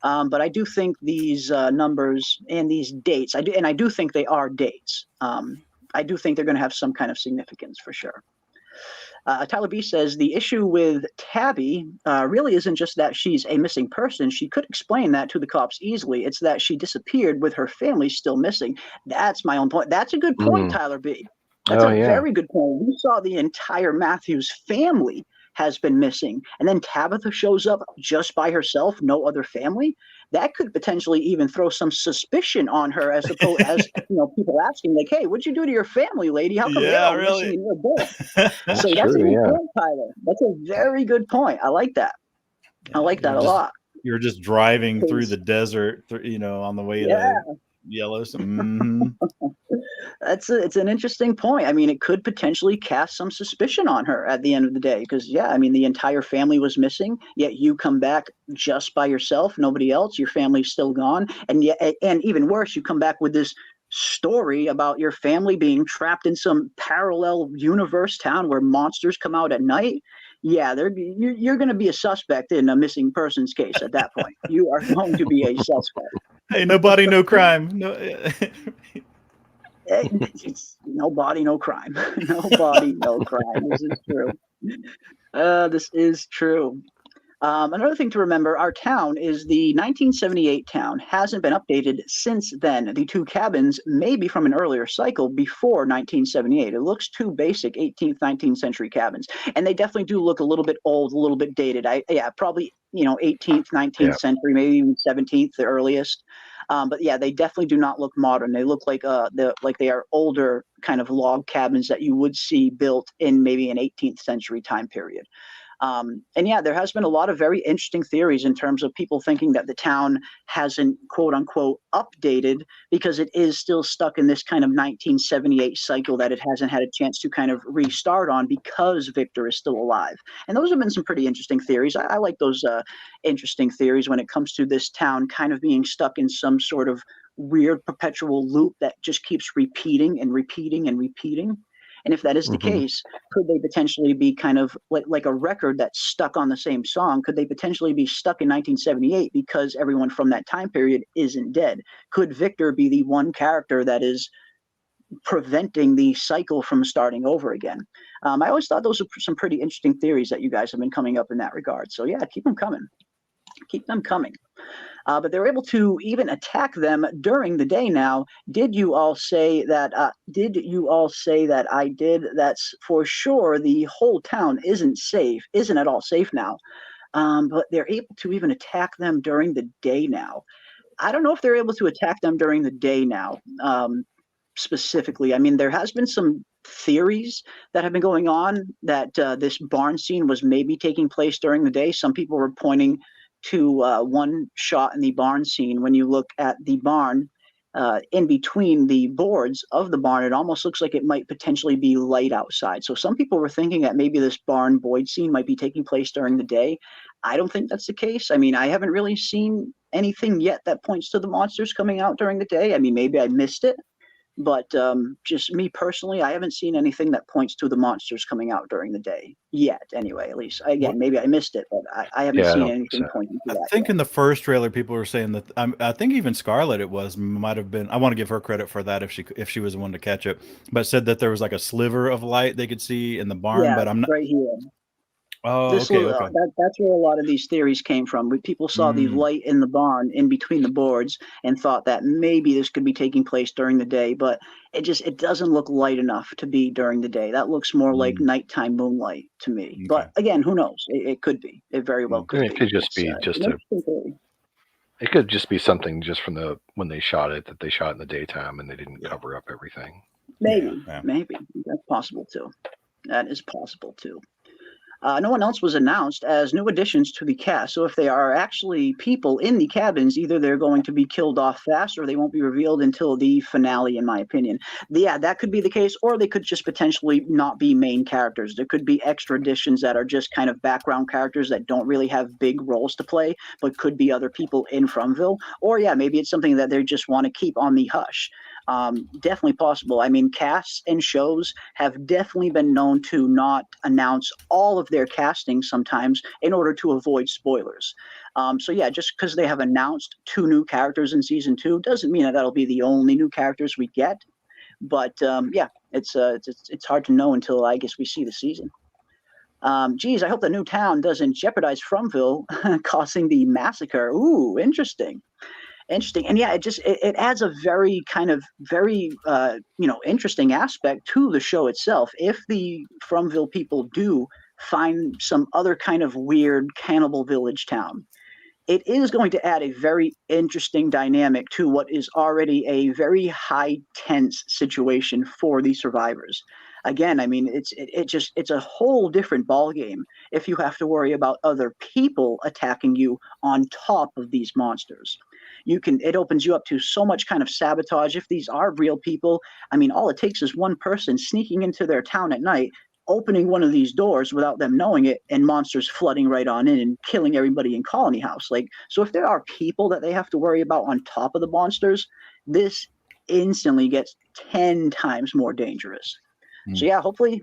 But I do think these numbers and these dates, I do think they are dates. I do think they're going to have some kind of significance for sure. Tyler B says the issue with Tabby really isn't just that she's a missing person. She could explain that to the cops easily. It's that she disappeared with her family still missing. That's my own point. That's a good point, Tyler B. That's very good point. We saw the entire Matthews family has been missing, and then Tabitha shows up just by herself, no other family. That could potentially even throw some suspicion on her, as opposed as people asking like, "Hey, what'd you do to your family, lady? How come they're all missing in your book?" That's a good point, Tyler. That's a very good point. I like that. I like that a lot. You're just driving through the desert, on the way to Yellowstone. It's an interesting point. I mean, it could potentially cast some suspicion on her at the end of the day, because the entire family was missing, yet you come back just by yourself, nobody else, your family's still gone, and even worse, you come back with this story about your family being trapped in some parallel universe town where monsters come out at night. Yeah, you're going to be a suspect in a missing persons case at that point. You are going to be a suspect. Hey, no body, no crime. No. It's no body, no crime. No body, no crime. This is true. This is true. Another thing to remember, our town is the 1978 town. Hasn't been updated since then. The two cabins may be from an earlier cycle before 1978. It looks too basic, 18th, 19th century cabins. And they definitely do look a little bit old, a little bit dated. Probably, 18th, 19th century, maybe even 17th, the earliest. But yeah, they definitely do not look modern. They look like they are older kind of log cabins that you would see built in maybe an 18th century time period. And yeah, there has been a lot of very interesting theories in terms of people thinking that the town hasn't quote unquote updated because it is still stuck in this kind of 1978 cycle that it hasn't had a chance to kind of restart on because Victor is still alive. And those have been some pretty interesting theories. I like those interesting theories when it comes to this town kind of being stuck in some sort of weird perpetual loop that just keeps repeating and repeating and repeating. And if that is the case, could they potentially be kind of like a record that's stuck on the same song? Could they potentially be stuck in 1978 because everyone from that time period isn't dead? Could Victor be the one character that is preventing the cycle from starting over again? I always thought those were some pretty interesting theories that you guys have been coming up in that regard. So yeah, keep them coming. Keep them coming. But they're able to even attack them during the day now. Did you all say that? I did? That's for sure. The whole town isn't at all safe now. But they're able to even attack them during the day now. I don't know if they're able to attack them during the day now, specifically. I mean, there has been some theories that have been going on that this barn scene was maybe taking place during the day. Some people were pointing to one shot in the barn scene. When you look at the barn, in between the boards of the barn, it almost looks like it might potentially be light outside. So some people were thinking that maybe this barn void scene might be taking place during the day. I don't think that's the case. I mean, I haven't really seen anything yet that points to the monsters coming out during the day. I mean, maybe I missed it, but just me personally, I haven't seen anything that points to the monsters coming out during the day yet. Anyway, at least again, maybe I missed it, but I haven't seen anything pointing to that. I think in the first trailer, people were saying that. I think even Scarlett, might have been. I want to give her credit for that if she was the one to catch it, but said that there was like a sliver of light they could see in the barn. But I'm not right here. Oh, okay. That's where a lot of these theories came from. People saw the light in the barn in between the boards and thought that maybe this could be taking place during the day, but it doesn't look light enough to be during the day. That looks more like nighttime moonlight to me. Okay. But again, who knows? It could be. It very well could be. It could just be It could just be something just from when they shot it, that they shot in the daytime and they didn't cover up everything. Maybe. That's possible too. That is possible too. No one else was announced as new additions to the cast. So if they are actually people in the cabins, either they're going to be killed off fast or they won't be revealed until the finale, in my opinion. Yeah, that could be the case, or they could just potentially not be main characters. There could be extra additions that are just kind of background characters that don't really have big roles to play, but could be other people in Fromville. Or yeah, maybe it's something that they just want to keep on the hush. Definitely possible. I mean, casts and shows have definitely been known to not announce all of their casting sometimes in order to avoid spoilers. So yeah, just because they have announced 2 new characters in season 2 doesn't mean that that'll be the only new characters we get. But yeah, it's hard to know until I guess we see the season. Geez, I hope the new town doesn't jeopardize Fromville, causing the massacre. Ooh, interesting. And yeah, it adds a very interesting aspect to the show itself. If the Fromville people do find some other kind of weird cannibal village town, it is going to add a very interesting dynamic to what is already a very high tense situation for the survivors. Again, I mean, it's a whole different ballgame if you have to worry about other people attacking you on top of these monsters. It opens you up to so much kind of sabotage. If these are real people, I mean, all it takes is one person sneaking into their town at night, opening one of these doors without them knowing it, and monsters flooding right on in and killing everybody in Colony House. So if there are people that they have to worry about on top of the monsters, this instantly gets 10 times more dangerous. So yeah, hopefully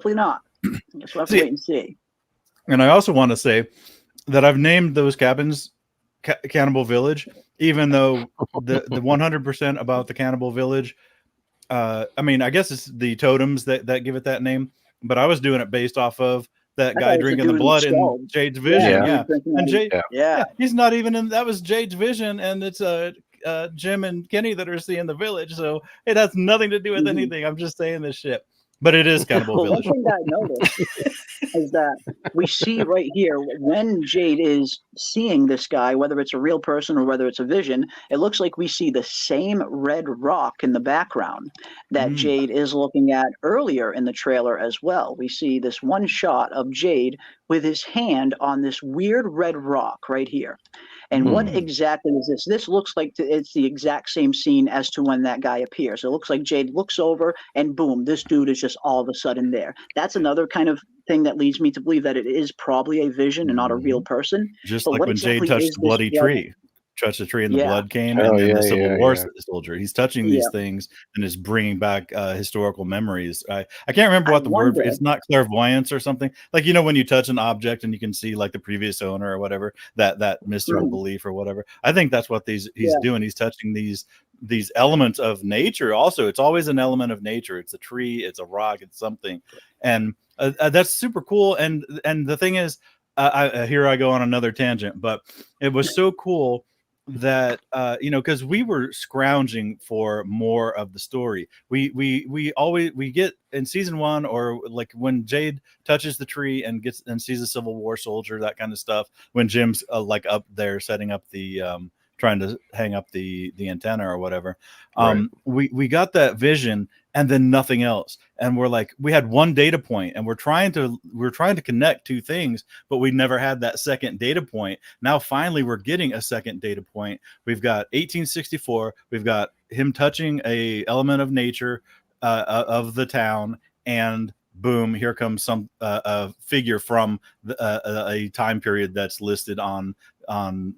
not. I guess we'll have to wait and see. And I also want to say that I've named those cabins Cannibal Village, even though the 100% about the Cannibal Village, I mean, I guess it's the totems that give it that name, but I was doing it based off of that I guy thought it was the drinking the dude blood in skull. Jade's vision. he Yeah, was drinking and out Jade, of- yeah, he's not even in. That was Jade's vision, and it's Jim and Kenny that are seeing the village. So it has nothing to do with anything. I'm just saying this shit. But it is Cannibal Well, one Village. thing that I noticed is that we see right here when Jade is seeing this guy, whether it's a real person or whether it's a vision, it looks like we see the same red rock in the background that Jade is looking at earlier in the trailer as well. We see this one shot of Jade with his hand on this weird red rock right here. And what exactly is this? This looks like it's the exact same scene as to when that guy appears. It looks like Jade looks over and boom, this dude is just all of a sudden there. That's another kind of thing that leads me to believe that it is probably a vision and not a real person. Just But like what when exactly Jade touched is the this bloody red- tree. Touched the tree and the Yeah. blood came, Oh, and then yeah, the Civil yeah, War yeah. soldier. He's touching these things and is bringing back historical memories. I can't remember what the word. wonder- It's not clairvoyance or something. Like, you know, when you touch an object and you can see like the previous owner or whatever, that mystical belief or whatever. I think that's what he's doing. He's touching these elements of nature. Also, it's always an element of nature. It's a tree, it's a rock, it's something, and that's super cool. And the thing is, here I go on another tangent, but it was so cool that you know, because we were scrounging for more of the story. We always get in season 1, or like when Jade touches the tree and gets and sees a Civil War soldier, that kind of stuff, when Jim's like up there setting up the trying to hang up the antenna or whatever. We got that vision and then nothing else. And we're like, we had one data point and we're trying to connect two things, but we never had that second data point. Now finally we're getting a second data point. We've got 1864, we've got him touching a element of nature of the town, and boom, here comes some a figure from a time period that's listed on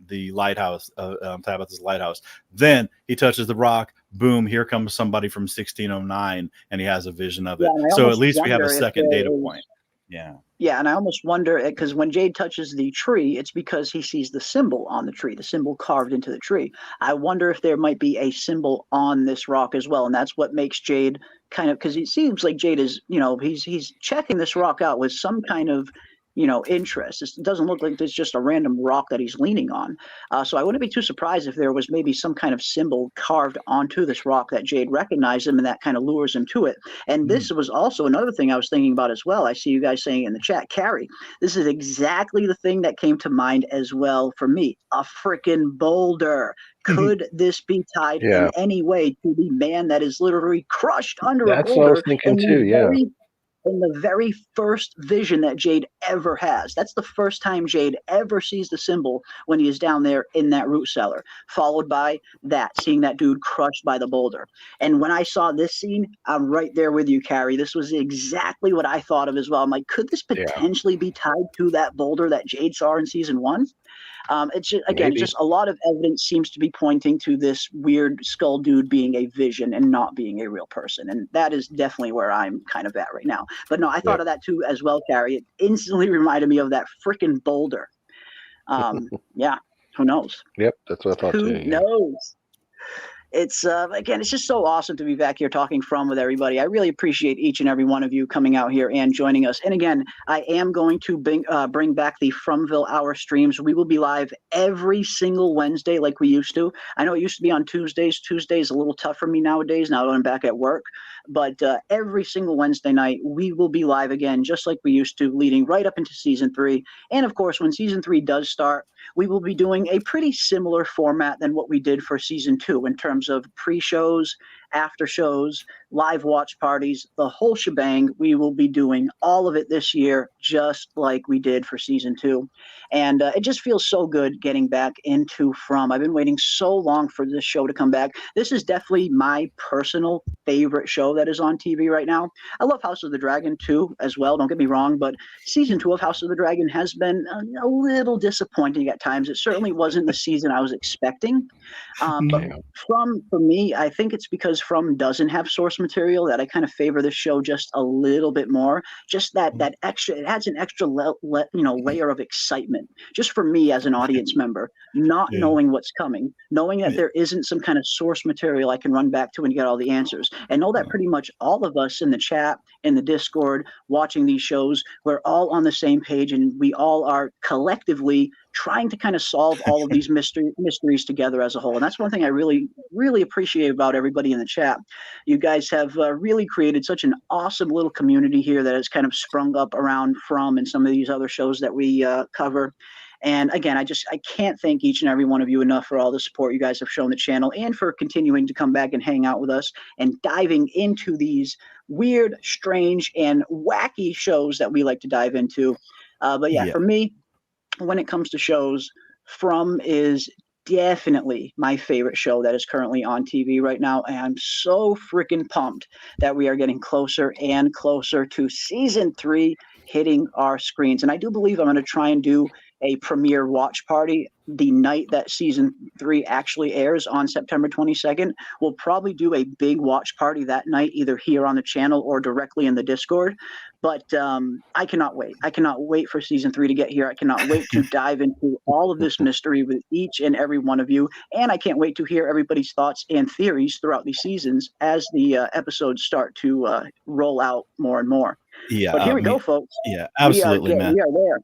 the lighthouse, Tabitha's lighthouse. Then he touches the rock. Boom, here comes somebody from 1609, and he has a vision of it. So at least we have a second data point. Yeah, and I almost wonder, because when Jade touches the tree, it's because he sees the symbol on the tree, the symbol carved into the tree. I wonder if there might be a symbol on this rock as well, and that's what makes Jade kind of, because it seems like Jade is, you know, he's checking this rock out with some kind of, you know, interest. It doesn't look like it's just a random rock that he's leaning on. So I wouldn't be too surprised if there was maybe some kind of symbol carved onto this rock that Jade recognized him, and that kind of lures him to it. And this was also another thing I was thinking about as well. I see you guys saying in the chat, Carrie, this is exactly the thing that came to mind as well for me. A freaking boulder. Could this be tied in any way to the man that is literally crushed under a boulder? That's what I was thinking too, in the very first vision that Jade ever has. That's the first time Jade ever sees the symbol, when he is down there in that root cellar, followed by that, seeing that dude crushed by the boulder. And when I saw this scene, I'm right there with you, Carrie. This was exactly what I thought of as well. I'm like, could this potentially be tied to that boulder that Jade saw in season 1? It's just, again, just a lot of evidence seems to be pointing to this weird skull dude being a vision and not being a real person. And that is definitely where I'm kind of at right now. But no, I thought of that too as well, Carrie. It instantly reminded me of that freaking boulder. Yeah, who knows? Yep, that's what I thought too. Who knows? It's again, it's just so awesome to be back here talking From with everybody. I really appreciate each and every one of you coming out here and joining us. And again, I am going to bring back the Fromville Hour streams. We will be live every single Wednesday like we used to. I know it used to be on Tuesdays. Tuesdays a little tough for me nowadays, now that I'm back at work. But every single Wednesday night, we will be live again, just like we used to, leading right up into season 3. And of course, when season 3 does start, we will be doing a pretty similar format than what we did for season 2 in terms of pre-shows, after shows, live watch parties, the whole shebang. We will be doing all of it this year, just like we did for season 2. And it just feels so good getting back into From. I've been waiting so long for this show to come back. This is definitely my personal favorite show that is on TV right now. I love House of the Dragon too, as well. Don't get me wrong, but season 2 of House of the Dragon has been a little disappointing at times. It certainly wasn't the season I was expecting. But for me, I think it's because From doesn't have source material that I kind of favor this show just a little bit more. Just that extra, it adds an extra layer of excitement. Just for me as an audience member, not knowing what's coming, knowing that there isn't some kind of source material I can run back to and get all the answers, and know that pretty much all of us in the chat, in the Discord, watching these shows, we're all on the same page, and we all are collectively trying to kind of solve all of these mysteries together as a whole. And that's one thing I really, really appreciate about everybody in the chat. You guys have really created such an awesome little community here that has kind of sprung up around From and some of these other shows that we cover. And again, I can't thank each and every one of you enough for all the support you guys have shown the channel, and for continuing to come back and hang out with us and diving into these weird, strange, and wacky shows that we like to dive into. But yeah, for me, when it comes to shows, From is definitely my favorite show that is currently on TV right now. And I'm so freaking pumped that we are getting closer and closer to season 3 hitting our screens. And I do believe I'm going to try and do a premiere watch party the night that season 3 actually airs on September 22nd. We'll probably do a big watch party that night, either here on the channel or directly in the Discord. But I cannot wait. I cannot wait for season 3 to get here. I cannot wait to dive into all of this mystery with each and every one of you. And I can't wait to hear everybody's thoughts and theories throughout these seasons as the episodes start to roll out more and more. Yeah. But here we go, folks. Yeah, absolutely, man. We are there.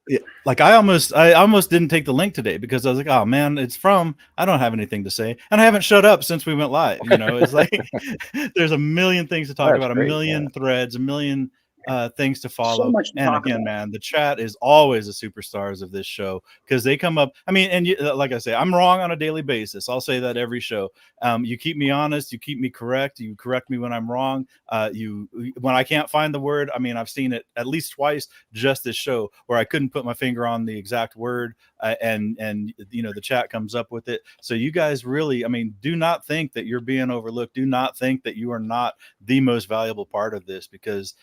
Yeah, like I almost didn't take the link today because I was like, oh man, it's From, I don't have anything to say, and I haven't shut up since we went live. It's like there's a million things to talk about, great, a million threads, a million things to follow. So much to and talk again, about. man, the chat is always the superstars of this show because they come up. I mean, and like I say, I'm wrong on a daily basis. I'll say that every show. You keep me honest. You keep me correct. You correct me when I'm wrong. When I can't find the word. I mean, I've seen it at least twice just this show where I couldn't put my finger on the exact word, and the chat comes up with it. So you guys really, I mean, do not think that you're being overlooked. Do not think that you are not the most valuable part of this, because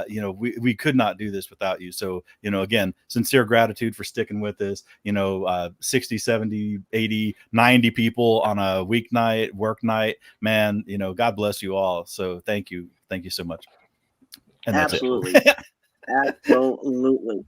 we could not do this without you. So, again, sincere gratitude for sticking with us. 60, 70, 80, 90 people on a weeknight, work night, man, God bless you all. So thank you so much. And Absolutely. That's it. Absolutely.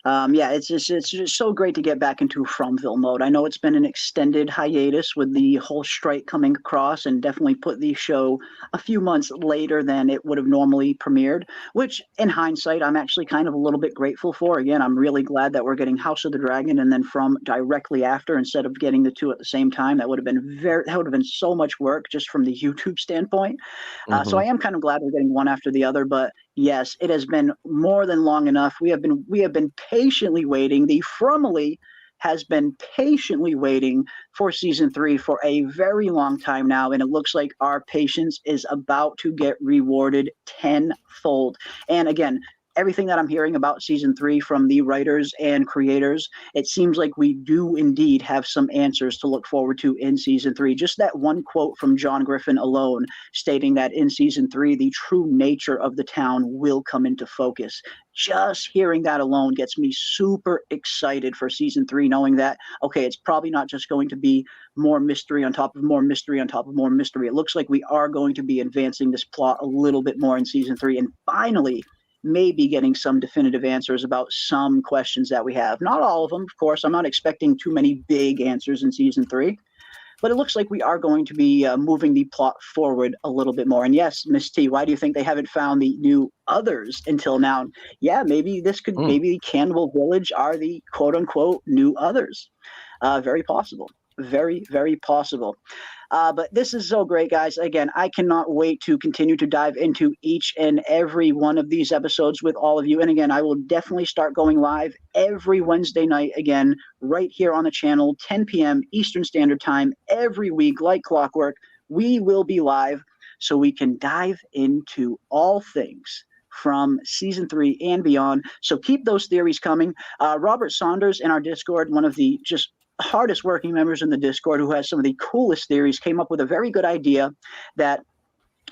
It's just so great to get back into Fromville mode. I know it's been an extended hiatus with the whole strike coming across, and definitely put the show a few months later than it would have normally premiered, which in hindsight, I'm actually kind of a little bit grateful for. Again, I'm really glad that we're getting House of the Dragon and then From directly after, instead of getting the two at the same time. That would have been so much work just from the YouTube standpoint. So I am kind of glad we're getting one after the other, but yes, it has been more than long enough. We have been patiently waiting. The Fromily has been patiently waiting for season 3 for a very long time now, and it looks like our patience is about to get rewarded tenfold. And again, everything that I'm hearing about season 3 from the writers and creators, it seems like we do indeed have some answers to look forward to in season 3. Just that one quote from John Griffin alone, stating that in season 3, the true nature of the town will come into focus. Just hearing that alone gets me super excited for season 3, knowing that, okay, it's probably not just going to be more mystery on top of more mystery on top of more mystery. It looks like we are going to be advancing this plot a little bit more in season 3, and finally maybe getting some definitive answers about some questions that we have. Not all of them, of course. I'm not expecting too many big answers in season 3, but it looks like we are going to be moving the plot forward a little bit more. And yes, Miss T, why do you think they haven't found the new others until now? Yeah, maybe this could, maybe Cannibal Village are the quote unquote new others. Very possible. Very, very possible. But this is so great, guys. Again, I cannot wait to continue to dive into each and every one of these episodes with all of you. And again, I will definitely start going live every Wednesday night again, right here on the channel, 10 p.m. Eastern Standard Time, every week, like clockwork. We will be live so we can dive into all things from season 3 and beyond. So keep those theories coming. Robert Saunders in our Discord, one of the just hardest working members in the Discord, who has some of the coolest theories, came up with a very good idea that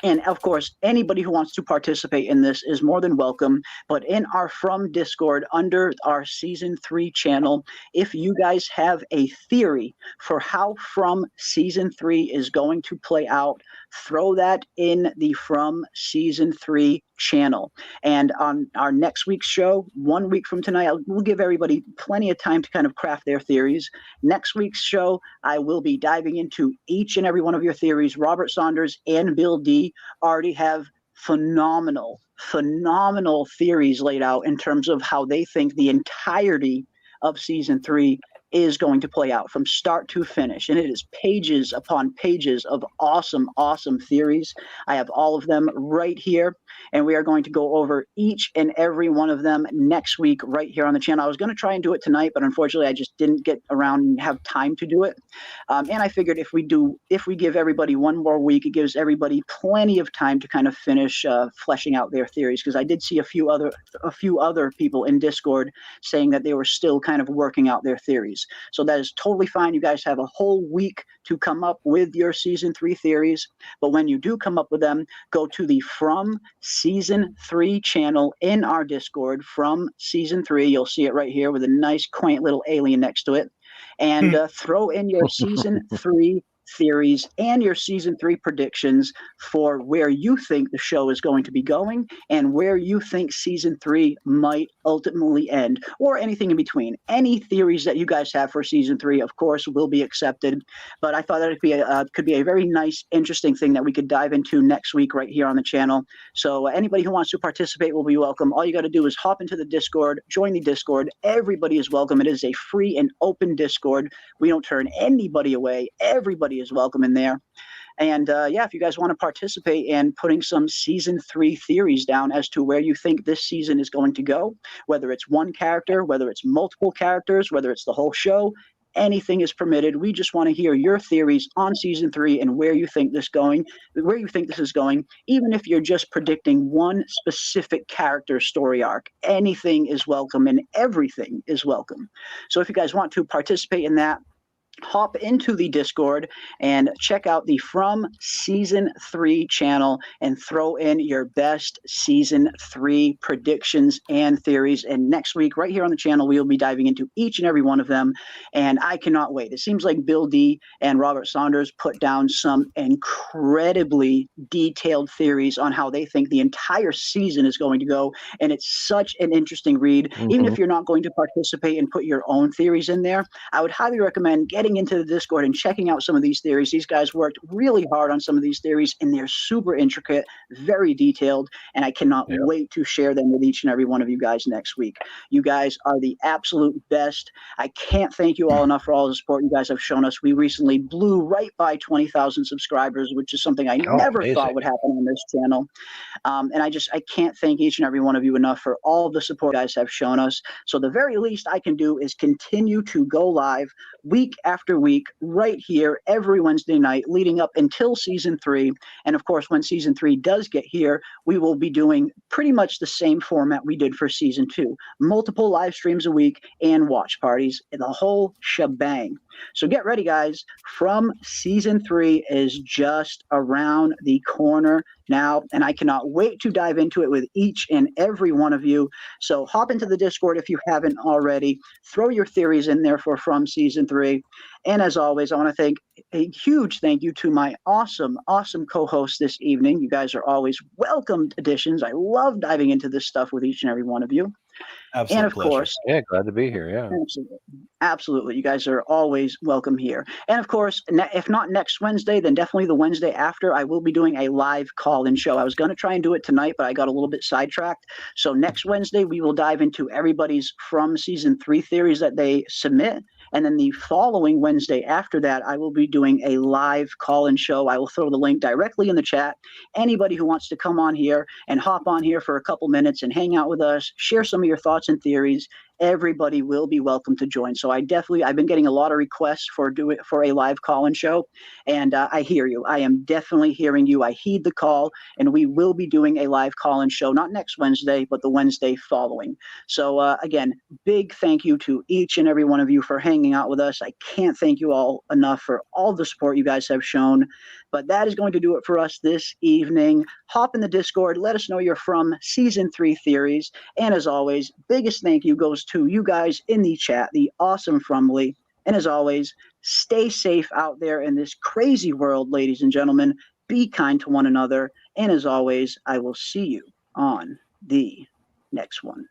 And of course, anybody who wants to participate in this is more than welcome. But in our From Discord, under our Season 3 channel, if you guys have a theory for how From Season 3 is going to play out, throw that in the From Season 3 channel. And on our next week's show, 1 week from tonight, we'll give everybody plenty of time to kind of craft their theories. Next week's show, I will be diving into each and every one of your theories. Robert Saunders and Bill D already have phenomenal theories laid out in terms of how they think the entirety of Season 3 is going to play out from start to finish. And it is pages upon pages of awesome theories. I have all of them right here, and we are going to go over each and every one of them next week right here on the channel. I was going to try and do it tonight, but unfortunately I just didn't get around and have time to do it. And I figured if we give everybody one more week, it gives everybody plenty of time to kind of finish fleshing out their theories, because I did see a few other people in Discord saying that they were still kind of working out their theories. So that is totally fine. You guys have a whole week to come up with your Season 3 theories. But when you do come up with them, go to the From Season 3 channel in our Discord, From Season 3. You'll see it right here with a nice, quaint little alien next to it. And throw in your Season 3 theories and your Season 3 predictions for where you think the show is going to be going and where you think Season 3 might ultimately end, or anything in between. Any theories that you guys have for Season 3, of course, will be accepted. But I thought that it could be a very nice, interesting thing that we could dive into next week right here on the channel. So anybody who wants to participate will be welcome. All you got to do is hop into the Discord, join the Discord. Everybody is welcome. It is a free and open Discord. We don't turn anybody away. Everybody is welcome in there. And yeah, if you guys want to participate in putting some Season 3 theories down as to where you think this season is going to go, whether it's one character, whether it's multiple characters, whether it's the whole show, anything is permitted. We just want to hear your theories on Season 3 and where you think this is going, even if you're just predicting one specific character story arc. Anything is welcome and everything is welcome. So if you guys want to participate in that, hop into the Discord and check out the From Season 3 channel and throw in your best Season 3 predictions and theories. And next week, right here on the channel, we will be diving into each and every one of them. And I cannot wait. It seems like Bill D and Robert Saunders put down some incredibly detailed theories on how they think the entire season is going to go. And it's such an interesting read. Even if you're not going to participate and put your own theories in there, I would highly recommend getting into the Discord and checking out some of these theories. These guys worked really hard on some of these theories, and they're super intricate, very detailed, and I cannot wait to share them with each and every one of you guys next week. You guys are the absolute best. I can't thank you all enough for all the support you guys have shown us. We recently blew right by 20,000 subscribers, which is something I never thought would happen on this channel. And I can't thank each and every one of you enough for all the support you guys have shown us. So the very least I can do is continue to go live week after week right here every Wednesday night leading up until Season 3. And of course, when Season 3 does get here, we will be doing pretty much the same format we did for Season 2. Multiple live streams a week and watch parties, the whole shebang. So get ready, guys. From Season 3 is just around the corner now, and I cannot wait to dive into it with each and every one of you. So hop into the Discord if you haven't already. Throw your theories in there for From Season 3. And as always, I want to thank a huge thank you to my awesome co-hosts this evening. You guys are always welcomed additions. I love diving into this stuff with each and every one of you. Absolute and of pleasure. course, Yeah, glad to be here. Yeah, absolutely. You guys are always welcome here. And of course, if not next Wednesday, then definitely the Wednesday after, I will be doing a live call-in show. I was going to try and do it tonight, but I got a little bit sidetracked. So next Wednesday, we will dive into everybody's From Season 3 theories that they submit. And then the following Wednesday after that, I will be doing a live call-in show. I will throw the link directly in the chat. Anybody who wants to come on here and hop on here for a couple minutes and hang out with us, share some of your thoughts and theories, everybody will be welcome to join. So I've been getting a lot of requests for a live call-in show, and I hear you. I am definitely hearing you. I heed the call, and we will be doing a live call-in show, not next Wednesday, but the Wednesday following. So again, big thank you to each and every one of you for hanging out with us. I can't thank you all enough for all the support you guys have shown. But that is going to do it for us this evening. Hop in the Discord. Let us know you're from Season 3 theories. And as always, biggest thank you goes to you guys in the chat, the awesome Fromily. And as always, stay safe out there in this crazy world, ladies and gentlemen. Be kind to one another. And as always, I will see you on the next one.